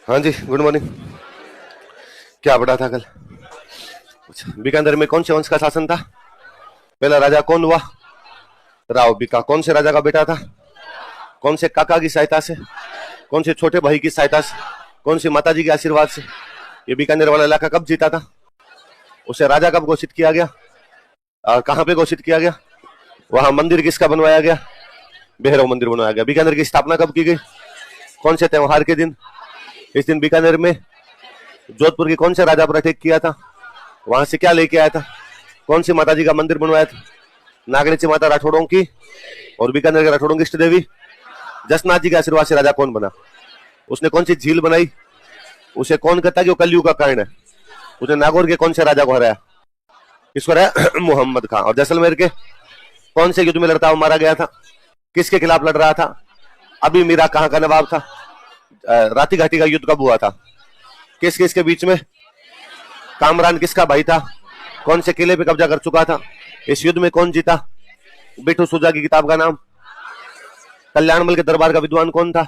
हाँ जी, good morning. क्या पढ़ा था कल? अच्छा, बीकानेर में कौन से वंश का शासन था? पहला राजा कौन हुआ? राव बीका। कौन से राजा का बेटा था? कौन से काका की सहायता से? कौन से छोटे भाई की सहायता से? कौन सी माता जी के आशीर्वाद से? ये बीकानेर वाला इलाका कब जीता था? उसे राजा कब घोषित किया गया और कहां पे घोषित किया गया? वहां मंदिर किसका बनवाया गया? भैरव मंदिर बनवाया गया। बीकानेर की स्थापना कब की गई? कौन से त्योहार के दिन? इस दिन बीकानेर में जोधपुर के कौन से राजा पर अटैक किया था? वहां से क्या लेके आया था? कौन सी माता जी का मंदिर बनवाया था? नागरिक माता राठौड़ों की और बीकानेर के राठौड़ों की इष्ट देवी जसनाथ जी के आशीर्वाद से राजा कौन बना? उसने कौन सी झील बनाई? उसे कौन कहता है कि वो कलयुग का कारण है? उसने नागौर के कौन से राजा को हराया? किसको हराया? मोहम्मद खान। और जैसलमेर के कौन से युद्ध में लड़ता हुआ मारा गया था? किसके खिलाफ लड़ रहा था? अभी मीरा कहां का नवाब था? राती घाटी का युद्ध कब हुआ था? किस किस के बीच में? कामरान किसका भाई था? कौन से किले पे कब्जा कर चुका था? इस युद्ध में कौन जीता? बिट्टू सुजा की किताब का नाम? कल्याणमल के दरबार का विद्वान कौन था?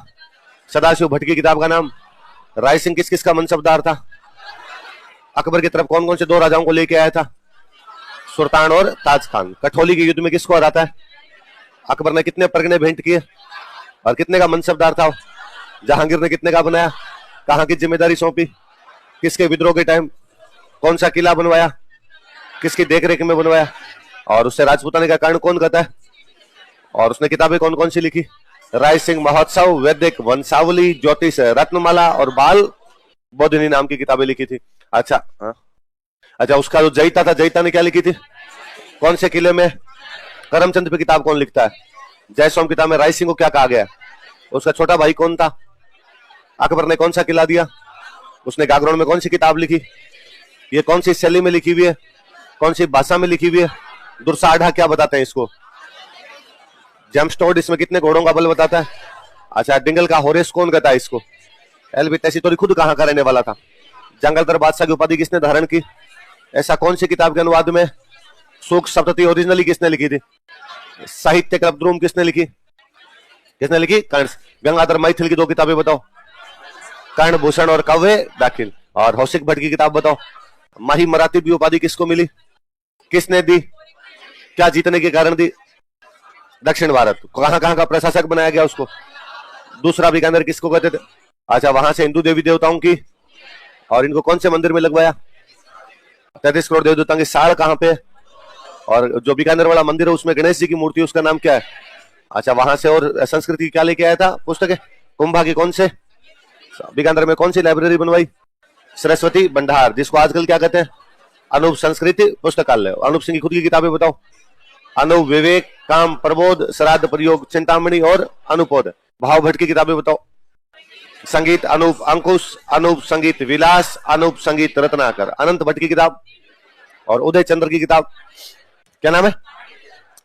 सदाशिव भट्ट की किताब का नाम? राय सिंह किस किस का मनसबदार था? अकबर की तरफ कौन कौन से दो राजाओं को लेके आया था? सुल्तान और ताज खान। कठौली के युद्ध में किसको हराता है? अकबर ने कितने परगने भेंट किए और कितने का मनसबदार था? जहांगीर ने कितने का बनाया? कहां की जिम्मेदारी सौंपी? किसके विद्रोह के टाइम? कौन सा किला बनवाया? किसकी देखरेख में बनवाया? और उससे राजपूताने का कारण कौन कहता है? और उसने किताबें कौन कौन सी लिखी? राय सिंह महोत्सव, वैदिक वंशावली, ज्योतिष रत्नमाला और बाल बोधिनी नाम की किताबें लिखी थी। अच्छा हाँ, अच्छा उसका जो जयिता था, जयिता ने क्या लिखी थी? कौन से किले में? करमचंद पे किताब कौन लिखता है? जयसोम किताब में राय सिंह को क्या कहा गया? उसका छोटा भाई कौन था? अकबर ने कौन सा किला दिया? उसने गागरोन में कौन सी किताब लिखी? ये कौन सी शैली में लिखी हुई है? कौन सी भाषा में लिखी हुई है? दुर्साढ़ा क्या बताते हैं इसको? जेम्स्टोड इसमें कितने घोड़ों का बल बताता है? अच्छा, डिंगल का होरेस कौन कहता है इसको? एलबी तैसीतोरी खुद कहां का रहने वाला था? जंगलतर बादशाह की उपाधि किसने धारण की? ऐसा कौन सी किताब के अनुवाद में सूख सप्तती ओरिजिनली किसने लिखी थी? साहित्य कल्पद्रुम किसने लिखी? किसने लिखी? कर्ण। गंगाधर मैथिल की दो किताबें बताओ। कर्ण भूषण और कव्य दाखिल। और हौसिक भट्ट की किताब बताओ। माही मराठी की उपाधि किसको मिली? किसने दी? क्या जीतने के कारण दी? दक्षिण भारत। कहां कहां का प्रशासक बनाया गया उसको? दूसरा बीकानेर किसको कहते थे? अच्छा, वहां से हिंदू देवी देवताओं की और इनको कौन से मंदिर में लगवाया? 33 करोड़ देवी देवताओं की साड़ कहां पे? और जो बीकानेर वाला मंदिर है उसमें गणेश जी की मूर्ति, उसका नाम क्या है? अच्छा, वहां से और संस्कृति क्या लेके आया था? पुस्तकें कुंभा की कौन से? बीकानेर में कौन सी लाइब्रेरी बनवाई? सरस्वती भंडार, जिसको आजकल क्या कहते हैं? अनूप संस्कृति पुस्तकालय। अनूप सिंह की खुद की किताबें बताओ। अनूप विवेक, काम प्रबोध, श्राद्ध प्रयोग, चिंतामणि और अनुपोध। भाव भट्ट की किताबें बताओ। संगीत अनूप अंकुश, अनूप संगीत विलास, अनूप संगीत रत्नाकर। अनंत भट्ट की किताब और उदय चंद्र की किताब क्या नाम है?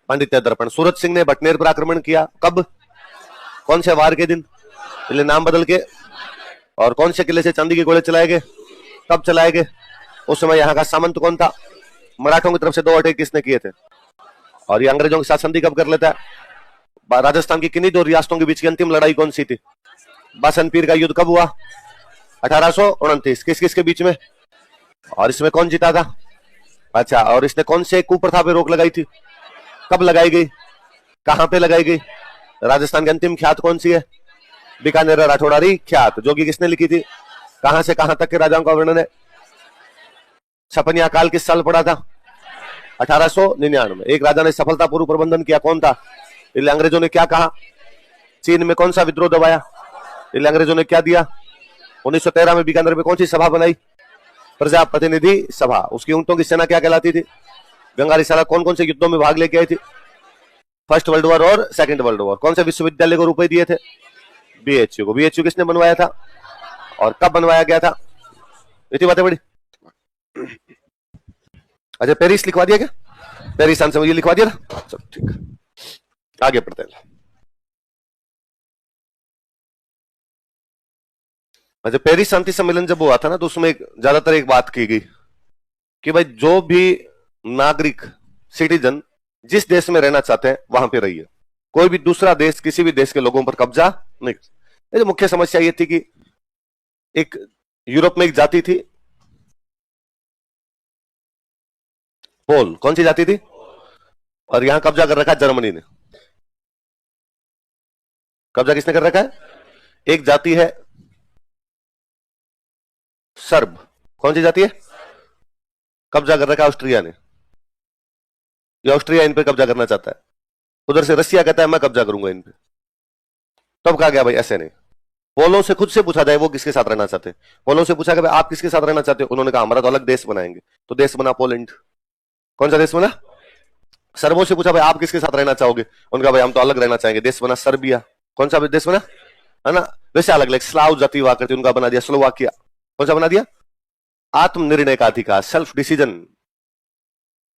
पांडित्य दर्पण। सूरज सिंह ने बटनेर पर आक्रमण किया कब? कौन से वार के दिन? इसलिए नाम बदल के। और कौन से किले से चांदी के गोले चलाए गए? कब चलाए गए? उस समय यहाँ का सामंत कौन था? मराठों की तरफ से 2 अटैक किसने किए थे? और ये अंग्रेजों के साथ संधि कब कर लेता है? राजस्थान की किन्हीं 2 रियासतों के बीच की अंतिम लड़ाई कौन सी थी? बासनपीर का युद्ध कब हुआ? 1829। किस किस के बीच में? और इसमें कौन जीता था? अच्छा, और इसने कौन से कुप्रथा पे रोक लगाई थी? कब लगाई गई? कहां पे लगाई गई? राजस्थान की अंतिम ख्यात कौन सी है? बीकानेर राठौड़ारी ख्यात, जो कि किसने लिखी थी? कहां से कहां तक के राजाओं का वर्णन है? छपनिया काल किस साल पड़ा था? 1899। एक राजा ने सफलतापूर्वक प्रबंधन किया, कौन था? इसलिए अंग्रेजों ने क्या कहा? चीन में कौन सा विद्रोह दबाया? इसलिए अंग्रेजों ने क्या दिया? 1913 में बीकानेर में कौन सी सभा बनाई? प्रजा प्रतिनिधि सभा। उसकी ऊंटों की सेना क्या कहलाती थी? गंगा रिसाला कौन कौन से युद्धों में भाग लेके आई थी? फर्स्ट वर्ल्ड वॉर और सेकंड वर्ल्ड वॉर। कौन से विश्वविद्यालय को रुपए दिए थे? बीएचयू को। बीएचयू किसने बनवाया था और कब बनवाया गया था? इतनी बातें बड़ी। अच्छा, पेरिस लिखवा दिया क्या? पेरिस आंसर मुझे लिखवा दिया ना? सब ठीक है, आगे पढ़ते हैं। अच्छा, पेरिस शांति सम्मेलन जब हुआ था ना, तो उसमें ज्यादातर एक बात की गई कि भाई जो भी नागरिक सिटीजन जिस देश में रहना चाहते हैं वहां पे रहिए। कोई भी दूसरा देश किसी भी देश के लोगों पर कब्जा नहीं। ये जो मुख्य समस्या ये थी कि एक यूरोप में एक जाति थी पोल, कौन सी जाति थी? और यहां कब्जा कर रखा है जर्मनी ने। कब्जा किसने कर रखा है? एक जाति है सर्ब, कौन सी जाति है? कब्जा कर रखा है ऑस्ट्रिया ने। ये ऑस्ट्रिया इन पे कब्जा करना चाहता है, उधर से रसिया कहता है मैं कब्जा करूंगा इन पे। तब कहा गया भाई ऐसे नहीं। पोलों से खुद से पूछा जाए वो किसके साथ रहना चाहते हैं। पोलों से पूछा गया आप किसके साथ रहना चाहते हो, उन्होंने कहा हमारा तो अलग देश बनाएंगे। तो देश बना पोलैंड। कौन सा देश बना? सर्बों से पूछा भाई आप किसके साथ रहना चाहोगे, उनका भाई हम तो अलग रहना चाहेंगे, देश बना सर्बिया। कौन सा देश बना? है ना, वैसे अलग अलग स्लाव जाति हुआ करती, उनका बना दिया स्लोवाकिया। कौन सा बना दिया? आत्मनिर्णय का अधिकार, सेल्फ डिसीजन।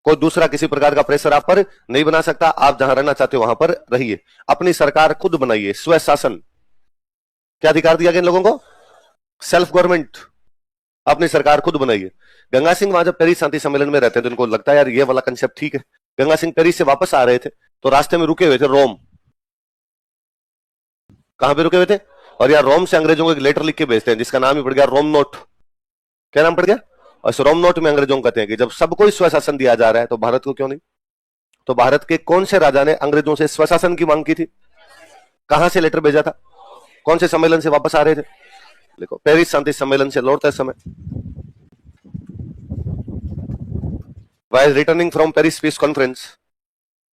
कोई दूसरा किसी प्रकार का प्रेशर आप पर नहीं बना सकता, आप जहां रहना चाहते हो वहां पर रहिए, अपनी सरकार खुद बनाइए, स्वशासन। क्या अधिकार दिया गया इन लोगों को? सेल्फ गवर्नमेंट, अपनी सरकार खुद बनाइए। गंगा सिंह वहां जब पेरिस शांति सम्मेलन में रहते हैं तो इनको लगता है यार ये वाला कंसेप्ट ठीक है। गंगा सिंह पेरिस से वापस आ रहे थे तो रास्ते में रुके हुए थे रोम। कहां पे रुके हुए थे? और यार रोम से अंग्रेजों को एक लेटर लिख के भेजते हैं जिसका नाम ही पड़ गया रोम नोट। क्या नाम पड़ गया? और इस रोम नोट में अंग्रेजों को कहते हैं कि जब सबको ही स्वशासन दिया जा रहा है तो भारत को क्यों नहीं। तो भारत के कौन से राजा ने अंग्रेजों से स्वशासन की मांग की थी? कहां से लेटर भेजा था? कौन से सम्मेलन से वापस आ रहे थे? देखो, पेरिस शांति सम्मेलन से लौटते समय, while returning from Paris peace conference,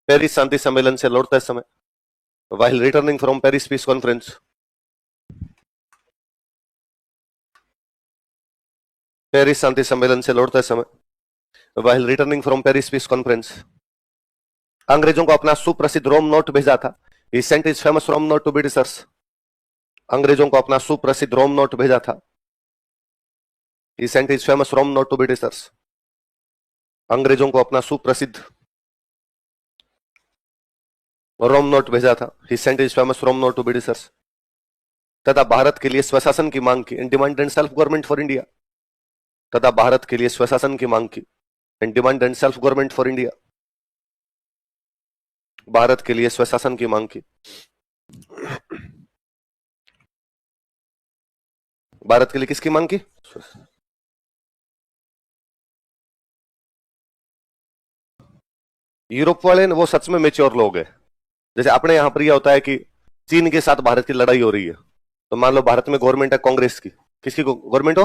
Paris शांति सम्मेलन से लौटते समय, while returning from Paris peace conference, Paris शांति सम्मेलन से लौटते समय, while returning from Paris peace conference, अंग्रेजों को अपना सुप्रसिद्ध रोम नोट भेजा था। He sent his famous Rome note to Britishers. अंग्रेजों को अपना सुप्रसिद्ध रोम नोट भेजा था। He sent his famous Rome note to Britishers. अंग्रेजों को अपना सुप्रसिद्ध रोम नोट भेजा था। He sent his famous Rome note to Britishers. तथा भारत के लिए स्वशासन की मांग की, and demand and self government for India. तथा भारत के लिए स्वशासन की मांग की, and demand and self government for India. Bharat के लिए स्वशासन की मांग की, भारत के लिए किसकी मांग की? यूरोप वाले वो सच में मेच्योर लोग हैं। जैसे अपने यहां पर यह होता है कि चीन के साथ भारत की लड़ाई हो रही है, तो मान लो भारत में गवर्नमेंट है कांग्रेस की, किसकी गवर्नमेंट हो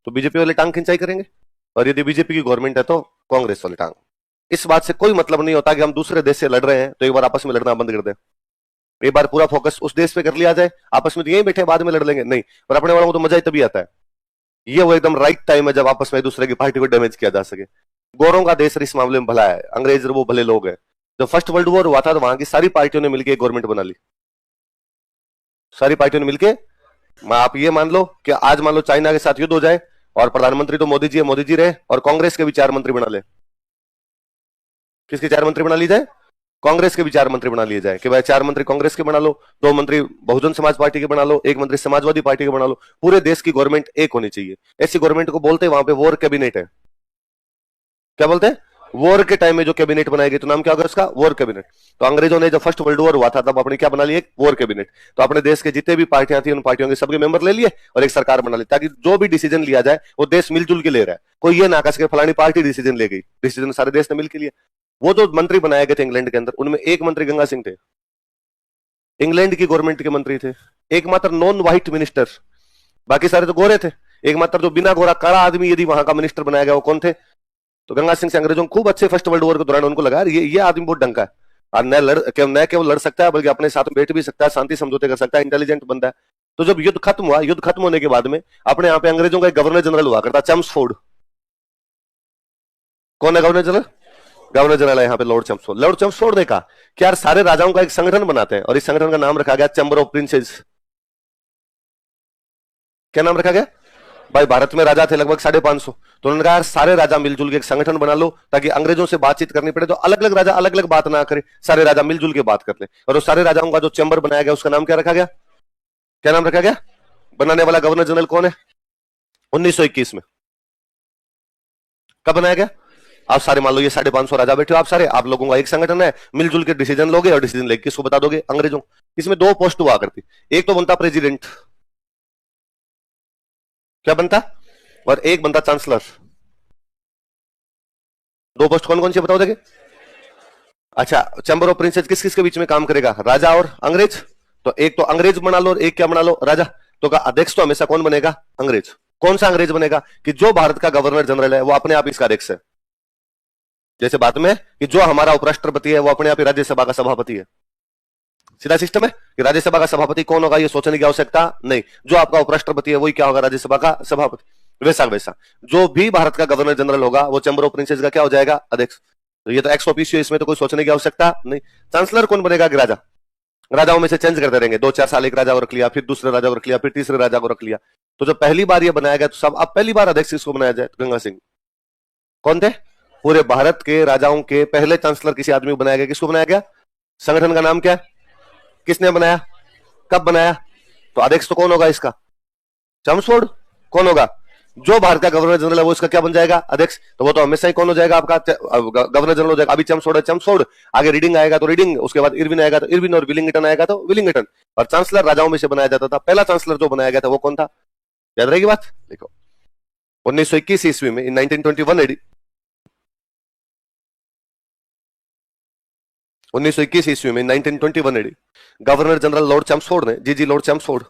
तो बीजेपी वाले टांग खिंचाई करेंगे, और यदि बीजेपी की गवर्नमेंट है तो कांग्रेस वाले टांग। इस बात से कोई मतलब नहीं होता कि हम दूसरे देश से लड़ रहे हैं तो एक बार आपस में लड़ना बंद कर दें, एक बार पूरा फोकस उस देश पे कर लिया जाए, आपस में तो यहीं बैठे बाद में लड़ लेंगे, नहीं। पर अपने वालों को तो मजा ही तभी आता है। ये वो एकदम राइट टाइम है जब आपस में एक दूसरे की पार्टी को डैमेज किया जा सके। गोरों का देश इस मामले में भला है, अंग्रेज वो भले लोग हैं। जब फर्स्ट वर्ल्ड वॉर हुआ था तो वहां की सारी पार्टियों ने मिलकर एक गवर्नमेंट बना ली, सारी पार्टियों ने मिलकर। आप ये मान लो कि आज मान लो चाइना के साथ युद्ध हो जाए और प्रधानमंत्री तो मोदी जी है, मोदी जी रहे, और कांग्रेस के भी 4 मंत्री बना ले। किसके 4 मंत्री बना ली जाए? कांग्रेस के भी 4 मंत्री बना लिए जाए कि भाई 4 मंत्री कांग्रेस के बना लो, 2 मंत्री बहुजन समाज पार्टी के बना लो, 1 मंत्री समाजवादी पार्टी के बना लो। पूरे देश की गवर्नमेंट एक होनी चाहिए। ऐसी गवर्नमेंट को बोलते हैं वहां पे वॉर कैबिनेट है। क्या बोलते हैं? वॉर के टाइम में जो कैबिनेट बनाएगी तो नाम क्या होगा उसका? War cabinet. तो अंग्रेजों ने जब फर्स्ट वर्ल्ड वॉर हुआ था तब अपने क्या बना लिया? एक वॉर कैबिनेट। तो अपने देश के जितने भी पार्टियां थी उन पार्टियों के सबके मेंबर ले लिए और एक सरकार बना ली, ताकि जो भी डिसीजन लिया जाए वो देश मिलजुल के ले रहा है। कोई ये ना कह सके फलानी पार्टी डिसीजन ले गई, डिसीजन सारे देश ने मिलकर लिया। वो जो मंत्री बनाए गए थे इंग्लैंड के अंदर, उनमें एक मंत्री गंगा सिंह थे, इंग्लैंड की गवर्नमेंट के मंत्री थे। एकमात्र नॉन व्हाइट मिनिस्टर, बाकी सारे तो गोरे थे। एकमात्र जो बिना गोरा काला आदमी यदि वहां का मिनिस्टर बनाया गया वो कौन थे? तो गंगा सिंह से अंग्रेजों को खूब अच्छे फर्स्ट वर्ल्ड वॉर के दौरान उनको लगा ये आदमी बहुत डंका है, और न केवल लड़ सकता है बल्कि अपने साथ बैठ भी सकता है, शांति समझौते कर सकता है, इंटेलिजेंट बंदा है। तो जब युद्ध खत्म हुआ, युद्ध खत्म होने के बाद में अपने यहाँ पे अंग्रेजों का एक गवर्नर जनरल हुआ करता, चेम्सफोर्ड। कौन है गवर्नर जनरल? गवर्नर जनरल है यहाँ पे लॉर्ड चेम्सफोर्ड। लॉर्ड चेम्सफोर्ड ने कहा कि यार सारे राजाओं का एक संगठन बनाते हैं, और इस संगठन का नाम रखा गया चैम्बर ऑफ प्रिंसेस। क्या नाम रखा गया? भाई भारत में राजा थे लगभग 550, तो उन्होंने कहा यार सारे राजा मिलजुल के एक संगठन बना लो, ताकि अंग्रेजों से बातचीत करनी पड़े तो अलग अलग राजा अलग अलग बात ना करे, सारे राजा मिलजुल के बात कर ले। और उस सारे राजाओं का जो चैम्बर बनाया गया उसका नाम क्या रखा गया? क्या नाम रखा गया? बनाने वाला गवर्नर जनरल कौन है? 1921 में। कब बनाया गया? आप सारे मान लो ये 550 राजा बैठे हो, आप सारे, आप लोगों का एक संगठन है, मिलजुल के डिसीजन लोगे, और डिसीजन लेके किसको बता दोगे? अंग्रेजों। इसमें 2 पोस्ट हुआ करती, एक तो बनता प्रेसिडेंट, क्या बनता? और एक बनता चांसलर। दो पोस्ट कौन कौन सी बताओ देखे? अच्छा, चैम्बर ऑफ प्रिंसेस किस किस के बीच में काम करेगा? राजा और अंग्रेज। तो एक तो अंग्रेज बना लो और एक क्या बना लो? राजा। तो का अध्यक्ष तो हमेशा कौन बनेगा? अंग्रेज। कौन सा अंग्रेज बनेगा? कि जो भारत का गवर्नर जनरल है वो अपने आप इसका अध्यक्ष है। जैसे बात में कि जो हमारा उपराष्ट्रपति है वो अपने आप ही राज्यसभा का सभापति है। सीधा सिस्टम है कि राज्यसभा का सभापति कौन होगा ये सोचने की आवश्यकता नहीं, जो आपका उपराष्ट्रपति है वही क्या होगा? राज्यसभा का सभापति। वैसा वैसा जो भी भारत का गवर्नर जनरल होगा वो चैम्बर ऑफ प्रिंसेस का क्या हो जाएगा? अध्यक्ष। तो ये तो एक्स ऑफिशियो, इसमें तो कोई सोचने की आवश्यकता नहीं। चांसलर कौन बनेगा? राजा। राजाओं में से चेंज करते रहेंगे, 2-4 साल एक राजा को रख लिया, फिर दूसरे राजा को रख लिया, फिर तीसरे राजा को रख लिया। तो जब पहली बार ये बनाया गया तो सब, अब पहली बार अध्यक्ष किसको बनाया जाए? गंगा सिंह। कौन थे? पूरे भारत के राजाओं के पहले चांसलर किसी आदमी को बनाया गया। किसको बनाया गया? संगठन का नाम क्या है? किसने बनाया? कब बनाया? तो अध्यक्ष तो कौन होगा इसका? चैम्सफोर्ड। कौन होगा? जो भारत का गवर्नर जनरल है वो इसका क्या बन जाएगा? अध्यक्ष। तो वो तो हमेशा ही कौन हो जाएगा? आपका गवर्नर जनरल हो जाएगा। अभी चैम्सफोर्ड है, चैम्सफोर्ड। आगे रीडिंग आएगा तो रीडिंग, उसके बाद इरविन आएगा तो इरविन, और विलिंगटन आएगा तो विलिंगटन। और चांसलर राजाओं में से बनाया जाता था। पहला चांसलर जो बनाया गया था वो कौन था? याद रहेगी बात? देखो 1921 ईस्वी में, इन 1921 एडी, 1921 ईस्वी में 1921 AD governor general Lord Chelmsford ने, जी Lord Chelmsford,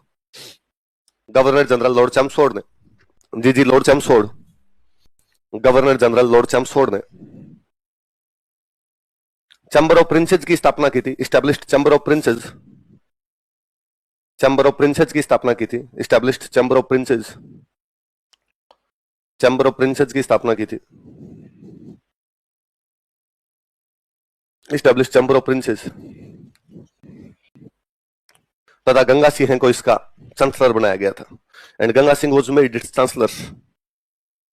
governor general Lord Chelmsford ने, जी Lord Chelmsford, governor general Lord Chelmsford ने चैम्बर ऑफ प्रिंसेस की स्थापना की थी। Established Chamber of Princes, Chamber of Princes की स्थापना की थी। Established Chamber of Princes, Chamber of Princes की स्थापना की थी। Established Chamber of Princes. तथा गंगा सिंह को इसका चांसलर बनाया गया था। And Ganga Singh was made it's chancellor.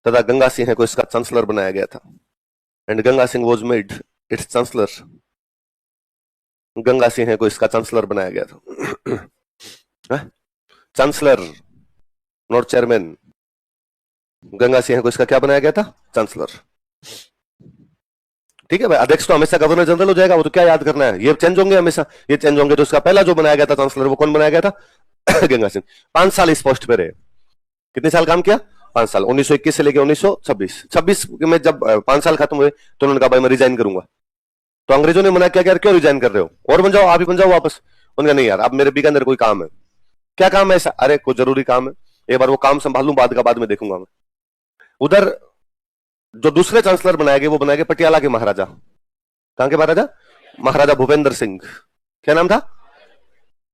तथा गंगा सिंह को इसका चांसलर बनाया गया था। And Ganga Singh was made it's chancellor. Ganga Singh को इसका चांसलर बनाया गया था। Chancellor, not chairman. Ganga Singh को इसका क्या बनाया गया था? चांसलर। ठीक है भाई, अध्यक्ष तो हमेशा गवर्नर जनरल हो जाएगा। वो तो क्या याद करना है, ये चेंज होंगे हमेशा, ये चेंज होंगे। तो इसका पहला जो बनाया गया था चांसलर वो कौन बनाया गया था? गंगा सिंह। 5 साल इस पोस्ट पे रहे। कितने साल काम किया? 5 साल। 1921 से लेकर 1926। 26 में जब 5 साल खत्म हुए तो उन्होंने कहा भाई मैं रिजाइन करूंगा। तो अंग्रेजों ने मना किया कि यार क्यों रिजाइन कर रहे हो, और बन जाओ, आप ही बन जाओ वापस। उन्होंने नहीं यार, अब मेरे बीकानेर कोई काम है। क्या काम है ऐसा? अरे कोई जरूरी काम है, एक बार वो काम संभालूं, बाद में देखूंगा मैं। उधर जो दूसरे चांसलर बनाए गए वो बनाए गए पटियाला के महाराजा। कहां के महाराजा? महाराजा भूपेंद्र सिंह। क्या नाम था?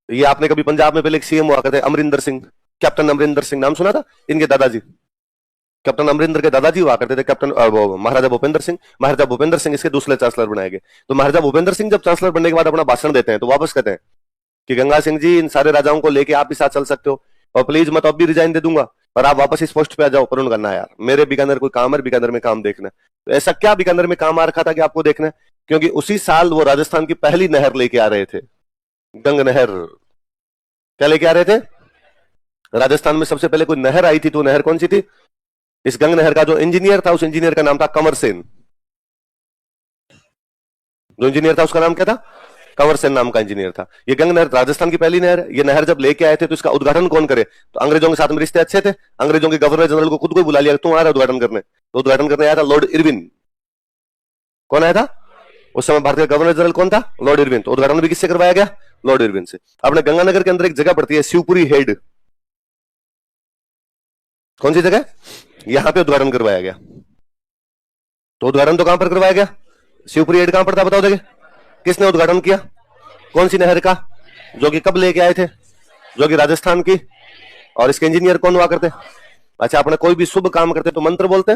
ये आपने कभी पंजाब में पहले एक सीएम हुआ करते अमरिंदर सिंह, कैप्टन अमरिंदर सिंह, नाम सुना था? इनके दादाजी, कैप्टन अमरिंदर के दादाजी हुआ करते थे कैप्टन महाराजा भूपेंद्र सिंह। महाराजा भूपेंद्र सिंह इसके दूसरे चांसलर बनाए गए। तो महाराजा भूपेंद्र सिंह जब चांसलर बनने के बाद अपना भाषण देते हैं तो वापस कहते हैं कि गंगा सिंह जी इन सारे राजाओं को लेके आप भी साथ चल सकते हो, और प्लीज मैं तो अब भी रिजाइन दे दूंगा और आप वापस इस पोस्ट पे आ जाओ। पर उन्होंने कहा यार मेरे बीकानेर कोई काम है, बीकानेर में काम देखना है। तो ऐसा क्या बीकानेर में काम आ रखा था कि आपको देखना है? क्योंकि उसी साल वो राजस्थान की पहली नहर लेके आ रहे थे, गंग नहर। क्या लेके आ रहे थे? राजस्थान में सबसे पहले कोई नहर आई थी, तो नहर कौन सी थी? इस गंग नहर का जो इंजीनियर था उस इंजीनियर का नाम था कंवर सेन। जो इंजीनियर था उसका नाम क्या था? कंवर सेन नाम का इंजीनियर था। ये गंग नहर राजस्थान की पहली नहर है। ये नहर जब लेके आए थे तो इसका उद्घाटन कौन करे? तो अंग्रेजों के साथ में रिश्ते अच्छे थे, अंग्रेजों के गवर्नर जनरल को खुद को बुला लिया, तुम आ रहे उद्घाटन करने। तो उद्घाटन करने आया था लॉर्ड इरविन। कौन आया था उस समय? भारत का गवर्नर जनरल कौन था? Lord Irwin. तो उद्घाटन भी किससे करवाया गया? लॉर्ड इरविन से। अपने गंगानगर के अंदर एक जगह पड़ती है शिवपुरी हेड। कौन सी जगह? यहां पे उद्घाटन करवाया गया। तो उद्घाटन तो कहां पर करवाया गया? शिवपुरी हेड कहां पर था बताओ देखे? किसने उद्घाटन किया? कौन सी नहर का? जो कि कब लेके आए थे? जो कि राजस्थान की। और इसके इंजीनियर कौन हुआ करते? अच्छा, अपने कोई भी शुभ काम करते तो मंत्र बोलते,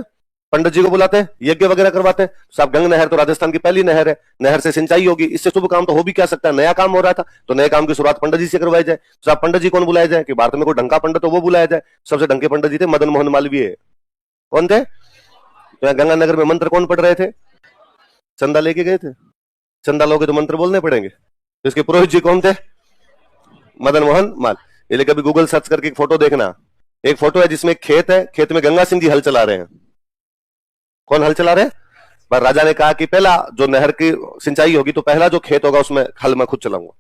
पंडित जी को बुलाते, यज्ञ वगैरह करवाते। साहब गंग नहर तो राजस्थान की पहली नहर है, नहर से सिंचाई होगी, इससे शुभ काम तो हो भी क्या सकता है? नया काम हो रहा था, तो नए काम की शुरुआत पंडित जी से करवाई जाए। साहब पंडित जी कौन बुलाया जाए? कि भारत में कोई ढंका पंडित तो वो बुलाया जाए। सबसे ढंके पंडित जी थे मदन मोहन मालवीय। कौन थे? तो गंगानगर में मंत्र कौन पढ़ रहे थे? चंदा लेके गए थे। चंदा लोगे तो मंत्र बोलने पड़ेंगे। तो इसके पुरोहित जी कौन थे? मदन मोहन माल। ये कभी गूगल सर्च करके एक फोटो देखना। एक फोटो है जिसमें खेत है, खेत में गंगा सिंह जी हल चला रहे हैं। कौन हल चला रहे हैं? पर राजा ने कहा कि पहला जो नहर की सिंचाई होगी तो पहला जो खेत होगा उसमें हल मैं खुद चलाऊंगा।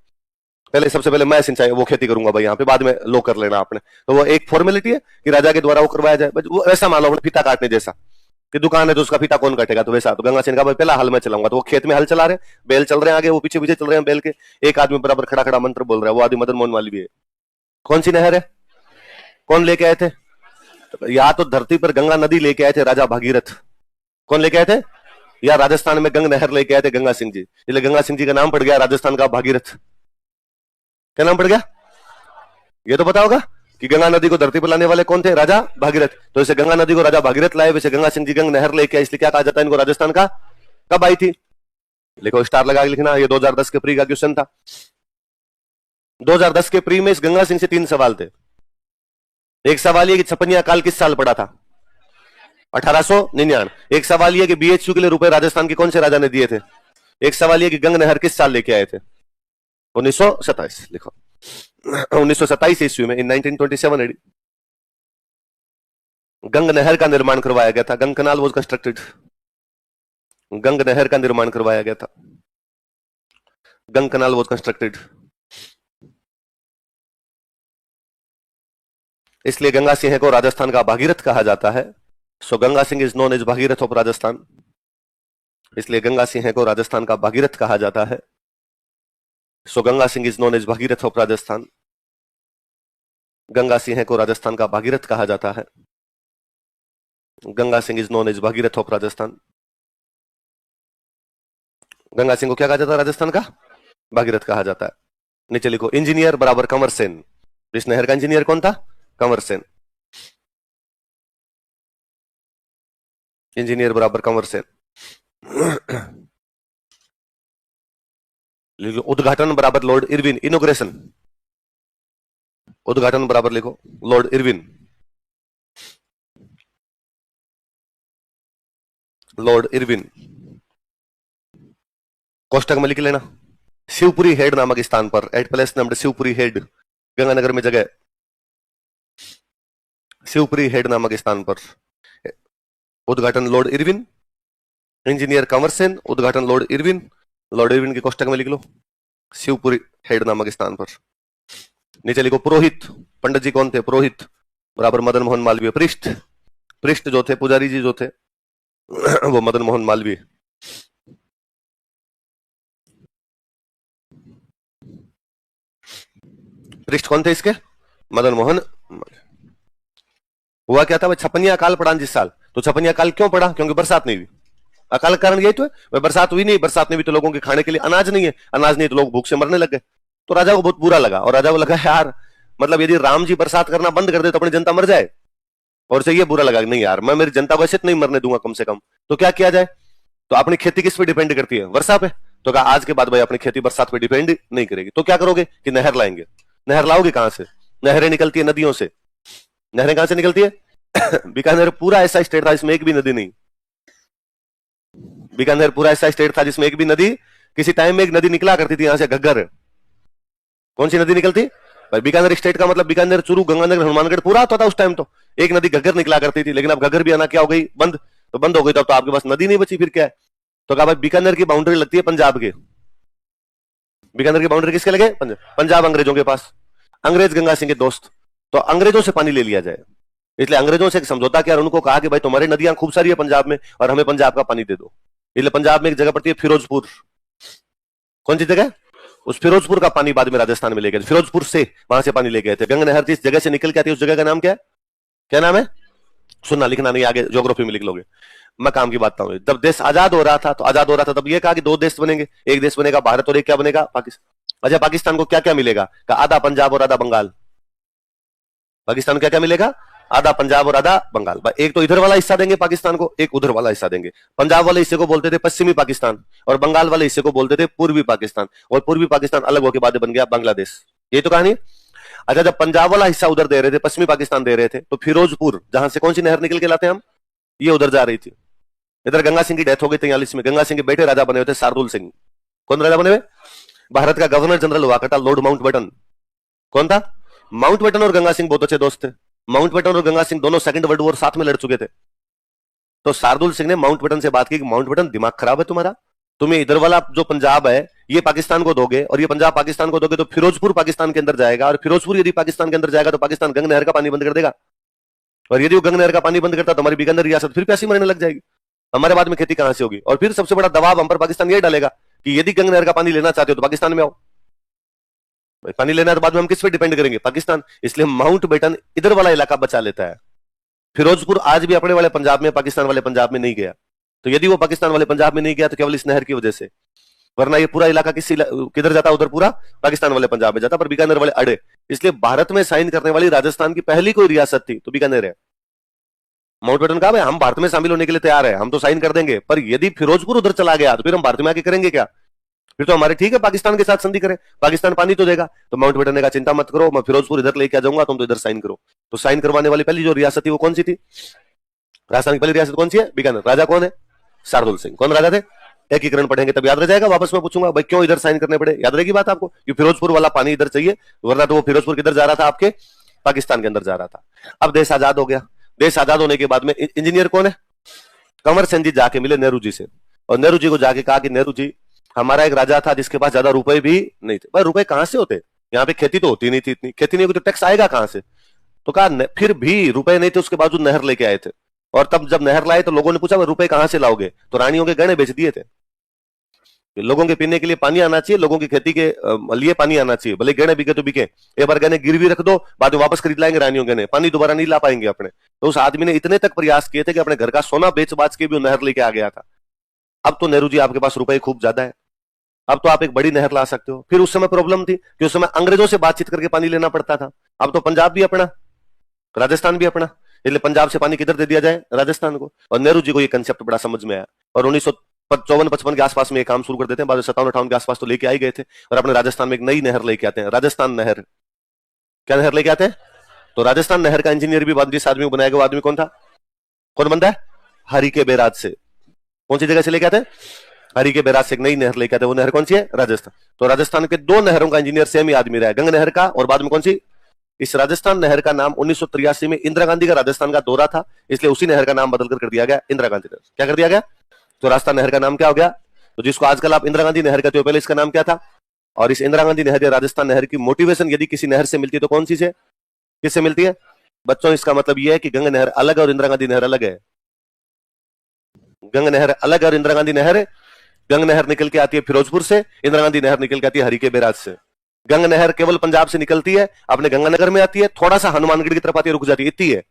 पहले सबसे पहले मैं सिंचाई वो खेती करूंगा भाई, यहाँ पे बाद में लो कर लेना आपने। तो वो एक फॉर्मेलिटी है कि राजा के द्वारा वो करवाया जाए। वो ऐसा मान लो अपने फीता काटने जैसा कि दुकान है तो उसका फीता कौन काटेगा, तो वैसा। तो गंगा सिंह का भाई पहला हल मैं चलाऊंगा, तो वो खेत में हल चला रहे, बैल चल रहे हैं आगे, वो पीछे पीछे चल रहे हैं बैल के। एक आदमी बराबर खड़ा खड़ा मंत्र बोल रहा है, वो आदमी मदन मोहन मालवीय है। कौन सी नहर है, कौन लेके आए थे? तो या तो धरती पर गंगा नदी लेके आए थे राजा भागीरथ। कौन लेके आए थे? या राजस्थान में गंग नहर लेके आए थे गंगा सिंह जी, इसलिए गंगा सिंह जी का नाम पड़ गया राजस्थान का भागीरथ। क्या नाम पड़ गया ये तो पता होगा कि गंगा नदी को धरती पर लाने वाले कौन थे? राजा भागीरथ। तो इसे गंगा नदी को राजा भागीरथ लाए, वैसे गंगा सिंह जी गंग नहर लेके आए, इसलिए क्या कहा जाता है इनको राजस्थान का? कब आई थी? लिखो, स्टार लगा के लिखना। ये 2010 के प्री का क्वेश्चन था। 2010 के प्री में इस गंगा सिंह से 3 सवाल थे। एक सवाल ये कि छपनिया काल किस साल पड़ा था? 1899। एक सवाल ये कि बीएचयू के लिए रुपए राजस्थान के कौन से राजा ने दिए थे? एक सवाल ये कि गंग नहर किस साल लेके आए थे? 1927। लिखो 1927 ईस्वी में, इन 1927 एडी गंग नहर का निर्माण करवाया गया था। गंग कनाल वाज कंस्ट्रक्टेड। गंग नहर का निर्माण करवाया गया था। गंग कनाल वाज कंस्ट्रक्टेड। इसलिए गंगा सिंह को राजस्थान का भागीरथ कहा जाता है। So Ganga Singh is known as Bhagirath of Rajasthan. इसलिए गंगा सिंह को राजस्थान का भागीरथ कहा जाता है। So Ganga Singh is known as Bhagirath of Rajasthan. Ganga Singh को राजस्थान का भागीरथ कहा जाता है। Ganga Singh is known as Bhagirath of Rajasthan. Ganga Singh को क्या कहा जाता है? राजस्थान का भागीरथ कहा जाता है। नीचे लिखो, इंजीनियर बराबर कंवर सेन। इस नहर का इंजीनियर कौन था? कंवर सेन। इंजीनियर बराबर कंवर सेन। उद्घाटन बराबर लॉर्ड इरविन। इनोग्रेशन, उद्घाटन बराबर लिखो लॉर्ड इरविन। लॉर्ड इरविन कोष्टक में लिख लेना। शिवपुरी हेड नामक स्थान पर, at place named Shivpuri head, Ganganagar में जगह, शिवपुरी हेड नामक स्थान पर उद्घाटन Lord Irwin. Engineer Kanwar Sen, उद्घाटन लॉर्ड इरविन। लॉर्ड इरविन की कोष्टक में लिख लो शिवपुरी हेड नामक स्थान पर। नीचे लिखो पुरोहित। पंडित जी कौन थे? पुरोहित बराबर मदन मोहन मालवीय। पृष्ठ, पृष्ठ जो थे पुजारी जी जो थे वो मदन मोहन मालवीय। पृष्ठ कौन थे इसके? मदन मोहन। हुआ क्या था? छपनिया अकाल पड़ा जिस साल, तो छपनिया अकाल क्यों पड़ा? क्योंकि बरसात नहीं हुई। अकाल का कारण यही तो है, बरसात हुई नहीं। बरसात नहीं हुई तो लोगों के खाने के लिए अनाज नहीं है, अनाज नहीं तो लोग भूख से मरने लग गए। तो राजा को बहुत बुरा लगा, और राजा को लगा यार मतलब यदि राम जी बरसात करना बंद कर दे तो अपनी जनता मर जाए। और से ये बुरा लगा नहीं यार, मैं मेरी जनता वैसे तो नहीं मरने दूंगा कम से कम, तो क्या किया जाए? तो अपनी खेती किस पे डिपेंड करती है? वर्षा पे। तो कहा आज के बाद भाई अपनी खेती बरसात पे डिपेंड नहीं करेगी। तो क्या करोगे कि नहर लाएंगे। नहर लाओगे कहां से? नहरें निकलती है नदियों से। नहरें कहां से निकलती है? बीकानेर पूरा ऐसा स्टेट था जिसमें एक भी नदी नहीं। बीकानेर पूरा ऐसा स्टेट था जिसमें एक भी नदी, किसी टाइम में एक नदी निकला करती थी यहां से, घग्गर। कौन सी नदी निकलती? भाई बीकानेर स्टेट का मतलब बीकानेर, चूरू, गंगानगर, हनुमानगढ़ पूरा आता था उस टाइम। तो एक नदी घग्गर निकला करती थी, लेकिन अब घग्गर भी आना क्या हो गई? बंद। तो बंद हो गई तो अब तो आपके पास नदी नहीं बची, फिर क्या है? तो कहा भाई बीकानेर की बाउंड्री लगती है पंजाब के। बीकानेर की बाउंड्री किसके लगे? पंजाब अंग्रेजों के पास। अंग्रेज गंगा सिंह के दोस्त, तो अंग्रेजों से पानी ले लिया जाए। इसलिए अंग्रेजों से एक समझौता किया और उनको कहा कि भाई तुम्हारी नदियां खूब सारी है पंजाब में और हमें पंजाब का पानी दे दो। इसलिए पंजाब में एक जगह पड़ती है फिरोजपुर। कौन सी जगह? उस फिरोजपुर का पानी बाद में राजस्थान में ले गए। फिरोजपुर से वहां से पानी ले गए थे। गंग नहर जिस जगह से निकल के आती है उस जगह का नाम क्या है? क्या नाम है? सुनना, लिखना नहीं, आगे ज्योग्राफी में लिख लोगे। मैं काम की बात हूं। जब देश आजाद हो रहा था तो आजाद हो रहा था तब ये कहा कि 2 देश बनेंगे, एक देश बनेगा भारत और एक क्या बनेगा? पाकिस्तान। अच्छा, पाकिस्तान को क्या क्या मिलेगा? का आधा पंजाब और आधा बंगाल। पाकिस्तान को क्या क्या मिलेगा? आधा पंजाब और आधा बंगाल। एक तो इधर वाला हिस्सा देंगे पाकिस्तान को, एक उधर वाला हिस्सा देंगे। पंजाब वाले हिस्से को बोलते थे पश्चिमी पाकिस्तान और बंगाल वाले हिस्से को बोलते थे पूर्वी पाकिस्तान, और पूर्वी पाकिस्तान अलग होकर बाद बन गया बांग्लादेश। ये तो कहानी। अच्छा, जब पंजाब वाला हिस्सा उधर दे रहे थे, पश्चिमी पाकिस्तान दे रहे थे, तो फिरोजपुर जहां से कौन सी नहर निकल के लाते हम, ये उधर जा रही थी। इधर गंगा सिंह की डेथ हो गई 43 में। गंगा सिंह के बेटे राजा बने हुए थे शार्दुल सिंह। कौन राजा बने हुए? भारत का गवर्नर जनरल हुआ करता लॉर्ड माउंटबेटन। कौन था? माउंटबेटन और गंगा सिंह बहुत अच्छे दोस्त थे। माउंटबेटन और गंगा सिंह दोनों सेकंड वर्ल्ड वॉर साथ में लड़ चुके थे। तो शार्दुल सिंह ने माउंटबेटन से बात की कि माउंटबेटन दिमाग खराब है तुम्हारा, तुम्हें इधर वाला जो पंजाब है ये पाकिस्तान को दोगे और ये पंजाब पाकिस्तान को दोगे तो फिरोजपुर पाकिस्तान के अंदर जाएगा, और फिरोजपुर यदि पाकिस्तान के अंदर जाएगा तो पाकिस्तान गंग नहर का पानी बंद कर देगा, और यदि वो गंग नहर का पानी बंद करता तो हमारी बीकानेर रियासत फिर प्यासी मरने लग जाएगी। हमारे बाद में खेती कहां से होगी? और फिर सबसे बड़ा दबाव हम पर पाकिस्तान ये डालेगा कि यदि गंग नहर का पानी लेना चाहते हो तो पाकिस्तान में आओ। पानी लेना है तो बाद में हम किस पे डिपेंड करेंगे? पाकिस्तान। इसलिए माउंट बेटन इधर वाला इलाका बचा लेता है। फिरोजपुर आज भी अपने वाले पंजाब में, पाकिस्तान वाले पंजाब में नहीं गया। तो यदि वो पाकिस्तान वाले पंजाब में नहीं गया तो केवल इस नहर की वजह से, वरना ये पूरा इलाका किधर जाता? उधर पूरा पाकिस्तान वाले पंजाब में जाता, पर बीकानेर वाले अड़े। इसलिए भारत में साइन करने वाली राजस्थान की पहली कोई रियासत थी तो बीकानेर है। माउंट बेटन कहा हम भारत में शामिल होने के लिए तैयार है, हम तो साइन कर देंगे, पर यदि फिरोजपुर उधर चला गया तो फिर हम भारत में आके करेंगे क्या? फिर तो हमारे ठीक है पाकिस्तान के साथ संधि करें, पाकिस्तान पानी तो देगा। तो माउंट बेटन ने कहा चिंता मत करो, मैं फिरोजपुर इधर लेके आ जाऊंगा, तुम तो इधर साइन करो। तो साइन करवाने वाली पहली जो रियासत थी वो कौन सी थी? राजस्थान की पहली रियासत कौन सी है? बीकानेर। राजा कौन है? शार्दुल सिंह। कौन राजा थे? एकीकरण पढ़ेंगे तब याद रह जाएगा। वापस मैं पूछूंगा भाई क्यों इधर साइन करने पड़े, याद रहेगी बात आपको कि फिरोजपुर वाला पानी इधर चाहिए, वरना तो वो फिरोजपुर किधर जा रहा था? आपके पाकिस्तान के अंदर जा रहा था। अब देश आजाद हो गया। देश आजाद होने के बाद में इंजीनियर कौन है? कंवर सेन जी जाके मिले नेहरू जी से, और नेहरू जी को जाके कहा कि नेहरू जी, हमारा एक राजा था जिसके पास ज्यादा रुपए भी नहीं थे। भाई रुपए कहां से होते? यहाँ पे खेती तो होती नहीं थी, इतनी खेती नहीं होगी तो टैक्स आएगा कहां से? तो कहा फिर भी रुपए नहीं थे, उसके बावजूद नहर लेके आए थे। और तब जब नहर लाए तो लोगों ने पूछा रुपए कहां से लाओगे? तो रानियों के गहने बेच दिए थे। लोगों के पीने के लिए पानी आना चाहिए, लोगों की खेती के लिए पानी आना चाहिए, भले गहने बिके तो बिके। एक बार गहने गिरवी रख दो, बाद में वापस खरीद लाएंगे रानियों गहने, पानी दोबारा नहीं ला पाएंगे अपने। तो उस आदमी ने इतने तक प्रयास किए थे कि अपने घर का सोना बेच बाच के भी वो नहर लेके आ गया था। अब तो नेहरू जी आपके पास रुपए खूब ज्यादा है, अब तो आप एक बड़ी नहर ला सकते हो। फिर उस समय प्रॉब्लम थी कि उस समय अंग्रेजों से बातचीत करके पानी लेना पड़ता था। अब तो पंजाब भी अपना, राजस्थान भी अपना, इसलिए पंजाब से पानी किधर दे दिया जाए? राजस्थान को। और नेहरू जी को ये कंसेप्ट बड़ा समझ में आया, और 1954-55 के आसपास में ये काम शुरू कर देते हैं। बाद में 57-58 के आसपास तो लेके आई गए थे, और अपने राजस्थान में एक नई नहर लेके आते हैं, राजस्थान नहर। क्या नहर लेके आते हैं? तो राजस्थान नहर का इंजीनियर भी बाद जिस आदमी को बनाया गया वो आदमी कौन था? कौन बनता है? हरि के बैराज से। कौन सी जगह से लेके आते हैं? हरि के बैराज से एक नई नहर लेके आते हैं। वो नहर कौन सी है? राजस्थान। तो राजस्थान के दो नहरों का इंजीनियर सेम ही आदमी रहा है, गंग नहर का और बाद में कौन सी? इस राजस्थान नहर का नाम 1983 में इंदिरा गांधी का राजस्थान का दौरा था, इसलिए उसी नहर का नाम बदलकर कर दिया गया इंदिरा गांधी नहर। क्या कर दिया गया? तो राजस्थान नहर का नाम क्या हो गया? तो जिसको आजकल आप इंदिरा गांधी नहर कहते हो, पहले इसका नाम क्या था? और इस इंदिरा गांधी नहर या राजस्थान नहर की मोटिवेशन यदि किसी नहर से मिलती है तो कौन सी से? किससे मिलती है बच्चों? इसका मतलब यह है कि गंग नहर अलग है और इंदिरा गांधी नहर अलग है। गंग नहर अलग है और इंदिरा गांधी नहर, गंग नहर निकल के आती है फिरोजपुर से, इंदिरा गांधी नहर निकल के आती है हरि के बैराज से। गंग नहर केवल पंजाब से निकलती है, अपने गंगानगर में आती है, थोड़ा सा हनुमानगढ़ की तरफ आती है, रुक जाती है, इतनी है।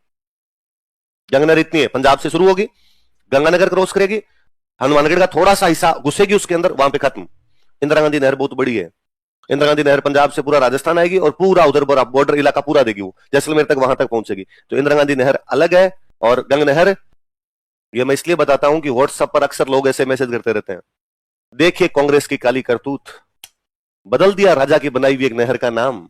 गंग नहर इतनी है, पंजाब से शुरू होगी, गंगानगर क्रॉस करेगी, हनुमानगढ़ का थोड़ा सा हिस्सा घुसेगी उसके अंदर, वहां पे खत्म। इंदिरा गांधी नहर बहुत बड़ी है। इंदिरा गांधी नहर पंजाब से पूरा राजस्थान आएगी और पूरा उधर बॉर्डर इलाका पूरा देगी, वो जैसलमेर तक वहां तक पहुंचेगी। तो इंदिरा गांधी नहर अलग है और गंग नहर, ये मैं इसलिए बताता हूं कि व्हाट्सएप पर अक्सर लोग ऐसे मैसेज करते रहते हैं, देखिए कांग्रेस की काली करतूत, बदल दिया राजा की बनाई हुई एक नहर का नाम।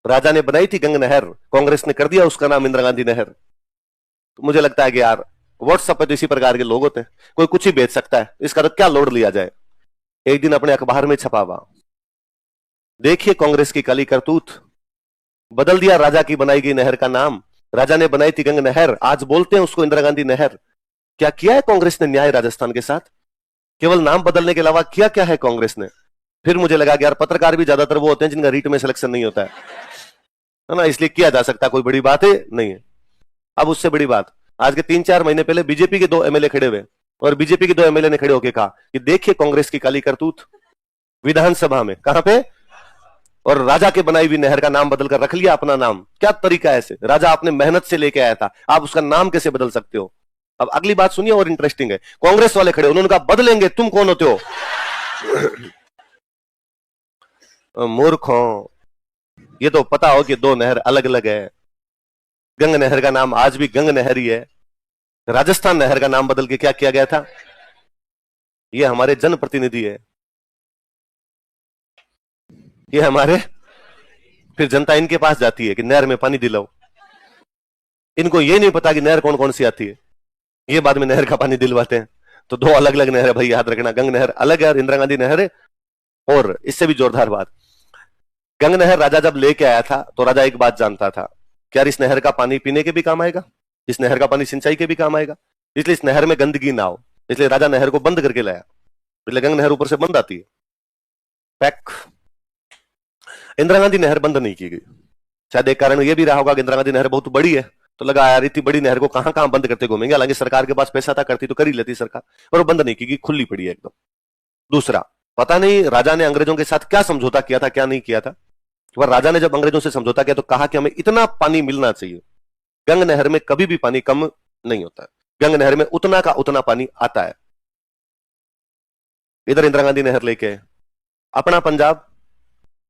राजा ने बनाई थी गंग नहर, कांग्रेस ने कर दिया उसका नाम इंदिरा गांधी नहर। तो मुझे लगता है कि यार व्हाट्सएप पे तो इसी प्रकार के लोग होते हैं, कोई कुछ ही बेच सकता है, इसका तो क्या लोड लिया जाए। एक दिन अपने अखबार में छपावा, देखिए कांग्रेस की काली करतूत, बदल दिया राजा की बनाई गई नहर का नाम। राजा ने बनाई थी गंग नहर, आज बोलते हैं उसको इंदिरा गांधी नहर। क्या किया है कांग्रेस ने न्याय राजस्थान के साथ? केवल नाम बदलने के अलावा किया क्या है कांग्रेस ने? फिर मुझे लगा कि यार पत्रकार भी ज्यादातर वो होते हैं जिनका रीट में सिलेक्शन नहीं होता है ना, इसलिए किया जा सकता, कोई बड़ी बात है नहीं है। अब उससे बड़ी बात, आज के 3-4 महीने पहले बीजेपी के 2 एमएलए खड़े हुए, और बीजेपी के 2 एमएलए ने खड़े होकर कहा कि देखिए कांग्रेस की काली करतूत, विधानसभा में, कहां पे? और राजा के बनाई हुई नहर का नाम बदलकर रख लिया अपना नाम। क्या तरीका है ऐसे? राजा आपने मेहनत से लेके आया था, आप उसका नाम कैसे बदल सकते हो? अब अगली बात सुनिए और इंटरेस्टिंग है, कांग्रेस वाले खड़े, उन्होंने कहा बदलेंगे, तुम कौन होते हो? मूर्खों, ये तो पता हो कि 2 नहर अलग अलग है। गंग नहर का नाम आज भी गंग नहर ही है। राजस्थान नहर का नाम बदल के क्या किया गया था? ये हमारे जनप्रतिनिधि है, ये हमारे, फिर जनता इनके पास जाती है कि नहर में पानी दिलाओ। इनको ये नहीं पता कि नहर कौन कौन सी आती है, ये बाद में नहर का पानी दिलवाते हैं। तो 2 अलग अलग नहर है भाई, याद रखना, गंग नहर अलग है और इंदिरा गांधी नहर है। और इससे भी जोरदार बात, गंग नहर राजा जब लेके आया था तो राजा एक बात जानता था, क्या इस नहर का पानी पीने के भी काम आएगा, इस नहर का पानी सिंचाई के भी काम आएगा, इसलिए इस नहर में गंदगी ना हो, इसलिए राजा नहर को बंद करके लाया। इसलिए गंग नहर ऊपर से बंद आती है, पैक। इंदिरा गांधी नहर बंद नहीं की गई, शायद एक कारण यह भी रहा होगा कि इंदिरा गांधी नहर बहुत बड़ी है, तो लगा यार इतनी बड़ी नहर को कहां कहां बंद करते घूमेंगे, हालांकि सरकार के पास पैसा था, करती तो कर ही लेती सरकार, पर वो बंद नहीं की गई, खुली पड़ी है एकदम। दूसरा, पता नहीं राजा ने अंग्रेजों के साथ क्या समझौता किया था, क्या नहीं किया था, पर राजा ने जब अंग्रेजों से समझौता किया तो कहा कि हमें इतना पानी मिलना चाहिए। गंग नहर में कभी भी पानी कम नहीं होता है, गंग नहर में उतना का उतना पानी आता है। इधर इंदिरा गांधी नहर लेके आए, अपना पंजाब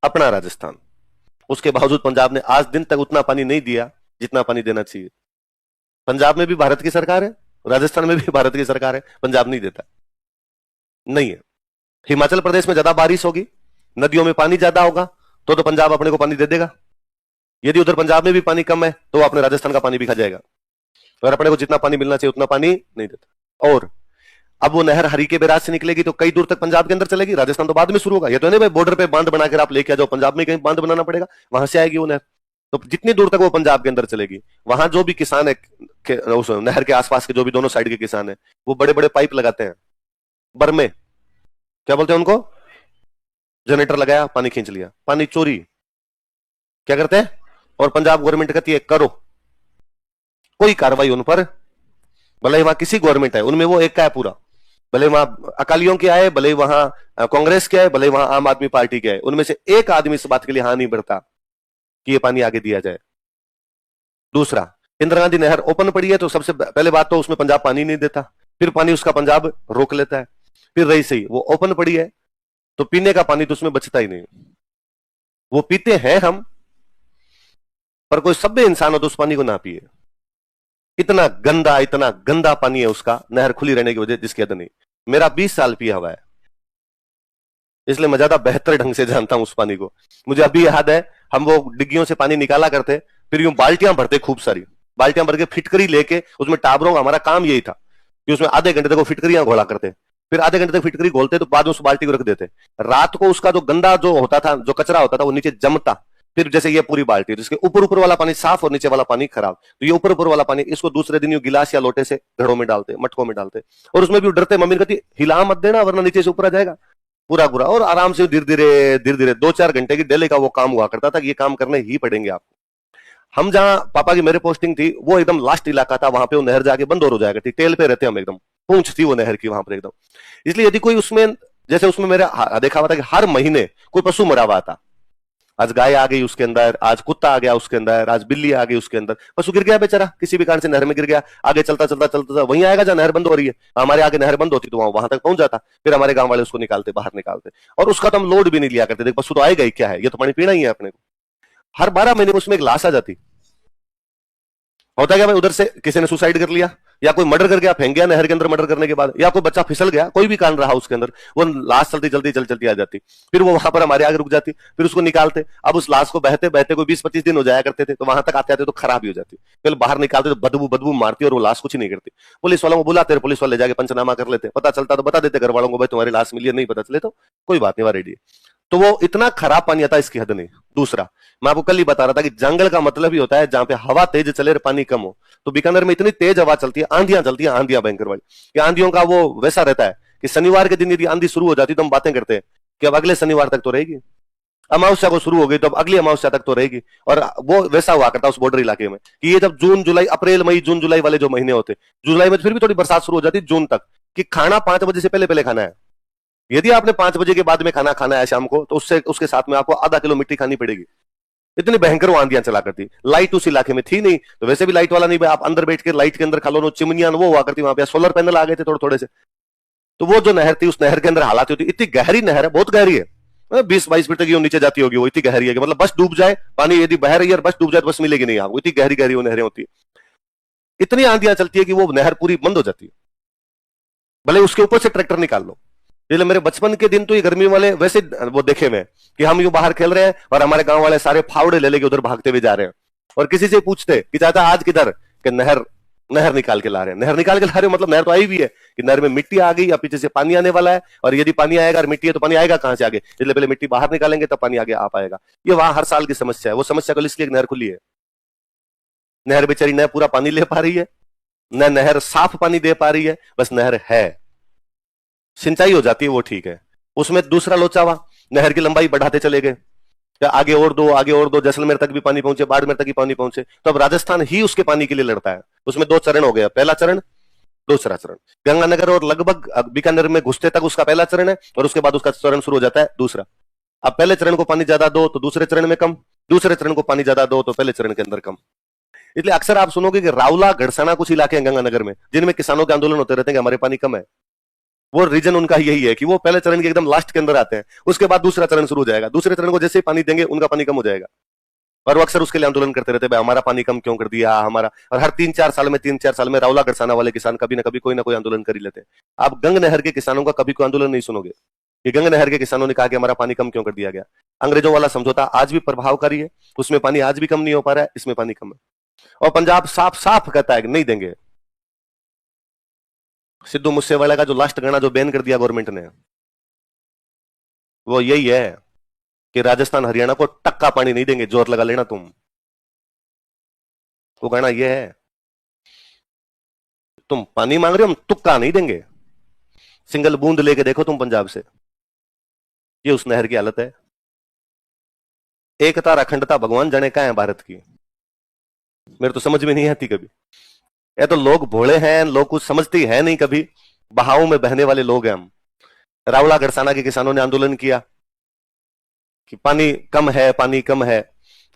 अपना राजस्थान, उसके बावजूद पंजाब ने आज दिन तक उतना पानी नहीं दिया जितना पानी देना चाहिए। पंजाब में भी भारत की सरकार है, राजस्थान में भी भारत की सरकार है, पंजाब नहीं देता, नहीं है। हिमाचल प्रदेश में ज्यादा बारिश होगी, नदियों में पानी ज्यादा होगा, तो पंजाब अपने को पानी दे देगा। यदि उधर पंजाब में भी पानी कम है तो वो अपने राजस्थान का पानी भी खा जाएगा, और अपने को जितना पानी मिलना चाहिए उतना पानी नहीं देता। और अब वो नहर हरी के बैराज से निकलेगी तो कई दूर तक पंजाब के अंदर चलेगी, राजस्थान तो बाद में शुरू होगा। ये तो नहीं भाई बॉर्डर पे बांध बनाकर आप लेके आ जाओ, पंजाब में कहीं बांध बनाना पड़ेगा, वहां से आएगी वो नहर। तो जितनी दूर तक वो पंजाब के अंदर चलेगी, वहां जो भी किसान है उस नहर के आसपास के जो भी दोनों साइड के किसान है, वो बड़े बड़े पाइप लगाते हैं, बरमे क्या बोलते हैं उनको, जनरेटर लगाया, पानी खींच लिया, पानी चोरी क्या करते हैं। और पंजाब गवर्नमेंट कहती है करो, कोई कार्रवाई उन पर, भले वहां किसी गवर्नमेंट है, उनमें वो एक का है पूरा, भले वहां अकालियों के आए, भले वहां कांग्रेस के आए, भले वहां आम आदमी पार्टी के आए, उनमें से एक आदमी इस बात के लिए हाँ नहीं बढ़ता कि ये पानी आगे दिया जाए। दूसरा, इंदिरा गांधी नहर ओपन पड़ी है तो सबसे पहले बात तो उसमें पंजाब पानी नहीं देता, फिर पानी उसका पंजाब रोक लेता है। फिर रही सही, वो ओपन पड़ी है तो पीने का पानी तो उसमें बचता ही नहीं, वो पीते हैं हम, पर कोई सभ्य इंसान हो तो उस पानी को ना पिए। इतना गंदा पानी है उसका, नहर खुली रहने की वजह, जिसकी हद नहीं। मेरा 20 साल पिया हुआ है, इसलिए मैं ज्यादा बेहतर ढंग से जानता हूं उस पानी को। मुझे अभी याद है, हम वो डिग्गियों से पानी निकाला करते, फिर यूं बाल्टियां भरते, खूब सारी बाल्टियां भर के फिटकरी लेके उसमें टाबरों, हमारा काम यही था कि उसमें आधे घंटे तक वो फिटकरियां घोला करते, फिर आधे घंटे तक फिटकरी घोलते तो बाद में उस बाल्टी को रख देते। रात को उसका जो गंदा जो होता था, जो कचरा होता था, वो नीचे जमता। फिर जैसे ये पूरी बाल्टी, जिसके ऊपर वाला पानी साफ और नीचे वाला पानी खराब, तो ये ऊपर वाला पानी इसको दूसरे दिन गिलास या लोटे से घड़ों में डालते, मटकों में डालते, और उसमें भी डरते, मम्मी कहती हिला मत देना वरना नीचे से ऊपर आ जाएगा पूरा पूरा। और आराम से धीरे धीरे 2-4 घंटे की डेली का वो काम हुआ करता था कि ये काम करने ही पड़ेंगे आपको। हम जहां पापा की मेरे पोस्टिंग थी वो एकदम लास्ट इलाका था, वहां पे वो नहर जाके बंद और हो जाएगा, टेल पे रहते हम, एकदम पूंछ थी वो नहर की वहां पर एकदम। इसलिए यदि कोई उसमें, जैसे उसमें मेरे देखा हुआ था कि हर महीने कोई पशु मरा हुआ था, आज गाय आ गई उसके अंदर, आज कुत्ता आ गया उसके अंदर, आज बिल्ली आ गई उसके अंदर, पशु गिर गया बेचारा, किसी भी कारण से नहर में गिर गया, आगे चलता चलता चलता वहीं आएगा जहां नहर बंद हो रही है। हमारे आगे नहर बंद होती तो वहां तक पहुंच जाता, फिर हमारे गांव वाले उसको निकालते, बाहर निकालते, और उसका तो हम लोड भी नहीं लिया करते, देख पशु तो आएगा ही, क्या है ये तो पानी पीना ही है अपने को। हर 12 महीने में उसमें एक लाश आ जाती। होता क्या भाई, उधर से किसी ने सुसाइड कर लिया, या कोई मर्डर कर गया, फेंक गया नहर के अंदर मर्डर करने के बाद, या कोई बच्चा फिसल गया, कोई भी कारण रहा उसके अंदर, वो लाश चलती आ जाती, फिर वो वहां पर हमारे आगे रुक जाती, फिर उसको निकालते। अब उस लाश को बहते बहते कोई 20-25 दिन हो जाया करते थे, तो वहां तक आते तो खराब ही हो जाती, फिर बाहर निकालते तो बदबू मारती और वो लाश कुछ नहीं करती। पुलिस वालों को बुलाते, पुलिस वाले जाके पंचनामा कर लेते, पता चलता तो बता देते घर वालों को, भाई तुम्हारी लाश मिली है, नहीं पता चले तो कोई बात नहीं, वहां रेडी है। तो वो इतना खराब पानी आता है, इसकी हद नहीं। दूसरा, मैं आपको कल ही बता रहा था कि जंगल का मतलब ही होता है जहां पे हवा तेज चले और पानी कम हो। तो बीकानेर में इतनी तेज हवा चलती है, आंधियां चलती है, आंधियां भयंकर वाली। ये आंधियों का वो वैसा रहता है कि शनिवार के दिन यदि आंधी शुरू हो जाती तो हम बातें करते हैं कि अब अगले शनिवार तक तो रहेगी, अमावस्या को शुरू हो गई तो अब अगली अमावस्या तक तो रहेगी। और वो वैसा हुआ करता उस बॉर्डर इलाके में कि ये जब जून जुलाई, अप्रैल मई जून जुलाई वाले जो महीने होते, जुलाई में फिर भी थोड़ी बरसात शुरू हो जाती जून तक, कि खाना 5 बजे से पहले पहले खाना है। यदि आपने 5 बजे के बाद में खाना खाना है शाम को, तो उसके साथ में आपको आधा किलो मिट्टी खानी पड़ेगी। इतनी भयंकर वो आंधियां चला करती। लाइट उस इलाके में थी नहीं, तो वैसे भी लाइट वाला नहीं, आप अंदर बैठ के लाइट के अंदर खा लो, चिमनियां वो हुआ करती वहां पे, सोलर पैनल आ गए थे थोड़े थोड़े से। तो वो जो नहर थी, उस नहर के अंदर हालात होती, इतनी गहरी नहर है, बहुत गहरी है, 20-22 फीट तक ये नीचे जाती होगी, वो इतनी गहरी है कि मतलब बस डूब जाए, पानी यदि बह रही है और बस डूब जाए तो बस मिलेगी नहीं आपको, इतनी गहरी गहरी वो नहरें होती है। इतनी आंधियां चलती है कि वो नहर पूरी बंद हो जाती है, भले उसके ऊपर से ट्रैक्टर निकाल लो। इसलिए मेरे बचपन के दिन तो ये गर्मी वाले वैसे वो देखे हुए कि हम यूं बाहर खेल रहे हैं और हमारे गांव वाले सारे फावड़े ले लेके उधर भागते हुए जा रहे हैं, और किसी से पूछते कि चाचा आज किधर, कि नहर निकाल के ला रहे हैं। नहर निकाल के ला रहे हैं मतलब नहर तो आई भी है, कि नहर में मिट्टी आ गई या पीछे से पानी आने वाला है, और यदि पानी आएगा और मिट्टी है तो पानी आएगा कहां से आगे, इसलिए पहले मिट्टी बाहर निकालेंगे तब पानी आगे आ पाएगा। ये वहां हर साल की समस्या है। वो समस्या को इसलिए नहर खुली है, नहर बेचारी न पूरा पानी ले पा रही है, न नहर साफ पानी दे पा रही है, बस नहर है, सिंचाई हो जाती है वो ठीक है, उसमें दूसरा लोचा हुआ, नहर की लंबाई बढ़ाते चले गए, आगे और दो, आगे और दो, जैसलमेर तक भी पानी पहुंचे, बाड़मेर तक भी पानी पहुंचे। तो अब राजस्थान ही उसके पानी के लिए लड़ता है। उसमें दो चरण हो गया, पहला चरण, दूसरा चरण। गंगानगर और लगभग बीकानेर में घुसते तक उसका पहला चरण है, और उसके बाद उसका चरण शुरू हो जाता है दूसरा। अब पहले चरण को पानी ज्यादा दो तो दूसरे चरण में कम, दूसरे चरण को पानी ज्यादा दो तो पहले चरण के अंदर कम। इसलिए अक्सर आप सुनोगे कि रावला, गढ़साना कुछ इलाके हैं गंगानगर में जिनमें किसानों के आंदोलन होते रहते हैं कि हमारे पानी कम है। वो रीजन उनका यही है कि वो पहले चरण के एकदम लास्ट के अंदर आते हैं, उसके बाद दूसरा चरण शुरू हो जाएगा, दूसरे चरण को जैसे ही पानी देंगे उनका पानी कम हो जाएगा। और वो अक्सर उसके लिए आंदोलन करते रहते हैं, भाई हमारा पानी कम क्यों कर दिया हमारा। और हर 3-4 साल में रावला, गढ़साना वाले किसान कभी ना कभी कोई ना कोई आंदोलन कर ही लेते हैं। आप गंग नहर के किसानों का कभी कोई आंदोलन नहीं सुनोगे कि गंग नहर के किसानों ने कहा कि हमारा पानी कम क्यों कर दिया गया। अंग्रेजों वाला समझौता आज भी प्रभावकारी है, उसमें पानी आज भी कम नहीं हो पा रहा है, इसमें पानी कम है। और पंजाब साफ साफ कहता है कि नहीं देंगे। सिद्धू मूसेवाला का जो लास्ट गाना जो बैन कर दिया गवर्नमेंट ने, वो यही है कि राजस्थान हरियाणा को टक्का पानी नहीं देंगे, जोर लगा लेना तुम। वो गाना ये है, तुम पानी मांग रहे हो, हम तुक्का नहीं देंगे, सिंगल बूंद लेके देखो तुम पंजाब से। ये उस नहर की हालत है। एकता और अखंडता भगवान जाने का है भारत की, मेरे तो समझ में नहीं आती कभी। ये तो लोग भोले हैं, लोग कुछ समझते ही है नहीं कभी, बहाव में बहने वाले लोग हैं हम। रावला, गढ़साना के किसानों ने आंदोलन किया कि पानी कम है, पानी कम है।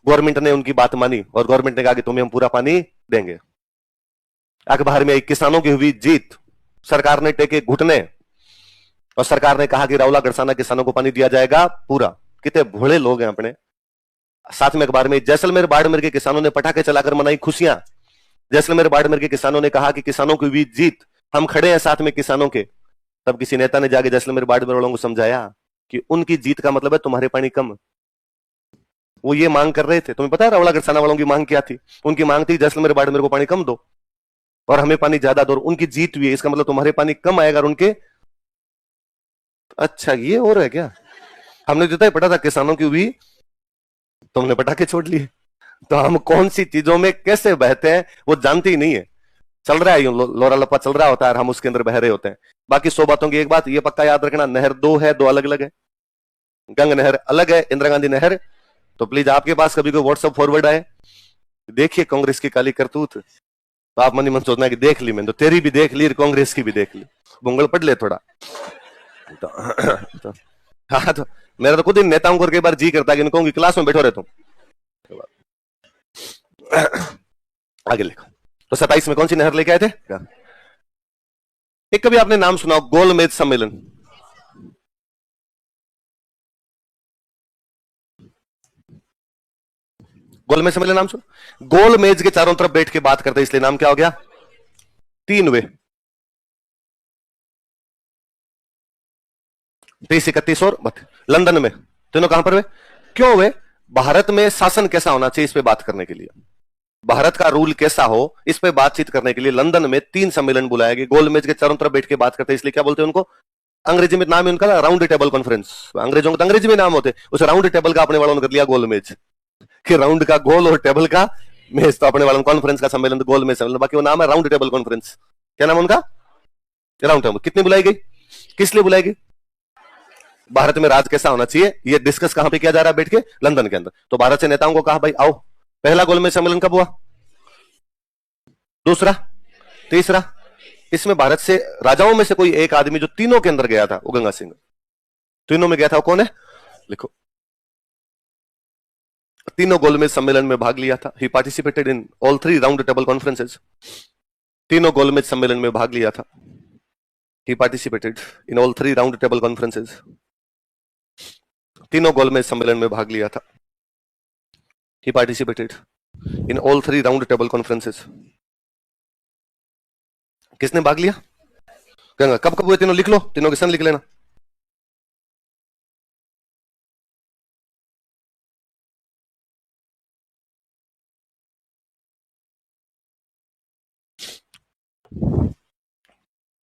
गवर्नमेंट ने उनकी बात मानी और गवर्नमेंट ने कहा कि तुम्हें हम पूरा पानी देंगे। अखबार में एक किसानों की हुई जीत, सरकार ने टेके घुटने और सरकार ने कहा कि रावला, गढ़साना किसानों को पानी दिया जाएगा पूरा। कितने भोले लोग हैं अपने। साथ में अखबार में जैसलमेर, बाड़मेर के किसानों ने पटाखे चलाकर मनाई खुशियां। जैसलमेर, बाड़मेर के किसानों ने कहा कि किसानों की हुई जीत, हम खड़े हैं साथ में किसानों के। तब किसी नेता ने जाके जैसलमेर, बाड़मेर वालों को समझाया कि उनकी जीत का मतलब है तुम्हारे पानी कम। वो ये मांग कर रहे थे, तुम्हें पता है रावला, गढ़साना वालों की मांग क्या थी? उनकी मांग थी जैसलमेर, बाड़मेर को पानी कम दो और हमें पानी ज्यादा दो। उनकी जीत हुई है, इसका मतलब तुम्हारे पानी कम आएगा और उनके। अच्छा ये हो रहा है क्या? हमने जो तय पटा था किसानों की हुई, तुमने पटाखे छोड़ लिए। तो हम कौन सी चीजों में कैसे बहते हैं वो जानते ही नहीं है। चल रहा है यूं, लोरा लपा चल रहा होता है और हम उसके अंदर बह रहे होते हैं। बाकी 100 बातों की एक बात ये पक्का याद रखना, नहर दो है, दो अलग अलग है। गंग नहर अलग है, इंदिरा गांधी नहर। तो प्लीज आपके पास कभी कोई व्हाट्सएप फॉरवर्ड आए, देखिए कांग्रेस की काली करतूत, तो आप मन ही मन सोचना कि देख ली मैंने, तो तेरी भी देख ली और कांग्रेस की भी देख ली, बुंगल पढ़ ले थोड़ा। तो हाँ, तो मेरा तो खुद इन नेताओं को कई बार जी करता है कि इनको की क्लास में बैठो रहे तुम। आगे लिखो। तो 27 में कौन सी नहर लेके आए थे? एक कभी आपने नाम सुना, गोलमेज सम्मेलन। गोलमेज सम्मेलन नाम सुन। गोलमेज के चारों तरफ बैठ के बात करते, इसलिए नाम क्या हो गया? 3 वे, 30, 31 और 32 लंदन में। तीनों कहां पर वे? क्यों वे? भारत में शासन कैसा होना चाहिए इस पे बात करने के लिए, भारत का रूल कैसा हो इस पे बातचीत करने के लिए लंदन में 3 सम्मेलन बुलाए गए। गोलमेज के चारों तरफ बैठ के बात करते, इसलिए क्या बोलते हैं उनको? अंग्रेजी में नाम है उनका राउंड टेबल कॉन्फ्रेंस। अंग्रेजों के अंग्रेजी में नाम होते, उस राउंड टेबल का अपने वालों ने कर लिया गोलमेज, कि राउंड का गोल और टेबल का मेज, तो अपने वालों कॉन्फ्रेंस का सम्मेलन गोलमेज सम्मेलन। बाकी वो नाम है राउंड टेबल कॉन्फ्रेंस। क्या नाम उनका? Round table. कितनी बुलाई गई, किस लिए बुलाई गई? भारत में राज कैसा होना चाहिए ये डिस्कस कहां पे किया जा रहा है? बैठ के लंदन के अंदर। तो भारत से नेताओं को कहा भाई आओ। पहला गोलमेज सम्मेलन कब हुआ? दूसरा, तीसरा। इसमें भारत से राजाओं में से कोई एक आदमी जो तीनों के अंदर गया था, वो गंगा सिंह। तीनों में गया था, वो कौन है? लिखो। तीनों गोलमेज सम्मेलन में भाग लिया था। He participated in all 3 round table conferences. तीनों गोलमेज सम्मेलन में भाग लिया था। He participated in all 3 round table conferences. तीनों गोलमेज सम्मेलन में भाग लिया था। He participated in all 3 round table conferences. किसने भाग लिया? गंगा। कब कब हुए तीनों? लिख लो, तीनों के सन लिख लेना।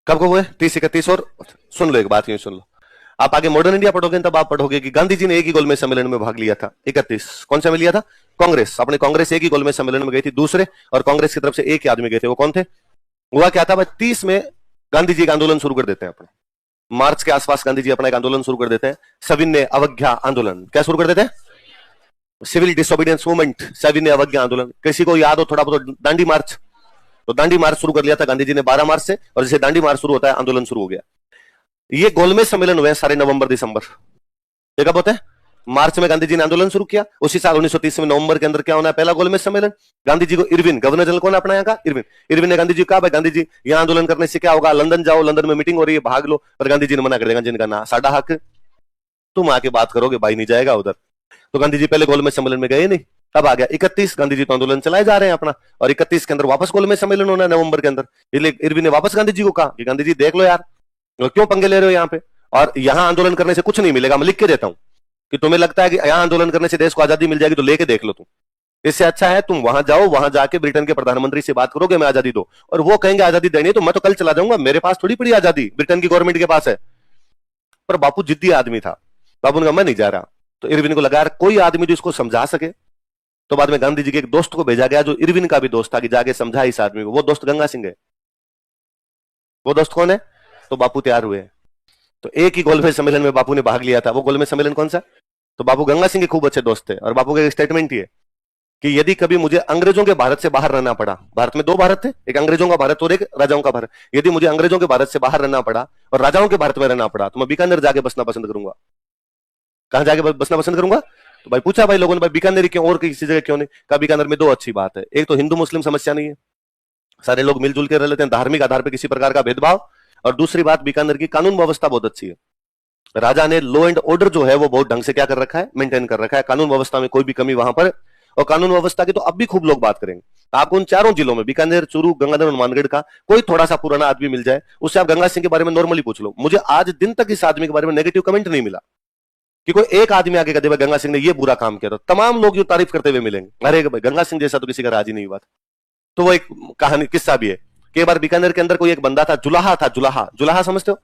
कब कब हुए? 30, 31 और। सुन लो एक बात, यूं सुन लो। आप आगे मॉडर्न इंडिया पढ़ोगे तब आप पढ़ोगे कि गांधी जी ने एक ही गोलमेज सम्मेलन में भाग लिया था। 31 कौन सा में लिया था? कांग्रेस। अपने कांग्रेस एक ही गोलमेज सम्मेलन में गई थी। दूसरे और कांग्रेस की तरफ से एक ही आदमी गए थे, वो कौन थे? हुआ क्या था भाई, 30 में गांधी जी का आंदोलन शुरू कर देते हैं अपने। मार्च के आसपास गांधी जी अपना एक आंदोलन शुरू कर देते हैं, सविनय अवज्ञा आंदोलन। क्या शुरू कर देते हैं? सिविल डिसोबीडियंस मूवमेंट, सविनय अवज्ञा आंदोलन। किसी को याद हो थोड़ा बहुत दांडी मार्च? तो दांडी मार्च शुरू कर लिया था गांधी जी ने 12 मार्च से, और जैसे दांडी मार्च शुरू होता है आंदोलन शुरू हो गया। ये गोलमेज सम्मेलन हुए सारे नवंबर दिसंबर। ये कब होता है? मार्च में गांधी जी ने आंदोलन शुरू किया, उसी साल 1930 में नवंबर के अंदर क्या होना है? पहला गोलमेज सम्मेलन। गांधी जी को इरविन, गवर्नर जनरल कौन है अपना यहाँ का? इरविन ने गांधी जी को कहा, भाई गांधी जी यहाँ आंदोलन करने से क्या होगा, लंदन जाओ, लंदन में मीटिंग हो रही है, भाग लो। पर गांधी जी ने मना कर दिया। जिनका ना साडा हक, तुम आके बात करोगे, भाई नहीं जाएगा उधर। तो गांधी जी पहले गोलमेज सम्मेलन में गए नहीं। तब आ गया 31, गांधी जी तो आंदोलन चलाए जा रहे हैं अपना, और 31 के अंदर वापस गोलमेज सम्मेलन होना है नवंबर के अंदर। इसलिए इरविन ने वापस गांधी जी को कहा कि गांधी जी देख लो यार, क्यों पंगे ले रहे हो यहाँ पे, और यहाँ आंदोलन करने से कुछ नहीं मिलेगा। मैं लिख के देता हूं कि तुम्हें लगता है कि यहाँ आंदोलन करने से देश को आजादी मिल जाएगी, तो लेके देख लो तुम। इससे अच्छा है तुम वहां जाओ, वहां जाके ब्रिटेन के प्रधानमंत्री से बात करोगे मैं आजादी दो, और वो कहेंगे आजादी देनी है, तो मैं तो कल चला जाऊंगा, मेरे पास थोड़ी पड़ी आजादी, ब्रिटेन की गवर्नमेंट के पास है। पर बापू जिद्दी आदमी था, बापू ने कहा मैं नहीं जा रहा। तो इरविन को लगा यार कोई आदमी जो इसको समझा सके। तो बाद में गांधी जी के एक दोस्त को भेजा गया जो इरविन का भी दोस्त था, कि जाके समझा इस आदमी को। वो दोस्त गंगा सिंह है। वो दोस्त कौन है? तो बापू तैयार हुए। तो एक ही गोलमेज सम्मेलन में बापू ने भाग लिया था। वो गोलमेज सम्मेलन कौन सा? तो बापू गंगा सिंह के खूब अच्छे दोस्त थे, और बापू का एक स्टेटमेंट ही है कि यदि कभी मुझे अंग्रेजों के भारत से बाहर रहना पड़ा, भारत में दो भारत थे, एक अंग्रेजों का भारत और एक राजाओं का भारत, यदि मुझे अंग्रेजों के भारत से बाहर रहना पड़ा और राजाओं के भारत में रहना पड़ा, तो मैं बीकानेर जाके बसना पसंद करूंगा। कहां जाके बसना पसंद करूंगा? तो भाई पूछा भाई लोगों ने, भाई बीकानेर क्यों और किसी जगह क्यों नहीं? कहा बीकानेर में दो अच्छी बात है, एक तो हिंदू मुस्लिम समस्या नहीं है, सारे लोग मिलजुल के रह लेते हैं, धार्मिक आधार पर किसी प्रकार का भेदभाव, और दूसरी बात बीकानेर की कानून व्यवस्था बहुत अच्छी है। राजा ने लॉ एंड ऑर्डर जो है वो बहुत ढंग से क्या कर रखा है? मेंटेन कर रखा है। कानून व्यवस्था में कोई भी कमी वहां पर, और कानून व्यवस्था की तो अब भी खूब लोग बात करेंगे। आपको उन चारों जिलों में बीकानेर, चूरू, गंगानगर, हनुमानगढ़ का कोई थोड़ा सा पुराना आदमी मिल जाए, उससे आप गंगा सिंह के बारे में नॉर्मली पूछ लो, मुझे आज दिन तक इस आदमी के बारे में नेगेटिव कमेंट नहीं मिला कि कोई एक आदमी आके कहते गंगा सिंह ने ये बुरा काम किया। तो तमाम लोग जो तारीफ करते हुए मिलेंगे, अरे भाई गंगा सिंह जैसा तो किसी का राज ही नहीं हुआ था। तो वो एक कहानी किस्सा भी है कि एक बार बीकानेर के अंदर कोई एक बंदा था, जुलाहा था। जुलाहा, जुलाहा समझते हो?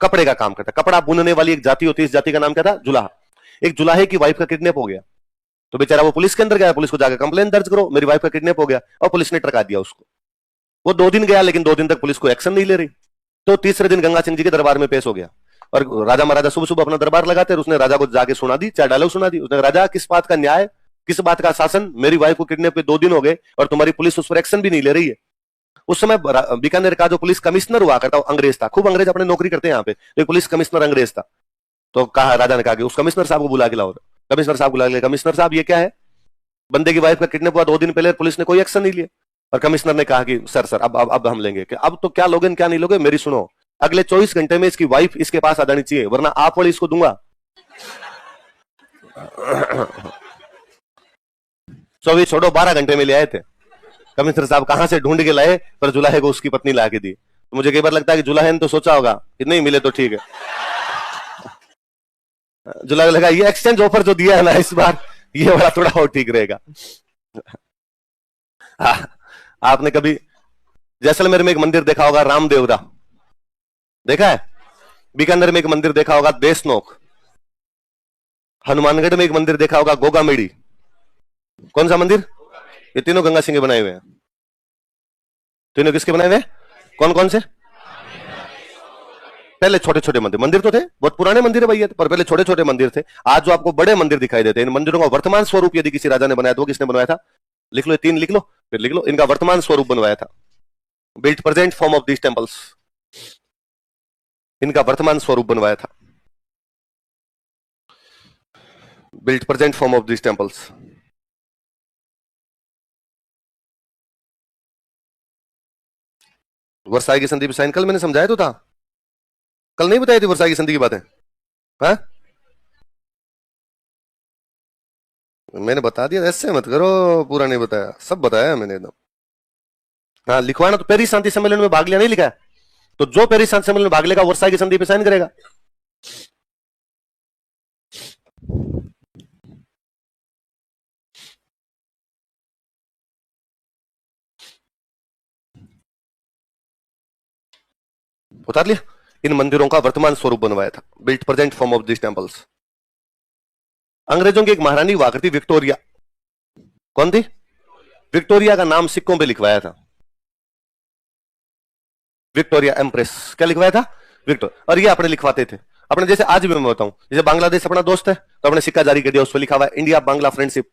कपड़े का काम करता, कपड़ा बुनने वाली एक जाति होती है, इस जाति का नाम क्या था? जुलाहा। एक जुलाहे की वाइफ का किडनैप हो गया, तो बेचारा वो पुलिस के अंदर गया, पुलिस को जाकर कंप्लेन दर्ज करो, मेरी वाइफ का किडनैप हो गया, और पुलिस ने ट्रका दिया उसको। वो 2 दिन गया, लेकिन 2 दिन तक पुलिस को एक्शन नहीं ले रही। तो तीसरे दिन गंगा सिंह जी के दरबार में पेश हो गया, और राजा महाराजा सुबह सुबह अपना दरबार लगाते, उसने राजा को जाके सुना दी, 4 डायलॉग सुना दी। उसने, राजा किस बात का न्याय, किस बात का शासन, मेरी वाइफ को किडनैप पे 2 दिन हो गए और तुम्हारी पुलिस उस पर एक्शन भी नहीं ले रही है। उस समय बीकानेर का जो पुलिस कमिश्नर हुआ करता, वो अंग्रेज था। खूब अंग्रेज अपने नौकरी करते हैं यहाँ पे, तो पुलिस कमिश्नर अंग्रेज था। तो कहा, राजा ने कहा कि उस कमिश्नर साहब को बुला के लाओ। कमिश्नर साहब बुला के, कमिश्नर साहब ये क्या है, बंदे की वाइफ का किडनैप हुआ 2 दिन पहले, पुलिस ने कोई एक्शन नहीं लिया। और कमिश्नर ने कहा कि सर अब हम लेंगे। कि अब तो क्या लोगे क्या नहीं लोगे, मेरी सुनो, अगले 24 घंटे में इसकी वाइफ इसके पास आ जानी चाहिए, वरना आप वाली इसको दूंगा। 24 छोड़ो, 12 घंटे में ले आए थे कमिश्नर साहब, कहां से ढूंढ के लाए, पर जुलाहे को उसकी पत्नी ला के दी। तो मुझे कई बार लगता है कि जुलाहे ने तो सोचा होगा कि नहीं मिले तो ठीक है, जुलाहे लगा ये एक्सचेंज ऑफर जो दिया है ना इस बार, ये वाला थोड़ा और ठीक रहेगा। आपने कभी जैसलमेर में एक मंदिर देखा होगा, रामदेवरा, देखा है? बीकानेर में एक मंदिर देखा होगा, देशनोक। हनुमानगढ़ में एक मंदिर देखा होगा, गोगामेड़ी। कौन सा मंदिर? ये तीनों गंगा सिंह के बनाए हुए हैं। तीनों किसके बनाए हुए हैं? कौन कौन से? पहले छोटे छोटे मंदिर तो थे, बहुत पुराने मंदिर है भैया, पर पहले छोटे छोटे मंदिर थे। आज जो आपको बड़े मंदिर दिखाई देते हैं, इन मंदिरों का वर्तमान स्वरूप यदि किसी राजा ने बनाया तो किसने बनवाया था? लिख लो, 3 लिख लो, फिर लिख लो, इनका वर्तमान स्वरूप बनवाया था। Built present form of these temples, इनका वर्तमान स्वरूप बनवाया था। Built present form of these temples. Versailles की संधि पे साइन कल मैंने समझाया तो था, कल नहीं बताई थी वर्साई की संधि की बातें? हाँ, मैंने बता दिया, ऐसे मत करो, पूरा नहीं बताया, सब बताया मैंने एकदम। हाँ, लिखवाना तो पेरिस शांति सम्मेलन में भाग लिया, नहीं लिखा है? तो जो पेरिस शांति सम्मेलन में भाग लेगा वर्साई की संधि पे साइन करेगा। उतार लिया। इन मंदिरों का वर्तमान स्वरूप बनवाया था, built present form of this temples. अंग्रेजों की एक महारानी हुआ करती विक्टोरिया, कौन थी? विक्टोरिया का नाम सिक्कों पे लिखवाया था, विक्टोरिया एम्प्रेस। क्या लिखवाया था? विक्टर, और ये अपने लिखवाते थे अपने। जैसे आज भी मैं बताऊं, जैसे बांग्लादेश अपना दोस्त है तो अपने सिक्का जारी कर दिया, उस पर लिखा हुआ है इंडिया बांग्ला फ्रेंडशिप।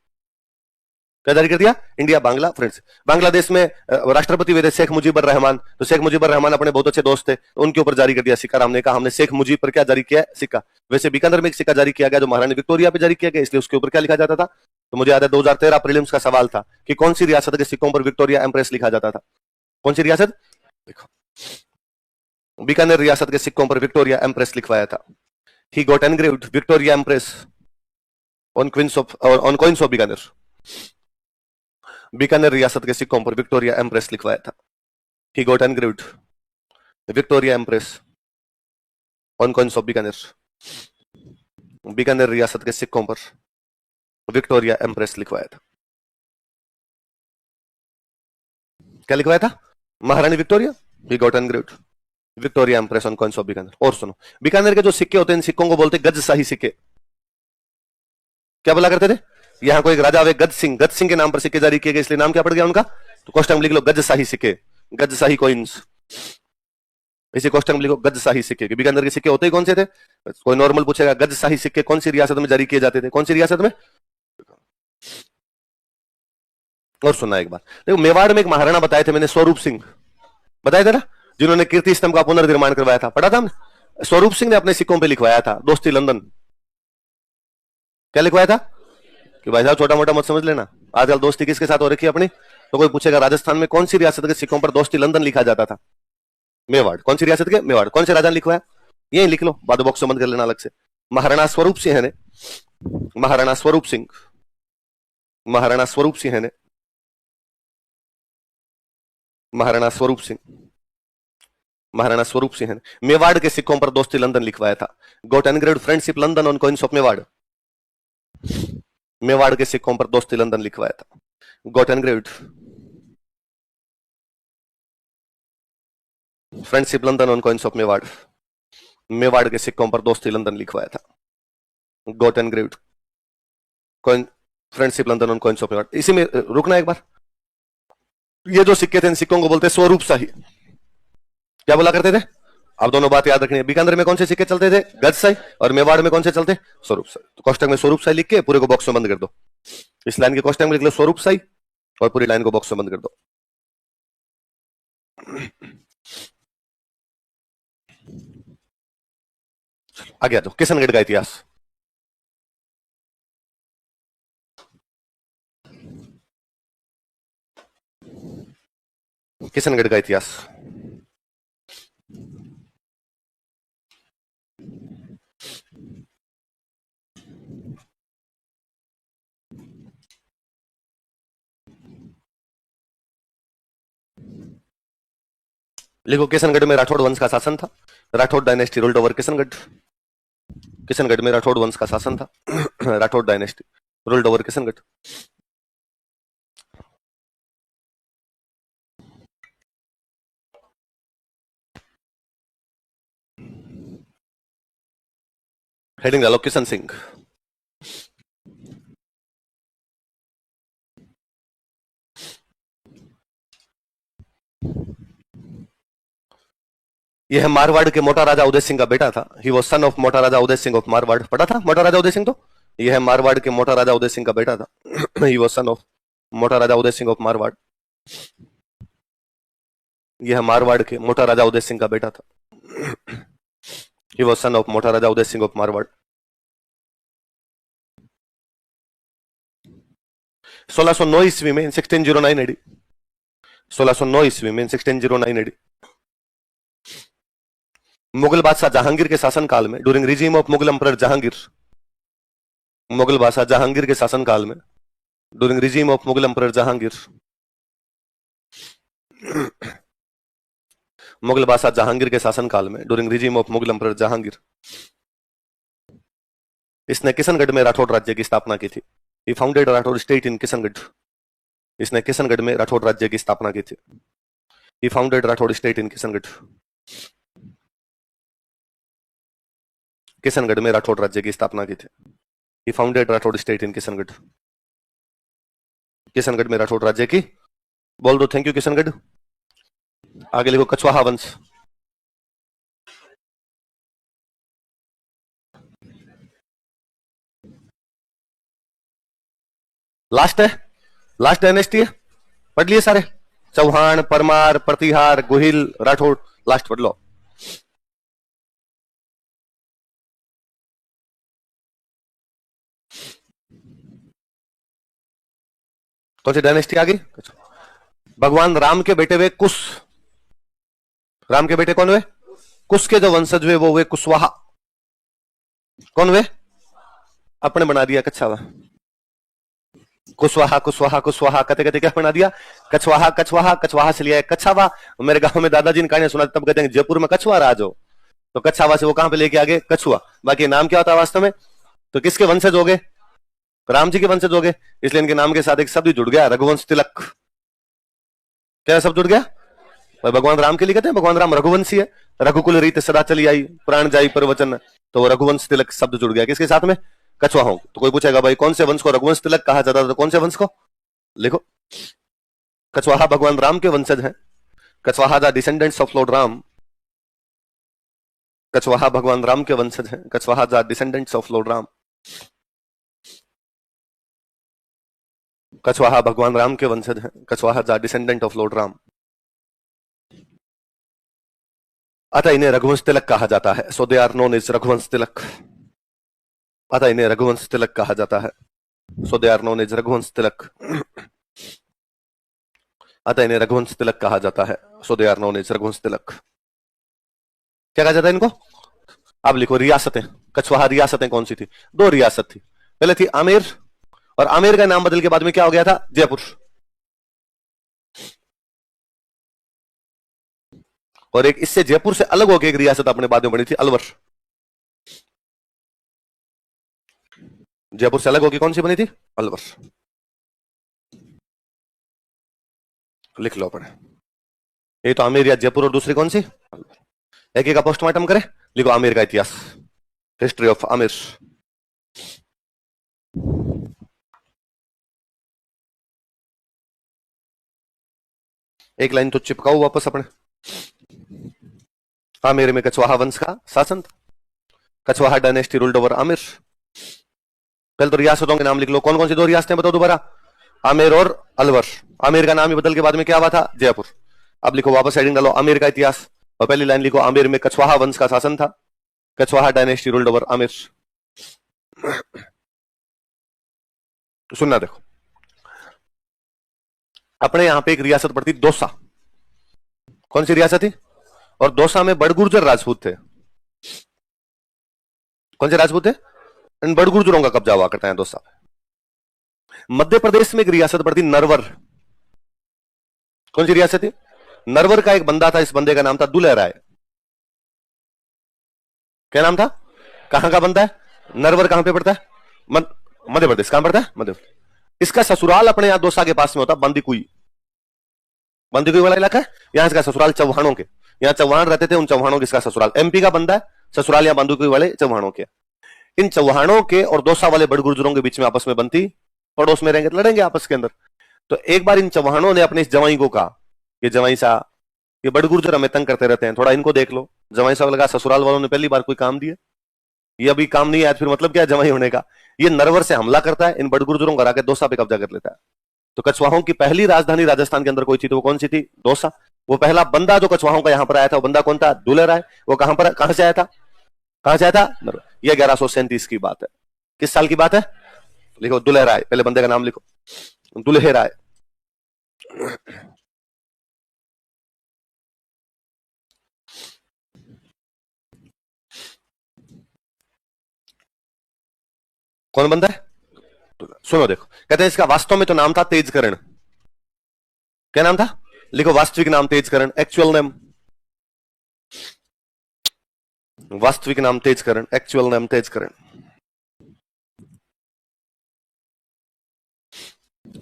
क्या जारी कर दिया? India Bangla friends. बांग्लादेश में राष्ट्रपति वे थे शेख मुजीबर रहमान, तो शेख मुजीबर रहमान अपने बहुत अच्छे दोस्त थे, तो उनके ऊपर जारी कर दिया सिक्का। हमने कहा हमने शेख मुजीब पर क्या जारी किया है? सिक्का। वैसे बीकानेर में एक सिक्का जारी किया गया जो महारानी विक्टोरिया पे जारी किया गया, इसलिए उसके ऊपर क्या लिखा जाता था? तो मुझे याद है 2013 प्रीलिम्स का सवाल था कि कौन सी रियासत के सिक्कों पर विक्टोरिया एम्प्रेस लिखा जाता था? कौन सी रियासत? देखो, बीकानेर रियासत के सिक्कों पर विक्टोरिया एम्प्रेस लिखवाया था। He got engraved Victoria empress on coins of Bikaner. Bikaner रियासत के सिक्कों पर विक्टोरिया एम्प्रेस लिखवाया था। He got engraved Victoria empress on coins of Bikaner. Bikaner रियासत के सिक्कों पर विक्टोरिया एम्प्रेस लिखवाया था। क्या लिखवाया था? महारानी Victoria. He got engraved Victoria empress on coins of Bikaner. और सुनो, बीकानेर के जो सिक्के होते हैं इन सिक्कों को बोलते गजशाही सिक्के। क्या बोला करते थे? यहां कोई एक राजा हुए गज सिंह के नाम पर सिक्के जारी किए गए, इसलिए नाम क्या पड़ गया उनका? तो क्वेश्चन में लिख लो गजशाही सिक्के, गजशाही कॉइन्स। इसी क्वेश्चन में लिखो गजशाही सिक्के। बीकानेर के सिक्के होते ही कौन से थे? कोई नॉर्मल पूछेगा गजशाही सिक्के कौन सी रियासत में जारी किए जाते थे? कौन सी रियासत में? और सुना एक बार, देखो मेवाड़ में एक महाराणा बताए थे मैंने, स्वरूप सिंह बताए थे ना, जिन्होंने कीर्ति स्तंभ का पुनर्निर्माण करवाया था, पढ़ा था हमने। स्वरूप सिंह ने अपने सिक्कों पे लिखवाया था दोस्ती लंदन। क्या लिखवाया था? कि भाई साहब छोटा मोटा मत समझ लेना, आजकल दोस्ती किसके साथ हो रखी है अपनी। तो कोई पूछेगा राजस्थान में कौन सी रियासत के सिक्कों पर दोस्ती लंदन लिखा जाता था? मेवाड़। कौन सी रियासत के? मेवाड़। कौन से राजा ने लिखवाया? यही लिख लो, बाद बॉक्स बंद कर लेना अलग से। महाराणा स्वरूप सिंह ने, महाराणा स्वरूप सिंह, महाराणा स्वरूप सिंह ने, महाराणा स्वरूप सिंह, महाराणा स्वरूप सिंह ने मेवाड़ के सिक्कों पर दोस्ती लंदन लिखवाया था। Got engraved friendship London on coins of Mewar. Mewar के सिक्कों पर दोस्ती लंदन लिखवाया था। Got engraved friendship London on coins of Mewar. Mewar के सिक्कों पर दोस्ती लंदन लिखवाया था। Got engraved coin friendship London on coins of Mewar. इसी में रुकना एक बार। ये जो सिक्के थे इन सिक्कों को बोलते हैं स्वरूप शाही। क्या बोला करते थे? अब दोनों बात याद रखनी है। बीकानेर में कौन से सिक्के चलते थे? गजशाही। और मेवाड़ में कौन से चलते? स्वरूप शाही। तो कोष्टक में स्वरूप शाही लिख के पूरे को बॉक्स में बंद कर दो। इस लाइन के कोष्टक में लिख लो स्वरूप शाही और पूरी लाइन को बॉक्स में बंद कर दो। आगे आ जाओ, किशनगढ़ का इतिहास। किशनगढ़ का इतिहास। लिखो, किशनगढ़ में राठौड़ वंश का शासन था। Rathore dynasty ruled over Kishangarh. Kishangarh में राठौड़ वंश का शासन था। Rathore dynasty ruled over Kishangarh. Heading डालो किशन सिंह। यह मारवाड़ के मोटा राजा उदय सिंह का बेटा था। ही वॉज सन ऑफ मोटा राजा उदय सिंह ऑफ मारवाड़। पढ़ा था मोटा राजा उदय सिंह? तो यह मारवाड़ के मोटा राजा उदय सिंह का बेटा था। ही वॉज सन ऑफ मोटा राजा उदय सिंह ऑफ मारवाड़। यह मारवाड़ के मोटा राजा उदय सिंह का बेटा था। ही वॉज सन ऑफ मोटा राजा उदय सिंह ऑफ मारवाड़। 1609 ईस्वी में 1609 एडी, 1609 ईस्वी में 1609 एडी मुगल बादशाह जहांगीर के शासनकाल में, during regime of Mughal emperor Jahangir, Mughal बादशाह जहांगीर के शासनकाल में, during regime of Mughal emperor Jahangir, Mughal बादशाह जहांगीर के शासनकाल में, during regime of Mughal emperor Jahangir, इसने किशनगढ़ में राठौड़ राज्य की स्थापना की थी। He founded Rathore state in Kishangarh. इसने किशनगढ़ में राठौड़ राज्य की स्थापना की थी। He founded Rathore state in Kishangarh. Kishangarh में राठौड़ राज्य की स्थापना की थी। He founded Rathore state in Kishangarh. Kishangarh में राठौड़ राज्य की, बोल दो थैंक यू किशनगढ़। आगे लिखो कछवाहा वंश। लास्ट है, लास्ट डायनेस्टी है, पढ़ लिए सारे, चौहान, परमार, प्रतिहार, गोहिल, राठौड़, लास्ट पढ़ लो। कौन सी डायनेस्टी आ गई? भगवान राम के बेटे हुए कुश, राम के बेटे कौन हुए? कुश के जो वंशज हुए वो हुए कुशवाहा। कौन हुए? अपने बना दिया कच्छावा, कुशवाहा कुशवाहा कुशवाहा, कहते कहते क्या बना दिया? कछवाहा कछवाहा, कछवाहा से लिया है कच्छावा। मेरे गांव में दादाजी ने कहानियां सुना, तब कहते हैं जयपुर में कछुआ राज हो, तो कच्छावा से वो कहां पे लेके आ गए? कछुआ। बाकी नाम क्या होता है वास्तव में? तो किसके वंशज हो गए? राम जी के वंशज हो गए, इसलिए इनके नाम के साथ एक शब्द जुड़ गया, रघुवंश तिलक। क्या सब जुड़ गया? भगवान राम के लिए कहते हैं भगवान राम रघुवंशी है, रघुकुल रीत सदा चली आई, प्राण जाई पर वचन, तो रघुवंश तिलक शब्द जुड़ गया किसके साथ में? कछुआ। तो कोई पूछेगा भाई कौन से वंश को रघुवंश तिलक कहा जाता था, तो कौन से वंश को? लिखो, कछवाहा भगवान राम के वंशज हैं, Kachhwaha the descendants of Lord Ram, Kachhwaha भगवान राम के वंशज हैं, Kachhwaha the descendants of Lord Ram, Kachhwaha भगवान राम के वंशज हैं, Kachhwaha the descendant of Lord Ram, अतः इन्हें रघुवंश तिलक कहा जाता है। So they are known as Raghuvansh Tilak, अतः इन्हें रघुवंश तिलक कहा जाता है। So they are known as Raghuvansh Tilak, अतः इन्हें रघुवंश तिलक कहा जाता है। So they are known as Raghuvansh Tilak. क्या कहा जाता है इनको? अब लिखो रियासतें। कछवाहा रियासतें कौन सी थी? दो रियासत थी, पहले थी आमेर, और आमेर का नाम बदल के बाद में क्या हो गया था? जयपुर। और एक इससे जयपुर से अलग होकर एक रियासत अपने बाद में बनी थी, अलवर। जयपुर से अलग होकर कौन सी बनी थी? अलवर। लिख लो अपने, ये तो आमेर या जयपुर, और दूसरी कौन सी? अलवर। एक एक का पोस्टमार्टम करें, लिखो आमेर का इतिहास, हिस्ट्री ऑफ आमेर। एक लाइन तो चिपकाओ वापस अपने। आमेर में कछवाहा वंश का शासन था, Kachhwaha dynasty ruled over Amer. पहले तो रियासतों के नाम लिख लो, कौन कौन सी दो रियासतें बताओ दोबारा? आमेर और अलवर। आमेर का नाम ही बदल के बाद में क्या हुआ था? जयपुर। अब लिखो वापस हेडिंग डालो, आमेर का इतिहास, और पहली लाइन लिखो, आमेर में कछवाहा वंश का शासन था, Kachhwaha dynasty ruled over Amer. सुनना देखो, अपने यहां पे एक रियासत पड़ती दौसा। कौन सी रियासत थी? और दौसा में बड़गुर्जर राजपूत थे। कौन से राजपूत थे? इन बड़गुर्जरों का कब्जा हुआ करता है दौसा पे। मध्य प्रदेश में एक रियासत पड़ती नरवर। कौन सी रियासत थी? नरवर का एक बंदा था, इस बंदे का नाम था दुल्हे राय। क्या नाम था? कहां का बंदा है? नरवर कहां पे पड़ता है? मध्य प्रदेश। कहां पड़ता है? मध्य प्रदेश। इसका ससुराल अपने यहां दौसा के पास में होता, बंदीकुई। बंदीकुई वाला इलाका है, यहां इसका ससुराल चौहानों के, यहां चौहान रहते थे, उन चौहानों के इसका ससुराल। एमपी का बंदा है, ससुराल या बंदीकुई वाले चौहानों के। इन चौहानों के और दौसा वाले बड़गुर्जरों के बीच में आपस में बनती, पड़ोस में रहेंगे तो लड़ेंगे आपस के अंदर। तो एक बार इन चौहानों ने अपने इस जवाई को कहा, ये जवाई सा, ये बड़गुर्जर हमें तंग करते रहते हैं, थोड़ा इनको देख लो। जवाई साहब लगा ससुराल वालों ने पहली बार कोई काम दिया, ये अभी काम नहीं आया, फिर मतलब क्या जवाई होने का। ये नरवर से हमला करता है, इन बड़गुर्जरों को हरा के दौसा पे कब्जा कर लेता है। तो कछवाहों की पहली राजधानी राजस्थान के अंदर कोई थी, तो वो कौन सी थी? दौसा। वो पहला बंदा जो कछवाहों का यहां पर आया था, वो बंदा कौन था? दुल्हे राय। वो कहां से आया था? कहां से आया था? यह 1137 की बात है। किस साल की बात है? लिखो दुल्हे राय, पहले बंदे का नाम लिखो, दुल्हे राय। कौन बंदा है? सुनो देखो, कहते हैं इसका वास्तव में तो नाम था तेजकरण। क्या नाम था? लिखो वास्तविक नाम तेजकरण, एक्चुअल नेम, वास्तविक नाम तेजकरण, एक्चुअल नेम तेजकरण।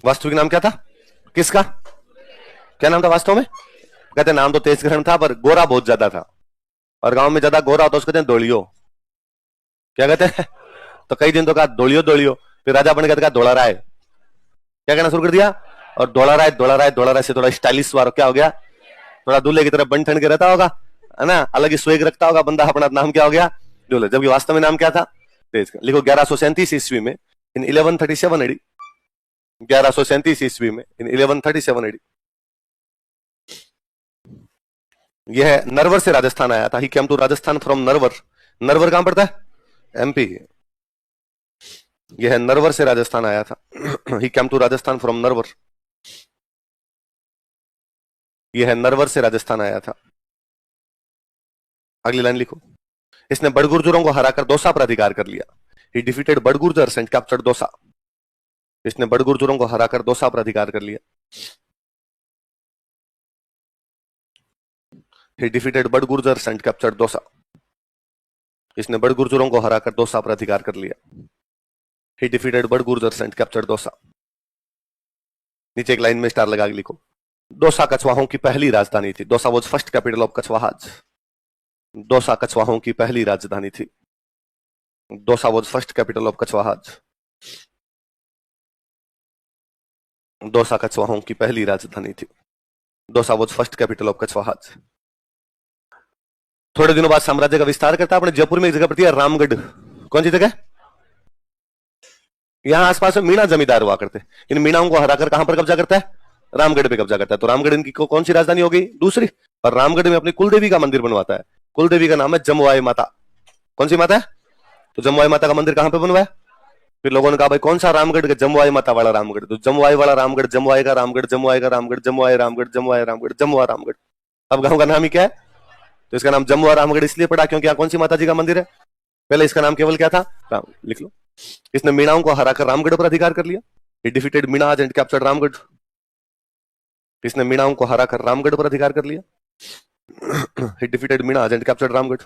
वास्तविक नाम क्या था? किसका? क्या नाम था वास्तव में? कहते हैं नाम तो तेजकरण था, पर गोरा बहुत ज्यादा था, और गांव में ज्यादा गोरा होता उसको कहते हैं दौड़ियो। क्या कहते हैं? तो कई दिन तो कहा दौड़ियो दौड़ियो, फिर राजा बन गया, दौड़ा राय। क्या कहना शुरू कर दिया? और दौड़ा राय दौड़ा राय दौड़ा राय से थोड़ा स्टाइलिश वार क्या हो गया, थोड़ा दूल्हे की तरह बन ठन के रहता होगा, है ना, अलग ही स्वेग रखता होगा बंदा, अपना नाम क्या हो गया? दूल्हे। जबकि वास्तव में नाम क्या था? तेज। लिखो 1137 ईस्वी में, इन 1137 एडी, 1137 ईस्वी में, इन 1137 एडी। यह है नरवर से राजस्थान आया था। He came to Rajasthan from Narwar. Narwar कहां पड़ता है? एमपी। यह नरवर से राजस्थान आया था। He came to Rajasthan from Narwar. यह नरवर से राजस्थान आया था। अगली लाइन लिखो। इसने बड़गुर्जरों को हराकर दौसा पर अधिकार कर लिया। He defeated Badgujars and captured Dausa. इसने बड़गुर्जरों को हराकर दौसा पर अधिकार कर लिया। He defeated Badgujars and captured Dausa. इसने बड़गुर्जरों को हराकर दौसा पर अधिकार कर लिया। He defeated Badgujars and captured Dausa. नीचे एक लाइन में स्टार लगा के लिखो। दौसा कछवाहों की पहली राजधानी थी। Dausa was first capital of Kachhwahas. Dausa कछवाहों की पहली राजधानी थी। Dausa was first capital of Kachhwahas. Dausa कछवाहों की पहली राजधानी थी। Dausa was first capital of Kachhwahas. थोड़े दिनों बाद साम्राज्य का विस्तार करता है। अपने जयपुर में एक जगह पड़ती है रामगढ़। कौन सी जगह? यहां आसपास में मीणा जमींदार हुआ करते। इन मीणाओं को हराकर कहां पर कब्जा करता है? रामगढ़ पे कब्जा करता है। तो रामगढ़ इनकी कौन सी राजधानी होगी? दूसरी। और रामगढ़ में अपनी कुलदेवी का मंदिर बनवाता है। कुलदेवी का नाम है जमुआई माता। कौन सी माता है? तो जमुआई माता का मंदिर कहां पे बनवाया? फिर लोगों ने कहा भाई कौन सा रामगढ़ का? जमुआई माता वाला रामगढ़। तो जमुआई वाला रामगढ़, जमुआई का रामगढ़, जमुआई का रामगढ़, जमुआई रामगढ़, जमुआई रामगढ़, जमुआ रामगढ़। अब गांव का नाम ही क्या है? तो इसका नाम जमुआ रामगढ़ इसलिए पड़ा क्योंकि यहाँ कौन सी माता जी का मंदिर है। पहले इसका नाम केवल क्या था? राम। लिख लो। इसने मीणाओं को हराकर रामगढ़ पर अधिकार कर लिया। He defeated Meenas and captured Ramgarh. इसने मीणाओं को हराकर रामगढ़ पर अधिकार कर लिया। He defeated Meenas and captured Ramgarh.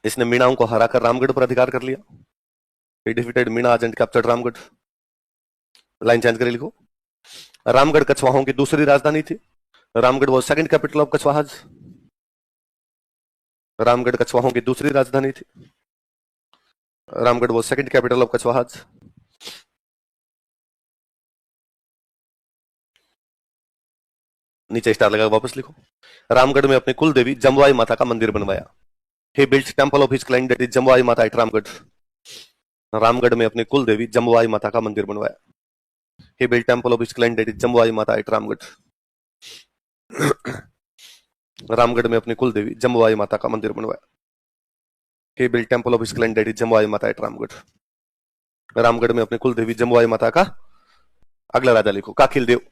इसने मीणाओं को हराकर रामगढ़ पर अधिकार कर लिया। He defeated Meenas and captured Ramgarh. Line change करके लिखो। रामगढ़ कछवाहों की दूसरी राजधानी थी। Ramgarh was second capital of Kachhwahas. Ramgarh कछवाहों की दूसरी राजधानी थी। Ramgarh was second capital of Kachhwahas. नीचे स्टार लगा वापस लिखो। रामगढ़ में अपनी कुल देवी जमुआई माता का मंदिर बनवाया। He built temple of his client that is जमुआई माता at रामगढ़। रामगढ़ में अपनी कुल देवी जमुआई माता का मंदिर बनवाया। He built temple of his client that is जमुआई माता at रामगढ़। रामगढ़ में अपनी कुल देवी जमुआई माता का मंदिर बनवाया। He built temple of his client that is जमुआई माता at रामगढ़। रामगढ़ में अपनी कुल देवी जमुआई माता का। अगला राजा लिखो काखिल देव।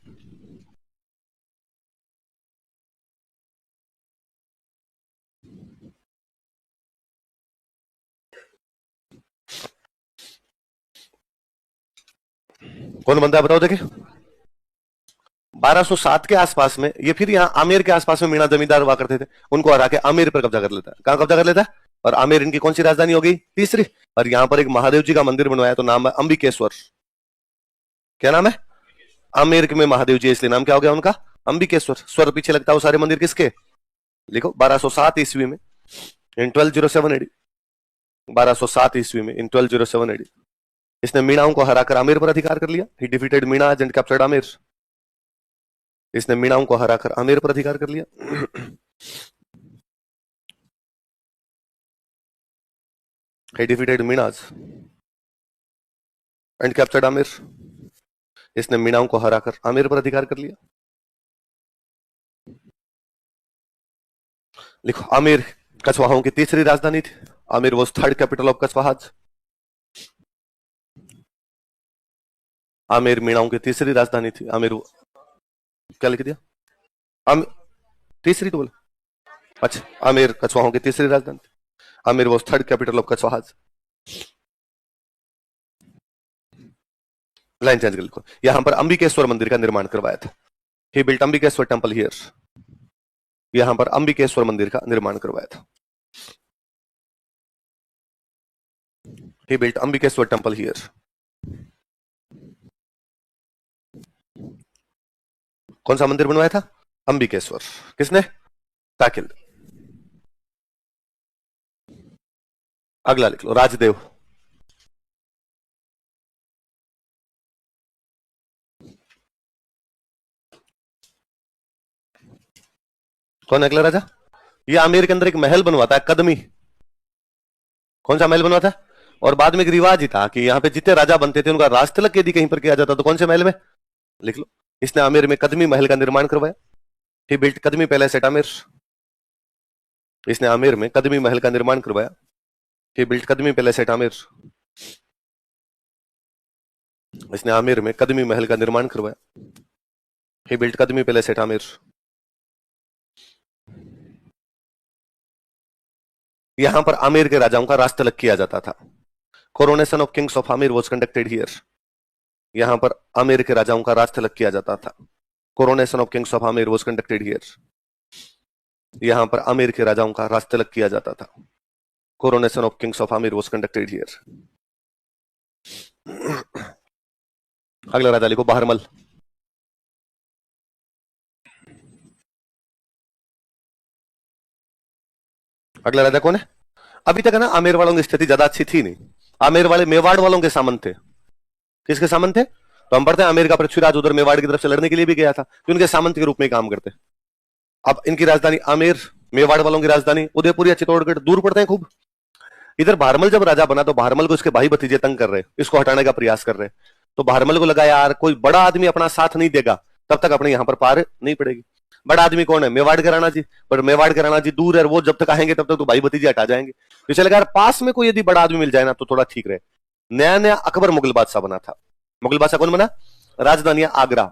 कौन बंदा है बताओ देखे। 1207 के आसपास में ये फिर यहाँ आमेर के आसपास में मीणा जमींदार हुआ करते थे। उनको हरा के आमेर पर कब्जा कर लेता है। कहां कब्जा कर लेता है? और आमेर इनकी कौन सी राजधानी होगी? तीसरी। और यहां पर एक महादेव जी का मंदिर बनवाया तो नाम है अंबिकेश्वर। क्या नाम है? आमेर में महादेव जी, इसलिए नाम क्या हो गया उनका? अंबिकेश्वर। स्वर पीछे लगता है वो सारे मंदिर किसके? लिखो 1207 ईस्वी में इन 1207 एडी। 1207 ईस्वी में इन 1207 एडी इसने मीणाओं को हराकर आमेर पर अधिकार कर लिया। He defeated Meena and captured Amer. इसने मीणाओं को हराकर आमेर पर अधिकार कर लिया। He defeated Meenas and captured Amer. इसने मीणाओं को हराकर आमेर पर अधिकार कर लिया। लिखो आमेर कछवाहों की तीसरी राजधानी थी। Amer was third capital of Kachhwahas. Amer मीणाओं की तीसरी राजधानी थी। आमेर क्या लिख दिया? तीसरी तो बोले। अच्छा, आमेर कछवाहों की तीसरी राजधानी थी। Amer was third capital of Kachhwahas. Line change कर लिखो। यहां पर अंबिकेश्वर मंदिर का निर्माण करवाया था। ही बिल्ट अंबिकेश्वर टेम्पल हियर। यहां पर अंबिकेश्वर मंदिर का निर्माण करवाया था। ही बिल्ट अंबिकेश्वर टेम्पल हियर। कौन सा मंदिर बनवाया था? अंबिकेश्वर। किसने? काखिल। अगला लिख लो राजदेव। कौन अगला राजा? ये आमेर के अंदर एक महल बनवाता है कदमी। कौन सा महल बनवाता है? और बाद में एक रिवाज ही था कि यहाँ पे जितने राजा बनते थे उनका राज तिलक यदि कहीं पर किया जाता तो कौन से महल में, लिख लो। इसने आमेर में कदमी महल का निर्माण करवाया। ही बिल्ट कदमी पैलेस एट आमेर। इसने आमेर में कदमी महल का निर्माण करवाया। ही बिल्ट कदमी पैलेस एट आमेर। इसने आमेर में कदमी महल का निर्माण करवाया। ही बिल्ट कदमी पैलेस एट आमेर। यहां पर आमेर के राजाओं का राज तिलक किया जाता था। Coronation of Kings of Amer was conducted here. यहां पर आमेर के राजाओं का राज तिलक किया जाता था। Coronation of Kings of Amer was conducted here. यहां पर आमेर के राजाओं का राज तिलक किया जाता था। Coronation of Kings of Amer was conducted here. अगला राजा लिखो बहरमल। अगला राजा कौन है? अभी तक है ना आमेर वालों की स्थिति ज्यादा अच्छी थी नहीं। आमेर वाले मेवाड़ वालों के सामंत थे। किसके सामंत थे? तो हम पढ़ते हैं आमेर का पृथ्वीराज उधर मेवाड़ की तरफ से लड़ने के लिए भी गया था, तो उनके सामंत के रूप में काम करते। अब इनकी राजधानी आमेर, मेवाड़ वालों की राजधानी उदयपुर या चित्तौड़गढ़ दूर पड़ते हैं खूब। इधर बहरमल जब राजा बना तो बहरमल को इसके भाई भतीजे तंग कर रहे, इसको हटाने का प्रयास कर रहे। तो बहरमल को लगा यार कोई बड़ा आदमी अपना साथ नहीं देगा तब तक अपने यहां पर पार नहीं पड़ेगी। बड़ा आदमी कौन है? मेवाड़ के राणा जी। पर मेवाड़ के राणा जी दूर है, वो जब तक आएंगे तब तक तो भाई भतीजे हटा जाएंगे। तो चलेगा यार पास में कोई यदि बड़ा आदमी मिल जाए ना तो थोड़ा ठीक रहे। नया नया अकबर मुगल बादशाह बना था। मुगल बादशाह कौन बना? राजधानी आगरा।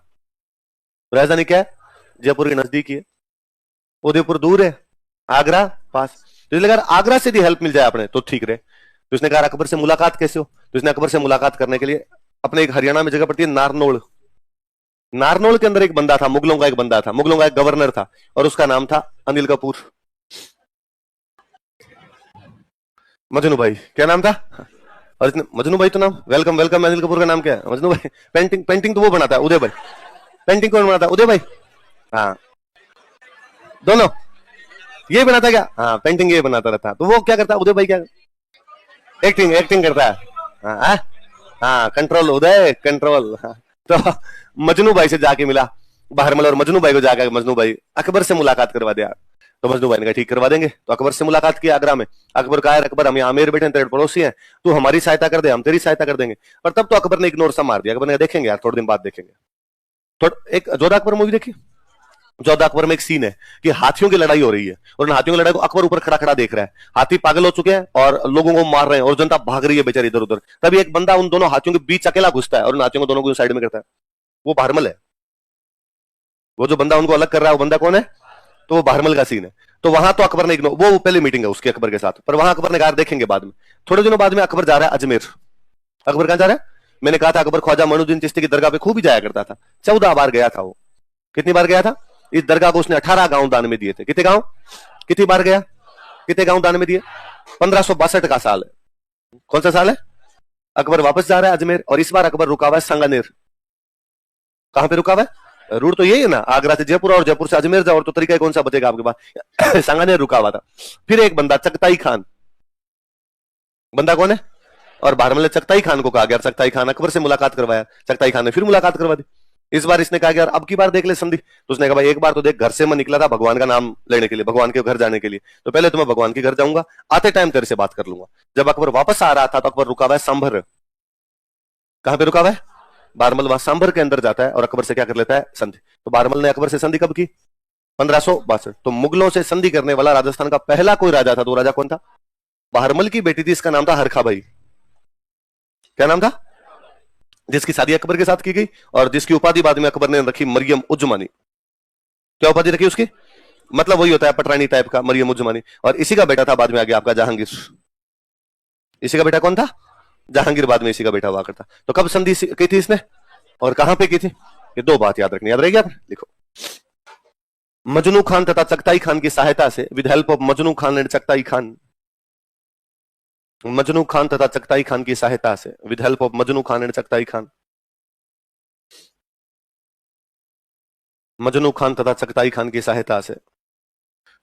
राजधानी क्या है? जयपुर के नजदीक ही है। उदयपुर दूर है, आगरा पास। तो इसलिए अगर आगरा से भी हेल्प मिल जाए अपने तो ठीक रहे। तो इसने कहा अकबर से मुलाकात कैसे हो? तो इसने अकबर से मुलाकात करने के लिए अपने एक हरियाणा में जगह पड़ती है नारनौल। नारनौल के अंदर एक बंदा था, मुगलों का एक बंदा था, मुगलों का एक गवर्नर था और उसका नाम था अनिल कपूर। मजनू भाई क्या नाम था? और इसने मजनू भाई तो नाम, वेलकम वेलकम। अनिल कपूर का नाम क्या है? मजनू भाई। पेंटिंग पेंटिंग तो वो बनाता है उदय भाई। पेंटिंग कौन बनाता है? उदय भाई। हाँ दोनों ये बनाता क्या? हाँ पेंटिंग ये बनाता रहता। तो वो क्या करता उदय भाई? क्या एक्टिंग एक्टिंग करता है। हाँ हाँ कंट्रोल उदय कंट्रोल। हाँ। तो मजनू भाई से जाके मिला बहरमल और मजनू भाई को जाकर मजनू भाई अकबर से मुलाकात करवा दिया। तो मजनू भाई ने कहा ठीक करवा देंगे। तो अकबर से मुलाकात की आगरा में। अकबर कहा अकबर हम आमेर बैठे तेरे पड़ोसी हैं, तू हमारी सहायता कर दे हम तेरी सहायता कर देंगे। पर तब तो अकबर ने इग्नोर सा मार दिया। अकबर ने देखेंगे यार थोड़े दिन बाद देखेंगे। थोड़ा एक जोधा अकबर मूवी देखी? जोधा अकबर में एक सीन है कि हाथियों की लड़ाई हो रही है और उन हाथियों की लड़ाई को अकबर ऊपर खड़ा खड़ा देख रहा है। हाथी पागल हो चुके हैं और लोगों को मार रहे हैं और जनता भाग रही है बेचारी इधर उधर। तभी एक बंदा उन दोनों हाथियों के बीच अकेला घुसता है और उन हाथियों को दोनों को साइड में करता है। वो बहरमल है। वो जो बंदा उनको अलग कर रहा है वो बंदा कौन है? तो वो बहरमल का सीन है। तो वहां तो अकबर ने इग्नोर, वो पहली मीटिंग है उसकी अकबर के साथ, पर वहां अकबर ने कहा देखेंगे बाद में। थोड़े दिनों बाद में अकबर जा रहा है अजमेर। अकबर कहां जा रहा है? मैंने कहा था अकबर ख्वाजा मोइनुद्दीन चिश्ती की दरगाह पे खूब ही जाया करता था। 14 बार गया था वो। कितनी बार गया था? इस दरगाह को उसने 18 गांव दान में दिए थे। कितने गांव? कितनी बार गया? कितने गांव दान में दिए? 1562 का साल है। कौन सा साल है? अकबर वापस जा रहा है अजमेर और इस बार अकबर रुका हुआ है सांगानेर। कहां पे रुका हुआ है? रूट तो यही है ना, आगरा से जयपुर और जयपुर से अजमेर जाओ, और तो तरीका कौन सा बचेगा आपके पास? सांगानेर रुका हुआ था। फिर एक बंदा चगताई खान। बंदा कौन है? और बहरमल ने चगताई खान को कहा गया, चगताई खान अकबर से मुलाकात करवाया। चगताई खान ने फिर मुलाकात करवा दी। इस बार इसने कहा कि यार अब की बार देख ले संधि। तो उसने कहा भाई एक बार तो देख, घर से मैं निकला था भगवान का नाम लेने के लिए, भगवान के घर जाने के लिए, तो पहले तो मैं भगवान के घर जाऊंगा, आते टाइम तेरे से बात कर लूंगा। जब अकबर वापस आ रहा था तो अकबर रुका हुआ है सांभर। कहां पे रुका हुआ है? बहरमल वहां सांभर के अंदर जाता है और अकबर से क्या कर लेता है? संधि। तो बहरमल ने अकबर से संधि कब की? 1562। तो मुगलों से संधि करने वाला राजस्थान का पहला कोई राजा था, तो राजा कौन था? बहरमल की बेटी थी, इसका नाम था हरखा भाई। क्या नाम था? जिसकी शादी अकबर के साथ की गई और जिसकी उपाधि बाद में अकबर ने रखी मरियम उज्जमानी। क्या उपाधि रखी उसकी? मतलब वही होता है पटरानी टाइप का, मरियम उज्जमानी। और इसी का बेटा था बाद में आगे आपका जहांगीर। इसी का बेटा कौन था? जहांगीर बाद में इसी का बेटा हुआ करता। तो कब संधि की थी इसने और कहां पे की थी? ये दो बात याद रखनी, याद रहेगी आप लिखो। मजनू खान तथा चगताई खान की सहायता से, with help of Majnu Khan and Chagatai Khan. Majnu Khan तथा चगताई खान की सहायता से, with help of Majnu Khan and Chagatai Khan. Majnu Khan तथा चगताई खान की सहायता से,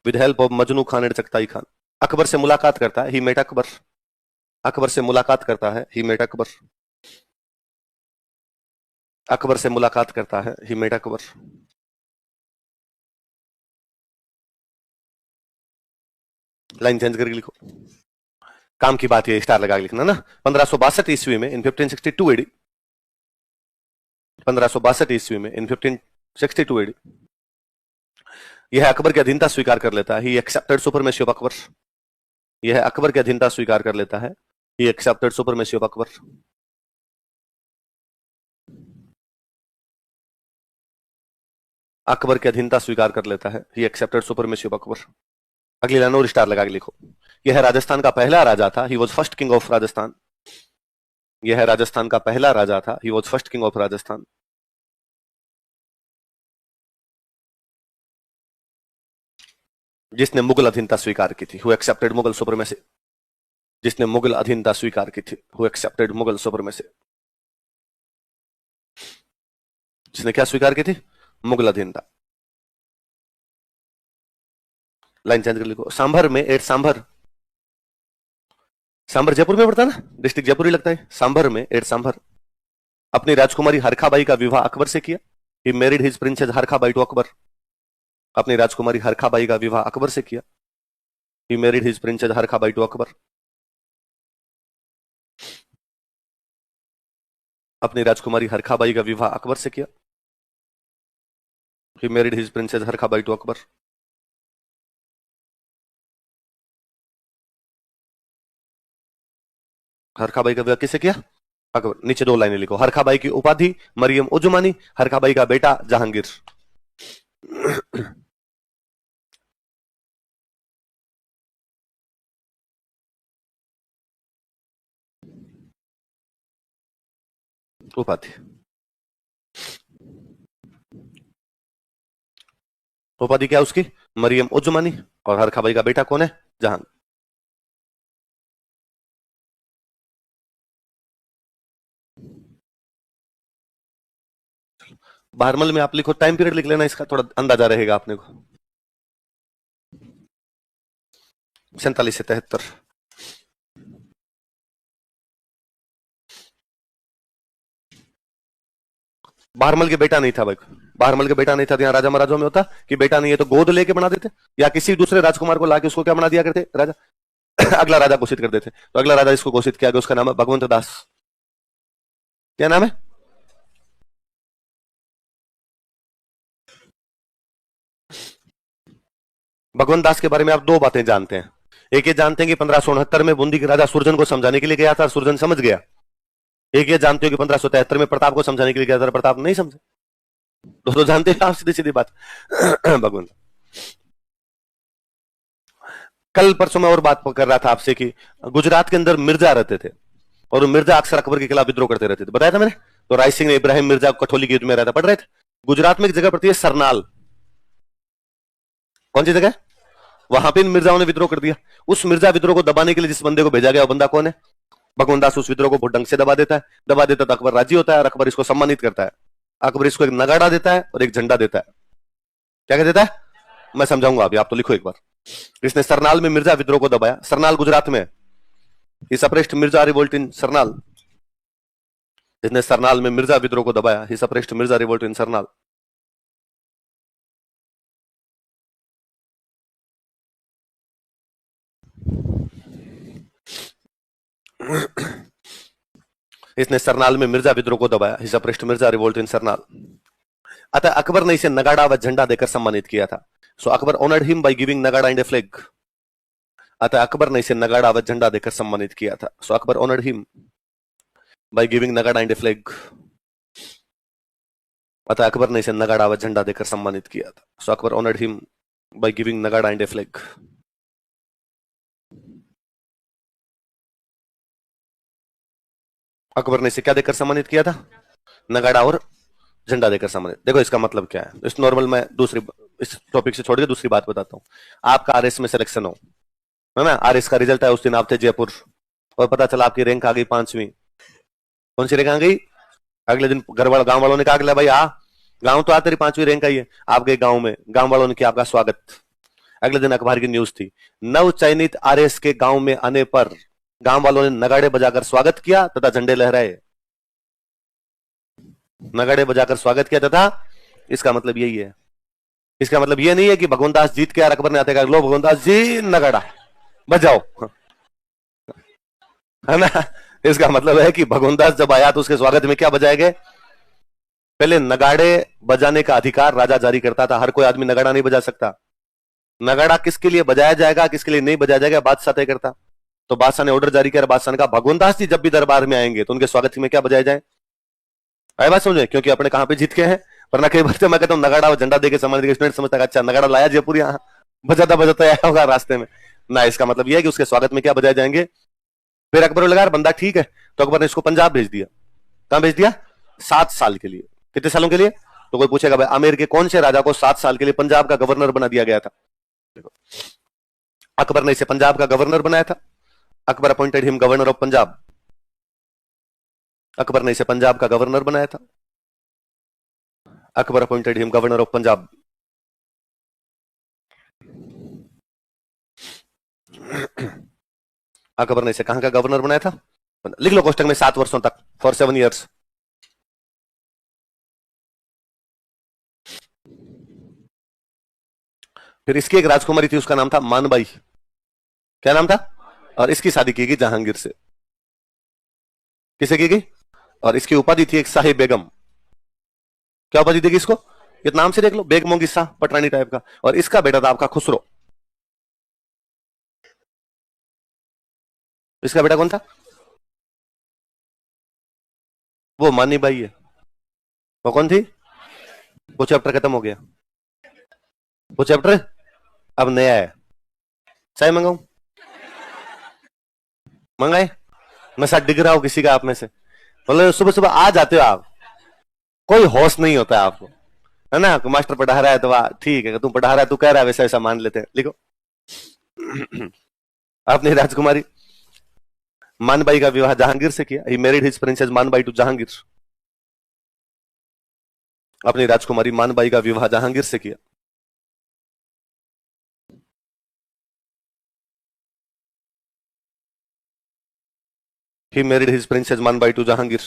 with help of Majnu Khan and Chagatai Khan. Akbar से मुलाकात करता है, ही मेट अकबर। अकबर से मुलाकात करता है, ही मेट अकबर। अकबर से मुलाकात करता है, he met Akbar. Line change करके लिखो। काम की बात, ये स्टार लगा के लिखना ना। 1562 ईस्वी में इन 1562 एडी, 1562 ईस्वी में इन 1562 एडी यह अकबर की अधीनता स्वीकार कर लेता है। He accepted supremacy of Akbar. यह अकबर की अधीनता स्वीकार कर लेता है। He accepted supremacy of Akbar. Akbar की अधीनता स्वीकार कर लेता है। He accepted supremacy of Akbar. अगली लाइन और स्टार लगा के लिखो। यह राजस्थान का पहला राजा था। He was first king of Rajasthan. यह राजस्थान का पहला राजा था। He was first king of Rajasthan. जिसने मुगल अधीनता स्वीकार की थी। Who accepted Mughal supremacy. जिसने मुगल अधीनता स्वीकार की थी। Who accepted Mughal supremacy. जिसने क्या स्वीकार की थी? मुगल अधीनता। लाइन चेंज कर लिखो। सांभर में एट सांभर। सांभर जयपुर में पड़ता है ना, डिस्ट्रिक्ट जयपुर ही लगता है। सांभर में एट सांभर अपनी राजकुमारी हरखाबाई का विवाह अकबर से किया। He married his princess Harkhabai to Akbar. अपनी राजकुमारी हरखाबाई का विवाह अकबर से किया। He married his princess Harkhabai to Akbar. अपनी राजकुमारी हरखाबाई का विवाह अकबर से किया। He married his princess Harkhabai to Akbar. Harkhabai का विवाह किससे किया? अकबर। नीचे दो लाइनें लिखो। हरखाबाई की उपाधि मरियम उजमानी। हरखाबाई का बेटा जहांगीर। उपाधि। उपाधि क्या उसकी? मरियम उजमानी। और हरखाबाई का बेटा कौन है? जहां। बारमल में आप लिखो, टाइम पीरियड लिख लेना, इसका थोड़ा अंदाजा रहेगा अपने को। 47 से 73। बारमल के बेटा नहीं था भाई। बारमल के बेटा नहीं था तो यहाँ राजा महाराजों में होता कि बेटा नहीं है तो गोद लेके बना देते, या किसी दूसरे राजकुमार को लाके उसको क्या बना दिया करते? राजा। अगला राजा घोषित कर देते। तो अगला राजा इसको घोषित किया गया, उसका नाम है भगवंत दास। क्या नाम है? भगवंत दास के बारे में आप दो बातें जानते हैं। एक ये जानते हैं कि 1569 में बूंदी के राजा सुरजन को समझाने के लिए गया था, सुरजन समझ गया। एक ये जानते हो कि 1573 में प्रताप को समझाने के लिए गया था, प्रताप नहीं समझे। दोस्तों जानते हैं आप, सीधी सीधी बात। भगवंत। कल परसों में और बात कर रहा था आपसे कि गुजरात के अंदर मिर्जा रहते थे और मिर्जा अक्सर अकबर के खिलाफ विद्रोह करते रहते थे, बताया था मैंने। तो राय सिंह ने इब्राहिम मिर्जा कठोली के युद्ध में रहता, पढ़ रहे थे। गुजरात में एक जगह पड़ती है सरनाल। कौन सी जगह? वहां पे इन मिर्जाओं ने विद्रोह कर दिया। उस मिर्जा विद्रोह को दबाने के लिए जिस बंदे को भेजा गया वो बंदा कौन है? भगवंत दास। उस विद्रोह को बहुत ढंग से दबा देता है। दबा देता तो अकबर राजी होता है और अकबर इसको सम्मानित करता है। अकबर इसको एक नगाड़ा देता है और एक झंडा देता है। क्या क्या देता है? मैं समझाऊंगा अभी, आप तो लिखो एक बार। इसने सरनाल में मिर्जा विद्रोह को दबाया। सरनाल गुजरात में। ही suppressed Mirza revolt in Sarnal. जिसने सरनाल में मिर्जा विद्रोह को दबाया। ही suppressed Mirza revolt in Sarnal. इसने सरनाल में मिर्जा विद्रोह को दबाया। ही suppressed Mirza revolt in Sarnal. अतः अकबर ने इसे नगाड़ा व झंडा देकर सम्मानित किया था। So Akbar honoured him by giving nagada and a flag. अतः अकबर ने इसे नगाड़ा व झंडा देकर सम्मानित किया था। So Akbar honoured him by giving nagada and a flag. अतः अकबर ने इसे नगाड़ा व झंडा देकर सम्मानित किया था। So Akbar honoured him by giving nagada and a flag. Akbar ने इसे क्या देकर सम्मानित किया था? नगाड़ा और झंडा देकर सम्मानित। देखो इसका मतलब क्या है। इस नॉर्मल मैं दूसरी इस टॉपिक से छोड़ के दूसरी बात बताता हूँ। आपका आरएस में सिलेक्शन हो, है ना, आरएस का रिजल्ट है, उस दिन आप थे जयपुर और पता चला आपकी रैंक आ गई 5वीं। कौन सी रैंक आ गई? अगले दिन घर वालों, गांव वालों ने कहा अगला भाई आ, गांव तो आ, तेरी 5वीं रैंक आई है। आप गए गांव में, गांव वालों ने किया आपका स्वागत। अगले दिन अखबार की न्यूज थी, नव चयनित आरएस के गांव में आने पर गांव वालों ने नगाड़े बजाकर स्वागत किया तथा झंडे लहराए। नगाड़े बजाकर स्वागत किया तथा, इसका मतलब यही है। इसका मतलब यह नहीं है कि भगवंत दास जीत के और अकबर ने आते कहा लो भगवंत दास जी नगाड़ा बजाओ। है ना। इसका मतलब है कि भगवनदास जब आया तो उसके स्वागत में क्या बजाए गए? पहले नगाड़े बजाने का अधिकार राजा जारी करता था, हर कोई आदमी नगाड़ा नहीं बजा सकता। नगाड़ा किसके लिए बजाया जाएगा, किसके लिए नहीं बजाया जाएगा, बादशाह तय करता। तो बादशाह ने ऑर्डर जारी किया, बादशाह ने कहा भगवनदास जी जब भी दरबार में आएंगे तो उनके स्वागत में क्या बजाया जाए? आई बात समझे? क्योंकि अपने कहां पे जीत के हैं। वरना कई बार तो मैं कहता हूँ नगाड़ा और झंडा देके सामान देके स्टूडेंट समझता है अच्छा नगाड़ा लाया जयपुर, यहाँ बजाता बजाता आया होगा रास्ते में ना। इसका मतलब यह है कि उसके स्वागत में क्या बजाए जाएंगे। फिर अकबर लगा बंदा ठीक है, तो अकबर ने इसको पंजाब भेज दिया। कहां भेज दिया? 7 साल के लिए। कितने सालों के लिए? तो कोई पूछेगा भाई आमेर के कौन से राजा को 7 साल के लिए पंजाब का गवर्नर बना दिया गया था? देखो, अकबर ने इसे पंजाब का गवर्नर बनाया था। Akbar appointed him governor of Punjab. Akbar ने इसे पंजाब का गवर्नर बनाया था। Akbar appointed him governor of Punjab. Akbar ने इसे कहां का गवर्नर बनाया था? लिख लो कोष्टक में 7 वर्षों तक, फॉर 7 years। फिर इसकी एक राजकुमारी थी, उसका नाम था मानबाई। क्या नाम था? और इसकी शादी की गई जहांगीर से। किसे की गई? और इसकी उपाधि थी एक शाही बेगम। क्या उपाधि देगी इसको? ये नाम से देख लो, बेगमों की शाह, पटरानी टाइप का। और इसका बेटा था आपका खुसरो। इसका बेटा कौन था? वो मानी बाई है। वो कौन थी? वो चैप्टर खत्म हो गया। वो चैप्टर अब नया है। चाय मंगाऊं? मंगाए? मैं साथ डिग रहा हूं किसी का आप में से, मतलब सुबह सुबह आ जाते हो आप, कोई होश नहीं होता है आपको, है ना। मास्टर पढ़ा रहा है तो वाह ठीक है, तू पढ़ा रहा है, तू कह रहा है वैसा ऐसा मान लेते हैं। लिखो। आपने राजकुमारी मानबाई का विवाह जहांगीर से किया। He married his princess Manbai to Jahangir. अपनी राजकुमारी मानबाई का विवाह जहांगीर से किया। He married his princess Manbai to Jahangir.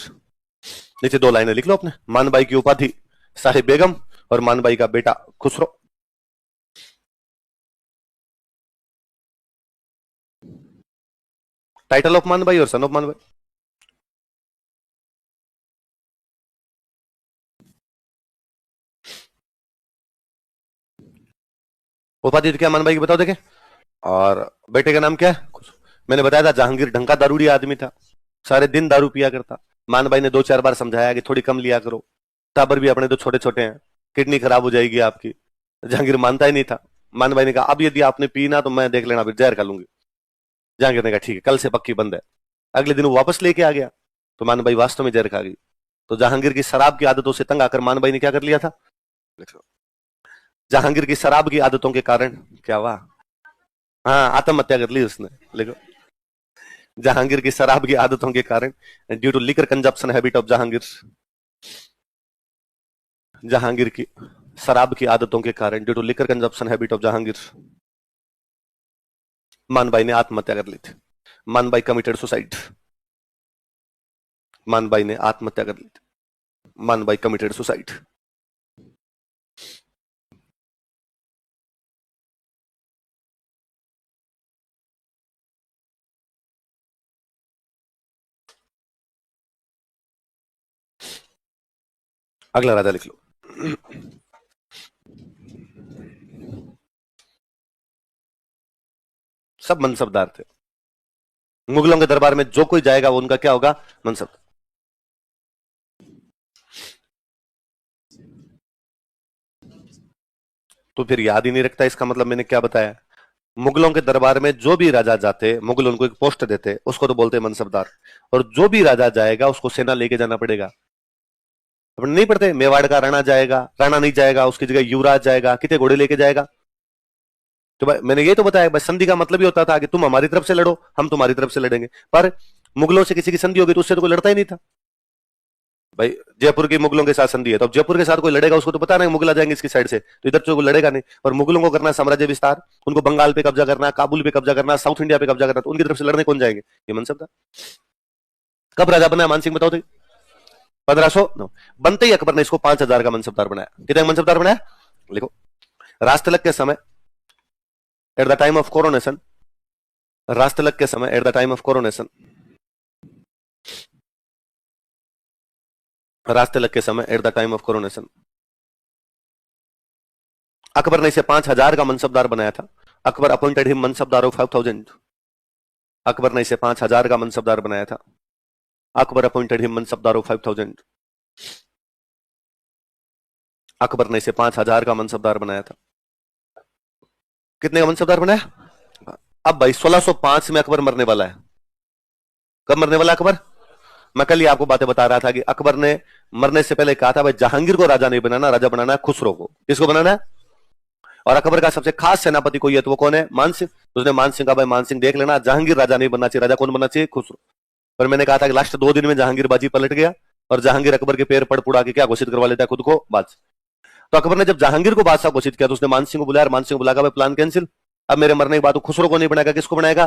नीचे 2 लाइनें लिख लो अपने। मानबाई की उपाधि साहिब बेगम और मानबाई का बेटा खुसरो। टाइटल ऑफ मानबाई और सन ऑफ मानबाई। उपाधि क्या मानबाई की बताओ देखे। और बेटे का नाम क्या है? मैंने बताया था जहांगीर ढंग का दारूड़ी आदमी था, सारे दिन दारू पिया करता। मानबाई ने 2-4 बार समझाया कि थोड़ी कम लिया करो, टाबर भी अपने तो छोटे छोटे हैं, किडनी खराब हो जाएगी आपकी। जहांगीर मानता ही नहीं था। मानबाई ने कहा अब यदि आपने पी ना तो मैं देख लेना फिर जहर खा लूंगी। जहांगीर ने कहा ठीक है कल से पक्की बंद है। अगले दिन वो वापस लेके आ गया तो मानबाई वास्तव में जहर खा गई। तो जहांगीर की शराब की आदतों से तंग आकर मानबाई ने क्या कर लिया था? जहांगीर की शराब की आदतों के कारण क्या हुआ? हाँ आत्महत्या कर ली उसने। लिखो। जहांगीर की शराब की आदतों के कारण, due to liquor consumption habit of Jahangir. Jahangir की शराब की आदतों के कारण, due to liquor consumption habit of Jahangir, Manbai ने आत्महत्या कर ली थी। Manbai committed suicide. मानबाई ने आत्महत्या कर ली थी। Manbai committed suicide. अगला राजा लिख लो। सब मनसबदार थे। मुगलों के दरबार में जो कोई जाएगा वो उनका क्या होगा? मनसब। तो फिर याद ही नहीं रखता, इसका मतलब मैंने क्या बताया? मुगलों के दरबार में जो भी राजा जाते, मुगल उनको एक पोस्ट देते, उसको तो बोलते मनसबदार। और जो भी राजा जाएगा उसको सेना लेके जाना पड़ेगा। अपन नहीं पढ़ते मेवाड़ का राणा जाएगा, राणा नहीं जाएगा उसकी जगह युवराज जाएगा, कितने घोड़े लेके जाएगा। तो भाई मैंने ये तो बताया भाई संधि का मतलब ही होता था कि तुम हमारी तरफ से लड़ो हम तुम्हारी तरफ से लड़ेंगे। पर मुगलों से किसी की संधि होगी तो उससे तो कोई लड़ता ही नहीं था। भाई जयपुर की मुगलों के साथ संधि है तो अब जयपुर के साथ कोई लड़ेगा उसको तो पता नहीं मुगल आ जाएंगे इसकी साइड से, तो इधर से कोई लड़ेगा नहीं। और मुगलों को करना साम्राज्य विस्तार, उनको बंगाल पे कब्जा करना, काबुल पे कब्जा करना, साउथ इंडिया पे कब्जा करना, तो उनकी तरफ से लड़ने कौन जाएंगे? ये मनसब था। कब राजा बना मानसिंह बताओ थे? 1509 बनते ही अकबर ने इसको 5,000 का मनसबदार बनाया। कितना मनसबदार बनाया? लिखो। राष्ट्रलक के समय at the time of coronation, राष्ट्रलक के समय at the time of coronation, रास्ते लग के समय at the time of coronation. Akbar ने इसे 5,000 का मनसबदार बनाया था। Akbar appointed him mansabdar of 5,000। Akbar ने इसे 5,000 का मनसबदार बनाया था। Akbar appointed him mansabdar of 5,000। Akbar ने इसे 5,000 का मनसबदार बनाया था। कितने का मनसबदार बनाया? अब भाई 1605 में अकबर मरने वाला है। कब मरने वाला अकबर? मैं कल ही आपको बातें बता रहा था कि अकबर ने मरने से पहले कहा था भाई जहांगीर को राजा नहीं बनाना, राजा बनाना है खुसरो को। किसको बनाना है? और अकबर का सबसे खास सेनापति कोई है तो वो कौन है? मान सिंह। तो उसने मान सिंह का भाई मान सिंह देख लेना, जहांगीर राजा नहीं बनना चाहिए, राजा कौन बनना चाहिए? खुसरो। पर मैंने कहा था कि लास्ट 2 दिन में जहांगीर बाजी पलट गया और जहांगीर अकबर के पैर पड़ पुड़ा के क्या घोषित करवा लेता है खुद को बादशाह। तो अकबर ने जब जहांगीर को बादशाह घोषित किया तो उसने मान सिंह को बुलाया, मान सिंह को बुलाकर भाई प्लान कैंसिल, अब मेरे मरने के बाद खुसरो को नहीं बनाएगा, किसको बनाएगा?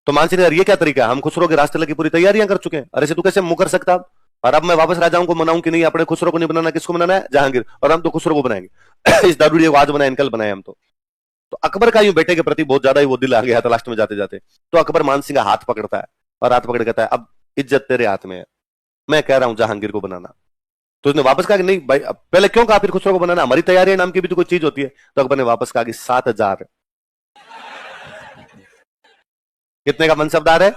तो मान सिंह ने ये क्या तरीका है, हम खुसरो के रास्ते लगी पूरी तैयारियां कर चुके हैं, अरे से तू कैसे मुंह कर सकता? और अब मैं वापस राजाओं को मनाऊं कि नहीं, अपने खुसरो को नहीं बनाना, किसको बनाना है? जहांगीर। और हम तो खुसरो को बनाएंगे। इस दारूडी को आज बनाए, कल बनाए हम तो अकबर का यूं बेटे के प्रति बहुत ज्यादा ही वो दिल आ गया था लास्ट में जाते जाते। तो अकबर मान सिंह का हाथ पकड़ता है और हाथ पकड़ कहता है अब इज्जत तेरे हाथ में है, मैं कह रहा हूं जहांगीर को बनाना। तो उसने वापस कहा कि नहीं भाई, पहले क्यों कहा फिर खुसरो को बनाना, हमारी तैयारी नाम की भी तो कोई चीज होती है। तो अकबर ने वापस कहा कि 7,000। कितने का मनसबदार है?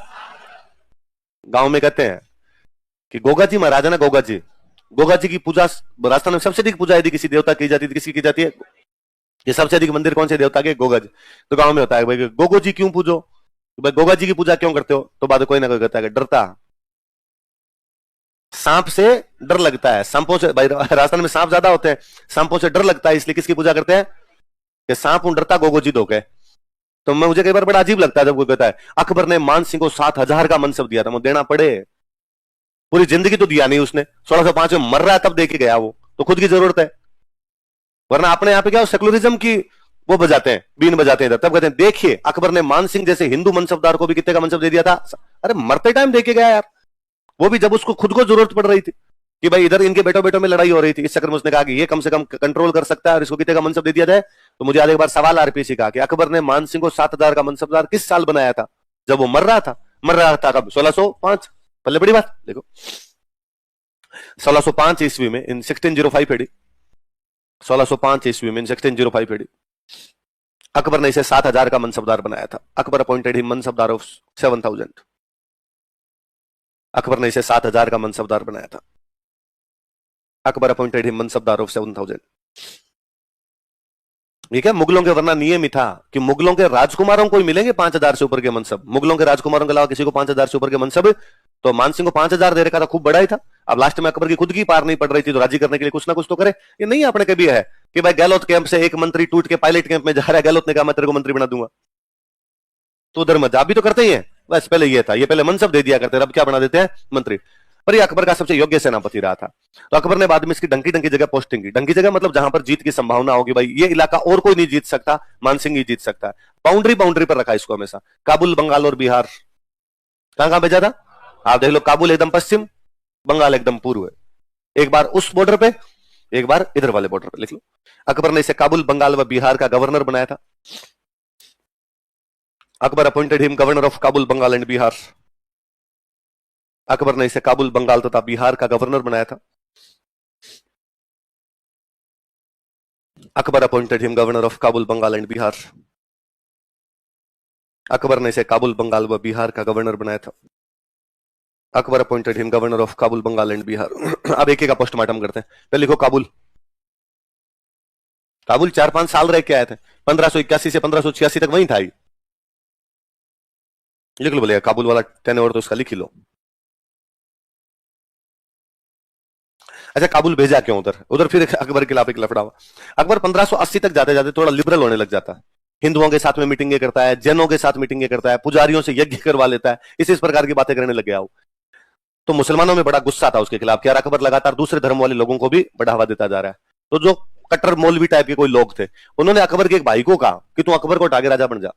गांव में कहते हैं कि गोगा जी महाराज है ना, गोगा जी की पूजा राजस्थान में सबसे अधिक पूजा यदि किसी देवता की जाती है, किसकी की जाती है? ये सबसे अधिक मंदिर कौन से देवता के? गोगा जी। तो गांव में होता है भाई गोगो जी क्यों पूजो, तो भाई गोगा जी की पूजा क्यों करते हो? तो बाद कोई ना कोई कहता है कि डरता, सांप से डर लगता है, सांपों से, भाई राजस्थान में सांप ज्यादा होते हैं, सांपों से डर लगता है, इसलिए किसकी पूजा करते हैं? कि सांप डरता गोगो जी धोखे। तो मैं मुझे कई बार बड़ा अजीब लगता है जब कोई कहता है अकबर ने मान सिंह को 7,000 का मनसब दिया था, वो देना पड़े, पूरी जिंदगी तो दिया नहीं उसने, 1605 में मर रहा है तब दे के गया, वो तो खुद की जरूरत है। वरना अपने यहाँ पे क्या सेकुलरिज्म की वो बजाते हैं, बीन बजाते हैं, तब कहते हैं देखिए अकबर ने मान सिंह जैसे हिंदू मनसबदार को भी कितने का मनसब दे दिया था। अरे मरते टाइम दे के गया यार, वो भी जब उसको खुद को जरूरत पड़ रही थी कि भाई इधर इनके बेटों में लड़ाई हो रही थी, इस चक्कर में उसने कहा कि ये कम से कम कंट्रोल कर सकता है और इसको कितने का मनसब दे दिया जाए। तो मुझे आज एक बार सवाल आरपीसी का कि अकबर ने मान सिंह को 7,000 का मनसबदार किस साल बनाया था? जब वो मर रहा था कब? 1605। पहले बड़ी बात देखो, 1605 ईस्वी में इन 1605 एडी, 1605 ईस्वी में इन 1605 एडी अकबर ने इसे 7,000 का मनसबदार बनाया था। Akbar appointed him mansabdar of 7,000। Akbar ने इसे 7,000 का मनसबदार बनाया था। Akbar appointed him mansabdar of 7,000। ठीक है, मुगलों के वरना नियम ही था कि मुगलों के राजकुमारों को ही मिलेंगे 5,000 से ऊपर के मनसब, मुगलों के राजकुमारों के अलावा किसी को 5,000 से ऊपर के मनसब। तो मान सिंह को 5,000 दे रखा था, खूब बड़ा ही था। अब लास्ट में अकबर की खुद की पार नहीं पड़ रही थी तो राजी करने के लिए कुछ ना कुछ तो करे। ये नहीं अपने कभी है कि भाई गहलोत कैंप से एक मंत्री टूट के पायलट कैंप में जा रहा है, गहलोत ने कहा मैं तेरे को मंत्री बना दूंगा, तो उधर मत जा भी तो करते ही है। बस पहले ये था, ये पहले मनसब दे दिया करते, अब क्या बना देते हैं? मंत्री। पर ये अकबर का सबसे योग्य सेनापति रहा था। तो अकबर ने बाद में इसकी डंकी डंकी जगह पोस्टिंग की। डंकी जगह मतलब जहां पर जीत की संभावना होगी, भाई ये इलाका और कोई नहीं जीत सकता, मान सिंह ही जीत सकता है। बाउंड्री पर रखा इसको हमेशा। काबुल, बंगाल और बिहार कहां कहां भेजा था आप देख लो। काबुल एकदम पश्चिम, बंगाल एकदम पूर्व है। एक बार उस बॉर्डर पे, एक बार इधर वाले बॉर्डर पे, लिख लो। अकबर ने इसे काबुल, बंगाल व बिहार का गवर्नर बनाया था। Akbar appointed him governor of Kabul, Bengal and Bihar. Akbar ने इसे काबुल, बंगाल तथा बिहार का गवर्नर बनाया था। Akbar appointed him governor of Kabul, Bengal and Bihar. Akbar ने इसे काबुल, बंगाल व बिहार का गवर्नर बनाया था। Akbar appointed him governor of Kabul, Bengal and Bihar. अब एक एक का पोस्टमार्टम करते हैं। पहले लिखो काबुल। काबुल 4-5 साल रह के आए थे, 1581 से 1586 तक वहीं था। लिख लो बोले काबुल वाला टेन्योर तो उसका लिख ही लो। अच्छा, काबुल भेजा क्यों उधर? उधर फिर अकबर के खिलाफ एक लफड़ा हुआ। अकबर 1580 तक जाते जाते थोड़ा लिबरल होने लग जाता है। हिंदुओं के साथ में मीटिंगें करता है, जैनों के साथ मीटिंगें करता है, पुजारियों से यज्ञ करवा लेता है, इस प्रकार की बातें करने लग गया वो। तो मुसलमानों में बड़ा गुस्सा था उसके खिलाफ कि यार अकबर लगातार दूसरे धर्म वाले लोगों को भी बढ़ावा देता जा रहा है। तो जो कट्टर मौलवी टाइप के कोई लोग थे, उन्होंने अकबर के एक भाई को कहा कि तू अकबर को हटा के राजा बन जा।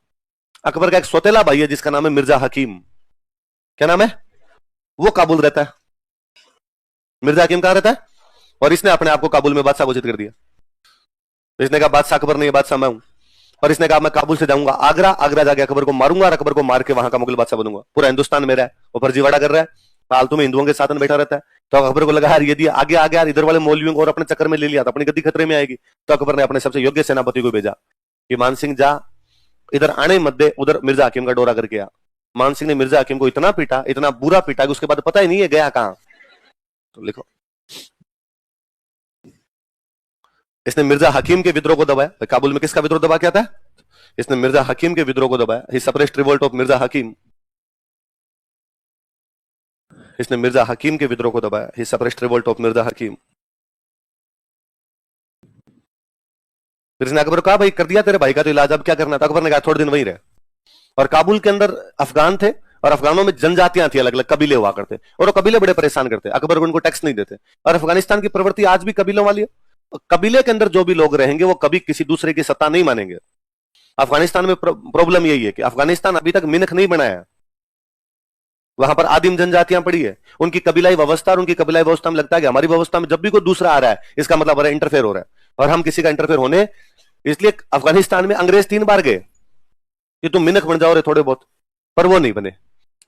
अकबर का एक सौतेला भाई है जिसका नाम है मिर्जा हकीम। क्या नाम है? वो काबुल रहता है। मिर्जा हकीम कहां रहता है? और इसने अपने आप को काबुल में बादशाह घोषित कर दिया। तो इसने कहा बादशाह अकबर नहीं, बादशाह मैं हूं। और इसने कहा मैं काबुल से जाऊंगा आगरा, आगरा जाके अकबर को मारूंगा और अकबर को मार के वहां का मुगल बादशाह बनूंगा। पूरा हिंदुस्तान मेरा है। वो फर्जीवाड़ा कर रहा है, फालतू में हिंदुओं के साथ में बैठा रहता है। तो अकबर को लगा यार यदि आगे आगे यार इधर वाले मौलवियों को और अपने चक्कर में ले लिया तो अपनी गद्दी खतरे में आएगी। तो अकबर ने अपने सबसे योग्य सेनापति को भेजा कि मान सिंह जा, इधर आने मत दे, उधर मिर्जा हकीम का डोरा करके आ। मान सिंह ने मिर्जा हकीम को इतना पीटा, इतना बुरा पीटा कि उसके बाद पता ही नहीं है गया कहां। तो लिखो, इसने मिर्जा हकीम के विद्रोह को दबाया। काबुल में किसका विद्रोह दबा क्या था? इसने मिर्जा हकीम के विद्रोह को दबाया। ही सप्रेस्ड रिवोल्ट ऑफ मिर्जा हकीम। इसने मिर्जा हकीम के विद्रोह को दबाया। ही सप्रेस्ड रिवोल्ट ऑफ मिर्जा हकीम। फिर इसने अकबर को कहा भाई कर दिया तेरे भाई का तो इलाज, अब क्या करना था? अकबर ने कहा थोड़े दिन वहीं रहे। और काबुल के अंदर अफगान थे और अफगानों में जनजातियां थी, अलग अलग कबीले हुआ करते और वो कबीले बड़े परेशान करते। अकबर उनको टैक्स नहीं देते। और अफगानिस्तान की प्रवृत्ति आज भी कबीलों वाली है। कबीले के अंदर जो भी लोग रहेंगे वो कभी किसी दूसरे की सत्ता नहीं मानेंगे। अफगानिस्तान में प्रॉब्लम यही है कि अफगानिस्तान अभी तक मिनख नहीं बनाया। वहां पर आदिम जनजातियां पड़ी है, उनकी कबीलाई व्यवस्था और उनकी कबीलाई व्यवस्था में लगता है कि हमारी व्यवस्था में जब भी कोई दूसरा आ रहा है इसका मतलब इंटरफेयर हो रहा है और हम किसी का इंटरफेयर होने। इसलिए अफगानिस्तान में अंग्रेज 3 बार गए कि तुम मिनख बन जाओ रे थोड़े बहुत, पर वो नहीं बने।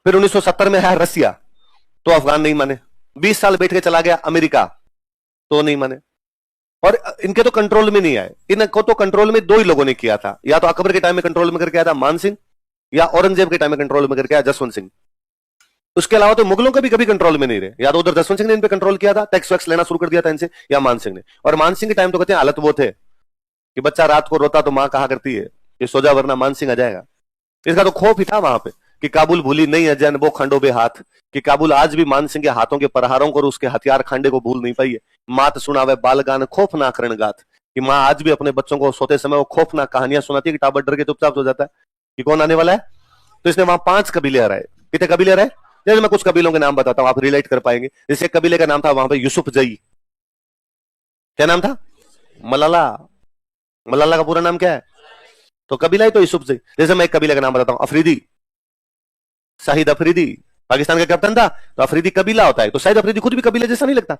फिर 1970 में है रसिया, तो अफगान नहीं माने। 20 साल बैठ के चला गया अमेरिका, तो नहीं माने। और इनके तो कंट्रोल में नहीं आए। इनको तो कंट्रोल में 2 ही लोगों ने किया था, या तो अकबर के टाइम में कंट्रोल में करके आया था मान सिंह, या औरंगजेब के टाइम में कंट्रोल में करके आया जसवंत सिंह। उसके अलावा तो मुगलों के भी कभी कंट्रोल में नहीं रहे। या तो उधर जसवंत सिंह ने इन पे कंट्रोल किया था, टैक्स वैक्स लेना शुरू कर दिया था इनसे, या मान सिंह ने। और मान सिंह के टाइम तो कहते हैं हालत वो थे कि बच्चा रात को रोता तो मां कहा करती है कि सो जा वरना मान सिंह आ जाएगा। इसका तो खौफ ही था वहां पे कि काबुल भूली नहीं अजैन वो खंडो बे हाथ, कि काबुल आज भी मान सिंह के हाथों के प्रहारों को और उसके हथियार खांडे को भूल नहीं पाई है। मात सुनावे बालगान खौफनाक रणगात, कि मां आज भी अपने बच्चों को सोते समय वो खौफनाक कहानियां सुनाती है कि टाबर डर के चुपचाप हो जाता है कि कौन आने वाला है। तो इसने वहां 5 कबीले हराए। कितने कबीले हराए? जैसे मैं कुछ कबीलों के नाम बताता हूं, आप रिलेट कर पाएंगे। जैसे कबीले का नाम था वहां पे यूसुफ जई। क्या नाम था? मलाला। मलाला का पूरा नाम क्या है? तो कबीला ही तो यूसुफ जई। जैसे मैं एक कबीले का नाम बताता हूं, अफरीदी। शाहिद अफरीदी पाकिस्तान का कैप्टन था, तो अफरीदी कबीला होता है। तो शाहिद अफरीदी खुद भी कबीले जैसा नहीं लगता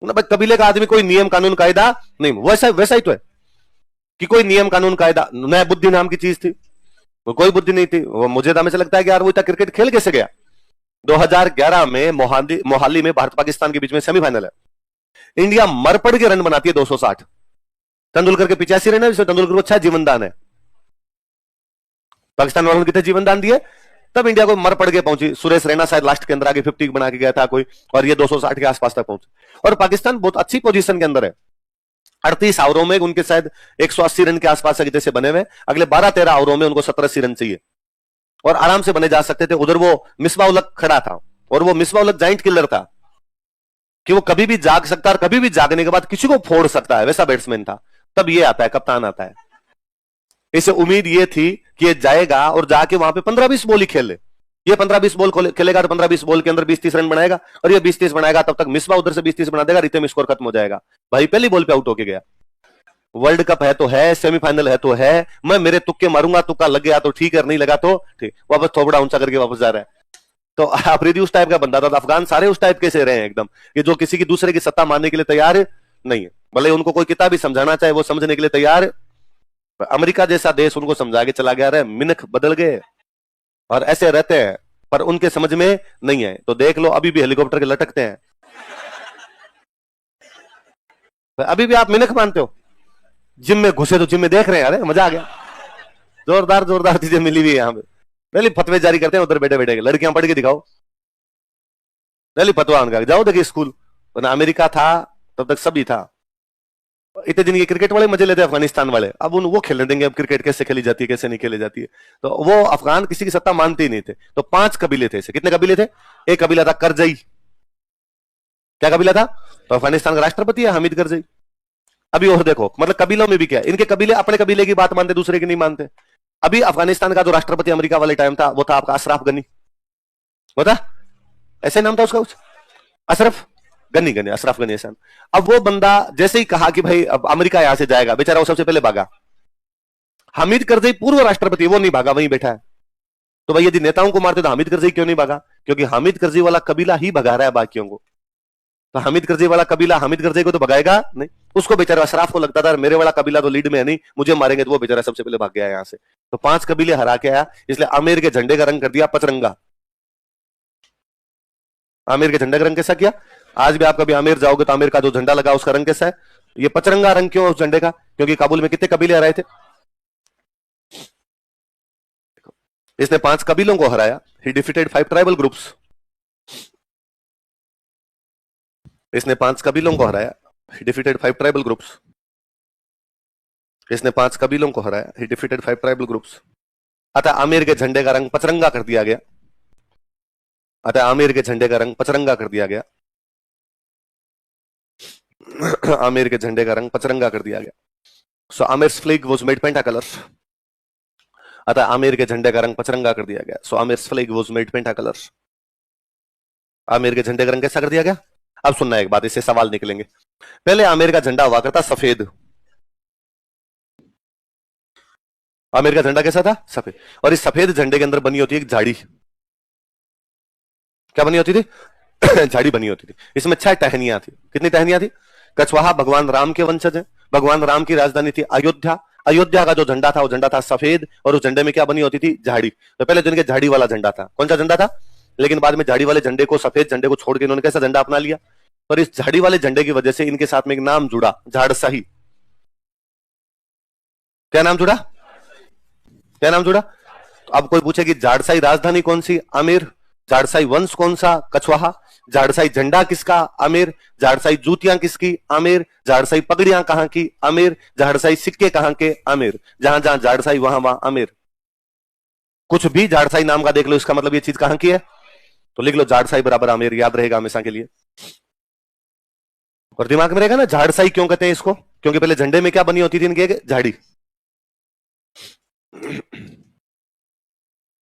ना भाई? कबीले का आदमी कोई नियम कानून कायदा नहीं, वैसा वैसा ही तो है कि कोई नियम कानून कायदा। नया बुद्धि नाम की चीज थी, वो कोई बुद्धि नहीं थी। वो मुझे दामे से लगता है कि यार वो इतना क्रिकेट खेल कैसे गया। 2011 में मोहाली में भारत पाकिस्तान के बीच में सेमीफाइनल है। इंडिया मर पड़ के रन बनाती है 260। तेंदुलकर के 85 रन है, जिसमें तेंदुलकर को 6 जीवन दान है। पाकिस्तान वालों ने कितने जीवन दान दिए? तब इंडिया को मर पड़ के पहुंची। सुरेश रैना शायद लास्ट के अंदर आगे 50 बना के गया था कोई, और ये 260 के आसपास तक पहुंचे। और पाकिस्तान बहुत अच्छी पोजीशन के अंदर है। 38 ओवरों में उनके शायद 180 रन के आसपास से बने हुए। अगले 12-13 ओवरों में उनको 70-80 रन चाहिए और आराम से बने जा सकते थे। उधर वो मिसबाह उल हक खड़ा था, और वो मिसबाह उल हक जाइंट किलर था कि वो कभी भी जाग सकता है और कभी भी जागने के बाद किसी को फोड़ सकता है, वैसा बैट्समैन था। तब ये आता है, कप्तान आता है। इसे उम्मीद ये थी कि ये जाएगा और जाके वहां पे 15-20 बॉल ही खेल ले। ये 15-20 बॉल खेलेगा तो 15-20 बॉल के अंदर 20-30 रन बनाएगा, और ये 20-30 बनाएगा, तब तक मिसबाह उधर से 20-30 बना देगा, रिते में स्कोर खत्म हो जाएगा। भाई पहली बॉल पे आउट होके गया। वर्ल्ड कप है तो है, सेमीफाइनल है तो है, मैं मेरे तुक्के मारूंगा, तुक्का लग गया तो ठीक है, नहीं लगा तो ठीक। वापस थोड़ा ऊंचा करके वापस जा रहा है। तो अफरीदी उस टाइप का बंदा था। अफगान सारे उस टाइप के से रहे हैं एकदम, कि जो किसी की दूसरे की सत्ता मानने के लिए तैयार नहीं है। भले उनको कोई किताब भी समझाना चाहे वो समझने के लिए तैयार। अमेरिका जैसा देश उनको समझा के चला गया, रहे मिनख बदल गए और ऐसे रहते हैं, पर उनके समझ में नहीं है। तो देख लो अभी भी हेलीकॉप्टर के लटकते हैं। अभी भी आप मिनख मानते हो? जिम में घुसे तो जिम में देख रहे हैं, अरे मजा आ गया, जोरदार जोरदार चीजें मिली हुई है यहाँ पे। पहले फतवे जारी करते हैं उधर बैठे बैठे, लड़कियां पढ़ के दिखाओ, पहले फतवा उनका, जाओ देखिए स्कूल। वरना अमेरिका था तब तक सभी था। इतने दिन ये क्रिकेट वाले मजे लेते हैं अफगानिस्तान वाले, अब वो खेलने देंगे अब क्रिकेट कैसे खेली जाती है कैसे नहीं खेली जाती है। तो वो अफगान किसी की सत्ता मानते ही नहीं थे। तो 5 कबीले थे। कितने कबीले थे? एक कबीला था करजई। क्या कबीला था? तो अफगानिस्तान का राष्ट्रपति है हामिद करजई। अभी और देखो, मतलब कबीलों में भी क्या है, इनके कबीले अपने कबीले की बात मानते, दूसरे की नहीं मानते। अभी अफगानिस्तान का जो राष्ट्रपति अमेरिका वाले टाइम था वो था आपका अशरफ गनी। बता ऐसे नाम था उसका कुछ, अशरफ गनी, अशरफ गनी ऐसा। अब वो बंदा जैसे ही कहा कि भाई अब अमेरिका यहां से जाएगा, बेचारा वो सबसे पहले भागा। हामिद करजई पूर्व राष्ट्रपति, वो नहीं भागा, वहीं बैठा है। तो भाई यदि नेताओं को मारते तो हामिद करजई क्यों नहीं भागा? क्योंकि हामिद करजई वाला कबीला ही भगा रहा है बाकियों को। तो हामिद करजई वाला कबीला हामिद करजई को तो भगाएगा नहीं। उसको बेचारा अशराफ को लगता था मेरे वाला कबीला तो लीड में है नहीं, मुझे मारेंगे, तो वो बेचारा सबसे पहले भाग गया यहां से। तो 5 कबीले हरा के आया, इसलिए आमिर के झंडे का रंग कर दिया पचरंगा। आमिर के झंडे का रंग कैसा किया? आज भी आप कभी आमिर जाओगे तो आमिर का जो झंडा लगा उसका रंग कैसा है? ये पचरंगा रंग क्यों उस झंडे का? क्योंकि काबुल में कितने कबीले आ रहे थे? इसने 5 कबीलों को हराया। He defeated 5 tribal groups. इसने 5 कबीलों को हराया। He defeated 5 tribal groups. इसने 5 कबीलों को हराया। He defeated 5 tribal groups. अतः आमिर के झंडे का रंग पचरंगा कर दिया गया। अतः आमिर के झंडे का रंग पचरंगा कर दिया गया। आमिर के झंडे का रंग पचरंगा कर दिया गया। सो आमिर्स फ्लैग वाज मेड पेंटाकलर। अतः आमिर के झंडे का रंग पचरंगा कर दिया गया। सो Aamir's flag was made पेंटाकलर। Aamir के झंडे का रंग कैसा कर दिया गया? अब सुनना एक बात, इससे सवाल निकलेंगे। पहले आमिर का झंडा हुआ करता सफेद। आमिर का झंडा कैसा था? सफेद। और इस सफेद झंडे के अंदर बनी होती है एक झाड़ी। क्या बनी होती थी? झाड़ी बनी होती थी। इसमें 6 टहनियां थी। कितनी टहनियां थी? कछवाहा भगवान राम के वंशज है। भगवान राम की राजधानी थी अयोध्या। अयोध्या का जो झंडा था वो झंडा था सफेद, और उस झंडे में क्या बनी होती थी? झाड़ी। तो पहले तो इनके झाड़ी वाला झंडा था। कौन सा झंडा था? लेकिन बाद में झाड़ी वाले झंडे को, सफेद झंडे को छोड़ के इन्होंने कैसा झंडा अपना लिया? और इस झाड़ी वाले झंडे की वजह से इनके साथ में एक नाम जुड़ा, झाड़साही। क्या नाम जुड़ा? क्या नाम जुड़ा? तो अब कोई पूछे कि झाड़साई राजधानी कौन सी? आमिर। झाड़साई वंश कौन सा? कछवाहा। झाड़साई झंडा किसका? आमिर। झाड़साई जूतियां किसकी? आमिर। झाड़साई पगड़ियां कहां की? आमिर। झाड़साई सिक्के कहां के? आमिर। जहां जहां झाड़साई वहां वहां आमिर। कुछ भी झाड़साई नाम का देख लो, इसका मतलब ये चीज कहां की है? तो लिख लो झाड़साई बराबर आमिर, याद रहेगा हमेशा के लिए। और दिमाग में रहेगा ना झाड़साई क्यों कहते हैं इसको? क्योंकि पहले झंडे में क्या बनी होती थी इनके? झाड़ी।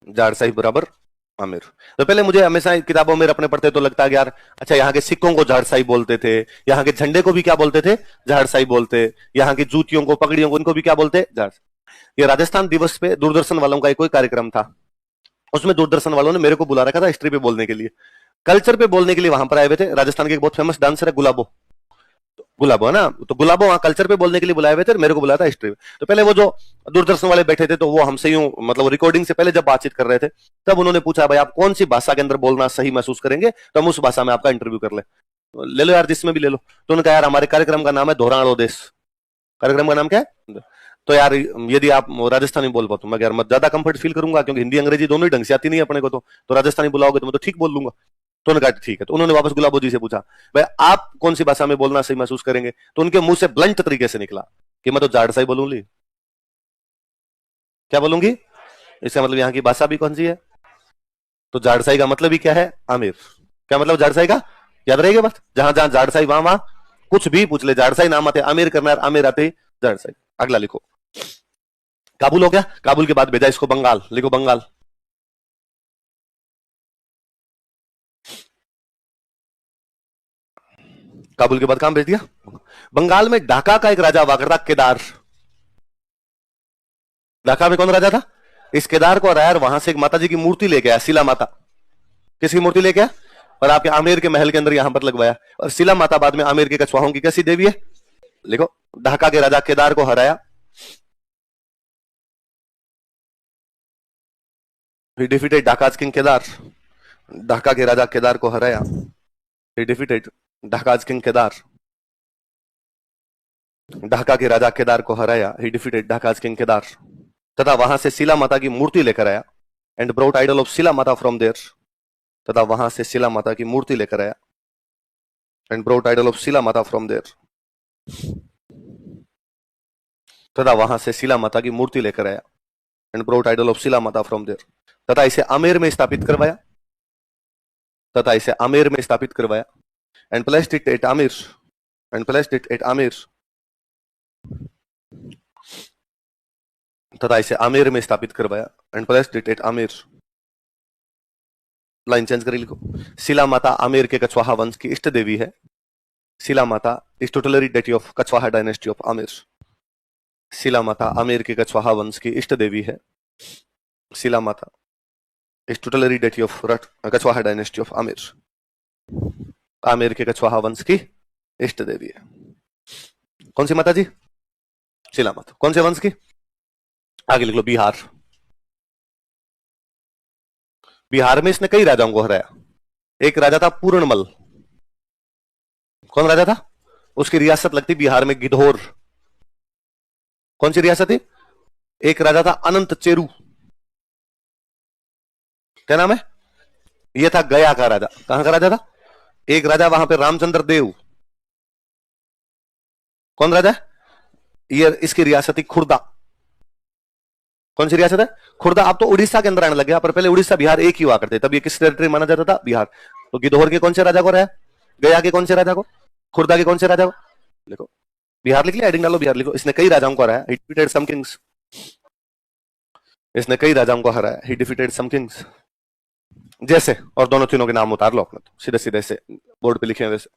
झाड़साई बराबर आमिर। तो पहले मुझे हमेशा किताबों में अपने पढ़ते तो लगता है यार, अच्छा यहाँ के सिक्कों को झाड़साई बोलते थे, यहाँ के झंडे को भी क्या बोलते थे? झाड़साई बोलते। यहाँ की जूतियों को, पगड़ियों को, इनको भी क्या बोलते? झाड़साई। ये राजस्थान दिवस पे दूरदर्शन वालों का एक कोई कार्यक्रम था। उसमें दूरदर्शन वालों ने मेरे को बुला रखा था हिस्ट्री पे बोलने के लिए, कल्चर पे बोलने के लिए। वहां पर आए हुए थे राजस्थान के एक बहुत फेमस डांसर है गुलाबो। गुलाबो है ना, तो गुलाबो वहां कल्चर पे बोलने के लिए बुलाए हुए थे, मेरे को बुलाया था हिस्ट्री में। तो पहले वो जो दूरदर्शन वाले बैठे थे तो वो हमसे यूं मतलब रिकॉर्डिंग से पहले जब बातचीत कर रहे थे तब उन्होंने पूछा भाई आप कौन सी भाषा के अंदर बोलना सही महसूस करेंगे तो हम उस भाषा में आपका इंटरव्यू कर ले लो यार, जिसमें भी ले लो। तो उन्होंने कहा यार हमारे कार्यक्रम का नाम है धोराणो देश। कार्यक्रम का नाम क्या है? तो यार यदि आप राजस्थानी बोल पाओ तो मैं यार मैं ज्यादा कंफर्ट फील करूंगा, क्योंकि हिंदी अंग्रेजी दोनों ही ढंग से आती नहीं है अपने को। तो राजस्थानी बुलाओगे तो मैं तो ठीक बोल लूंगा। तो उन्होंने कहा ठीक है। तो उन्होंने वापस गुलाबो जी से पूछा भाई आप कौन सी भाषा में बोलना सही महसूस करेंगे? तो उनके मुंह से ब्लंट तरीके से निकला कि मैं तो झाड़साई बोलूंगी। क्या बोलूंगी? इसका मतलब यहाँ की भाषा भी कौन सी है? तो झाड़साई का मतलब ही क्या है? आमिर। क्या मतलब झाड़साई का? याद रहेगा बस, जहां जहां झाड़साई वहां वहां कुछ भी पूछ ले, झाड़साई नाम आते आमिर करना, आमिर आते झाड़साई। अगला लिखो। काबुल हो गया। काबुल के बाद भेजा इसको बंगाल। लिखो बंगाल। काबुल के बाद कहां भेज दिया? बंगाल में ढाका का एक राजा हुआ करता केदार। ढाका में कौन राजा था? इस केदार को हराया, वहां से एक माता जी की मूर्ति लेके आया, शिला माता। किसकी मूर्ति लेके आया? और आपके आमेर के महल के अंदर यहां पर लगवाया। और शिला माता बाद में आमेर के कछवाहों की कैसी देवी है? लिखो। ढाका के राजा केदार को हराया। He defeated Dhaka's king Kedar. Dhaka के राजा केदार को हराया। He defeated ढाका's king Kedar. Dhaka के राजा केदार को हराया। He defeated ढाका's king Kedar. तथा वहां से शिला माता की मूर्ति लेकर आया। And brought idol of Shila Mata from there. तथा वहां से शिला माता की मूर्ति लेकर आया। And brought idol of Shila Mata from there. तथा वहां से शिला माता की मूर्ति लेकर आया। And brought idol of Shila Mata from there. तथा इसे आमेर में स्थापित करवाया। तथा इसे आमेर में स्थापित करवाया। And placed it at Aamir. And placed it at Aamir. तथा इसे आमेर में स्थापित करवाया। And placed it at Aamir. Line change करी लिखो। शिला माता आमेर के कछवाहा वंश की इष्ट देवी है। Shila Mata is tutelary deity of Kachhwaha dynasty of Amer. Shila Mata Amer के कछवाहा वंश की इष्ट देवी है। Shila Mata is tutelary deity of Kachhwaha dynasty of Amer. Amer के कछवाहा वंश की इष्ट देवी है। कौन सी माता जी? शिला माता। कौन से वंश की? आगे लिख लो बिहार। बिहार में इसने कई राजाओं को हराया। एक राजा था पूर्णमल। कौन राजा था? उसकी रियासत लगती बिहार में गिद्धौर। कौन सी रियासत थी? एक राजा था अनंत चेरू। क्या नाम है? यह था गया का राजा। कहां का राजा था? एक राजा वहां पे रामचंद्र देव। कौन राजा है? ये इसकी रियासत थी खुर्दा। कौन सी रियासत है? खुर्दा। अब तो उड़ीसा के अंदर आने लग गया, पर पहले उड़ीसा बिहार एक ही हुआ करते। तब ये किस टेरिटरी माना जाता था? बिहार। तो गिद्धौर के कौन से राजा को रहा? गया के कौन से राजा को? खुर्दा के कौन से राजा को? लिखो, बिहार लिख लिया, हेडिंग डालो बिहार लिखो। इसने कई राजाओं को हराया। He defeated some kings. इसने कई राजाओं को हराया। He defeated some kings. जैसे, और दोनों तीनों के नाम उतार लो अपने, तो सीधे सीधे से बोर्ड पे लिखे हैं वैसे।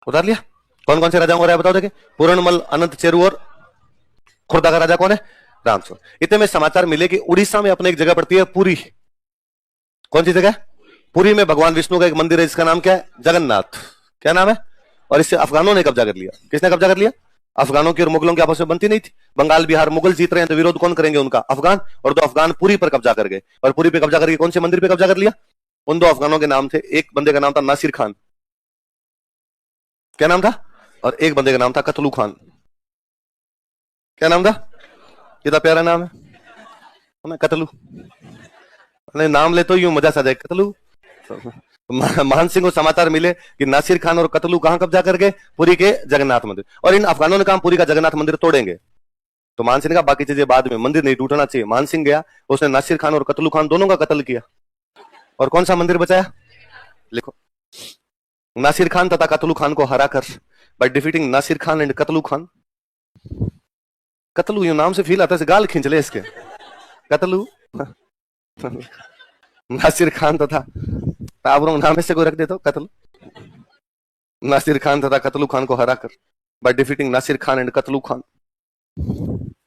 उतार लिया? कौन कौन से राजाओं को रहा है बताओ देखे। पूर्णमल, अनंत चेरू और खुर्दा का राजा कौन है? रामचंद्र। इतने में समाचार मिले कि उड़ीसा में अपने एक जगह पड़ती है पुरी। कौन सी जगह? पुरी में भगवान विष्णु का एक मंदिर है जिसका नाम क्या है? जगन्नाथ। क्या नाम है? और इससे अफगानों ने कब्जा कर लिया। किसने कब्जा कर लिया? अफगानों की और मुगलों की आपस में बनती नहीं थी। बंगाल बिहार मुगल जीत रहे हैं तो विरोध कौन करेंगे उनका? अफगान। और दो अफगान पुरी पर कब्जा कर गए। और पुरी पे कब्जा करके कौन से मंदिर पे कब्जा कर लिया? उन दो अफगानों के नाम थे। एक बंदे का नाम था नासिर खान। क्या नाम था? और एक बंदे का नाम था कतलू खान। क्या नाम था? कितना प्यारा नाम है कतलू। नाम ले तो यूं मजा सा जाए, कतलू। मान सिंह को समाचार मिले कि नासिर खान और कतलू कहां कब्जा कर गए? पुरी के जगन्नाथ मंदिर। और इन अफगानों ने कहा पुरी का जगन्नाथ मंदिर तोड़ेंगे। तो मान सिंह ने कहा बाकी चीजें बाद में, मंदिर नहीं टूटना चाहिए। मान सिंह गया, उसने नासिर खान और कतलू खान दोनों का कत्ल किया। और कौन सा मंदिर बचाया? लिखो, नासिर खान तथा कतलू खान को हराकर, by defeating Nasir Khan and Qutlu Khan. Qutlu यू नाम से फील आता है, गाल खींच ले इसके। कतलू नासिर खान तथा टावरों नाम से कोई रख दे तो कतलू। नासिर खान तथा कतलू खान को हराकर, by defeating Nasir Khan and Qutlu Khan,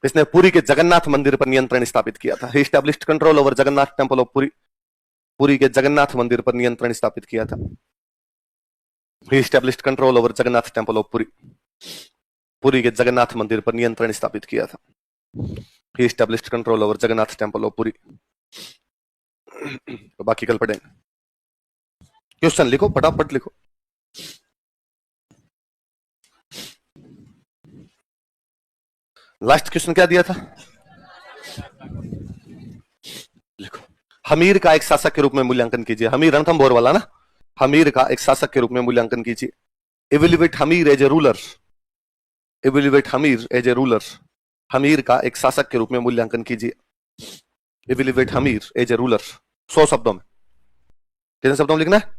इसने पुरी के जगन्नाथ मंदिर पर नियंत्रण स्थापित किया था। He established control over Jagannath temple of Puri. Puri के जगन्नाथ मंदिर पर नियंत्रण स्थापित किया था। He established control over Jagannath temple of Puri. Puri के जगन्नाथ मंदिर पर नियंत्रण स्थापित किया था। He established control over Jagannath temple of Puri. तो बाकी कल पढ़ेंगे। क्वेश्चन लिखो, फटाफट लिखो। लास्ट क्वेश्चन क्या दिया था? लिखो, हमीर का एक शासक के रूप में मूल्यांकन कीजिए। हमीर रणथंभौर वाला ना। हमीर का एक शासक के रूप में मूल्यांकन कीजिए। Evaluate Hammir as a ruler. Evaluate Hammir as a ruler. Hammir का एक शासक के रूप में मूल्यांकन कीजिए। Evaluate Hammir as a ruler. 100 शब्दों में। कितने शब्दों में लिखना है?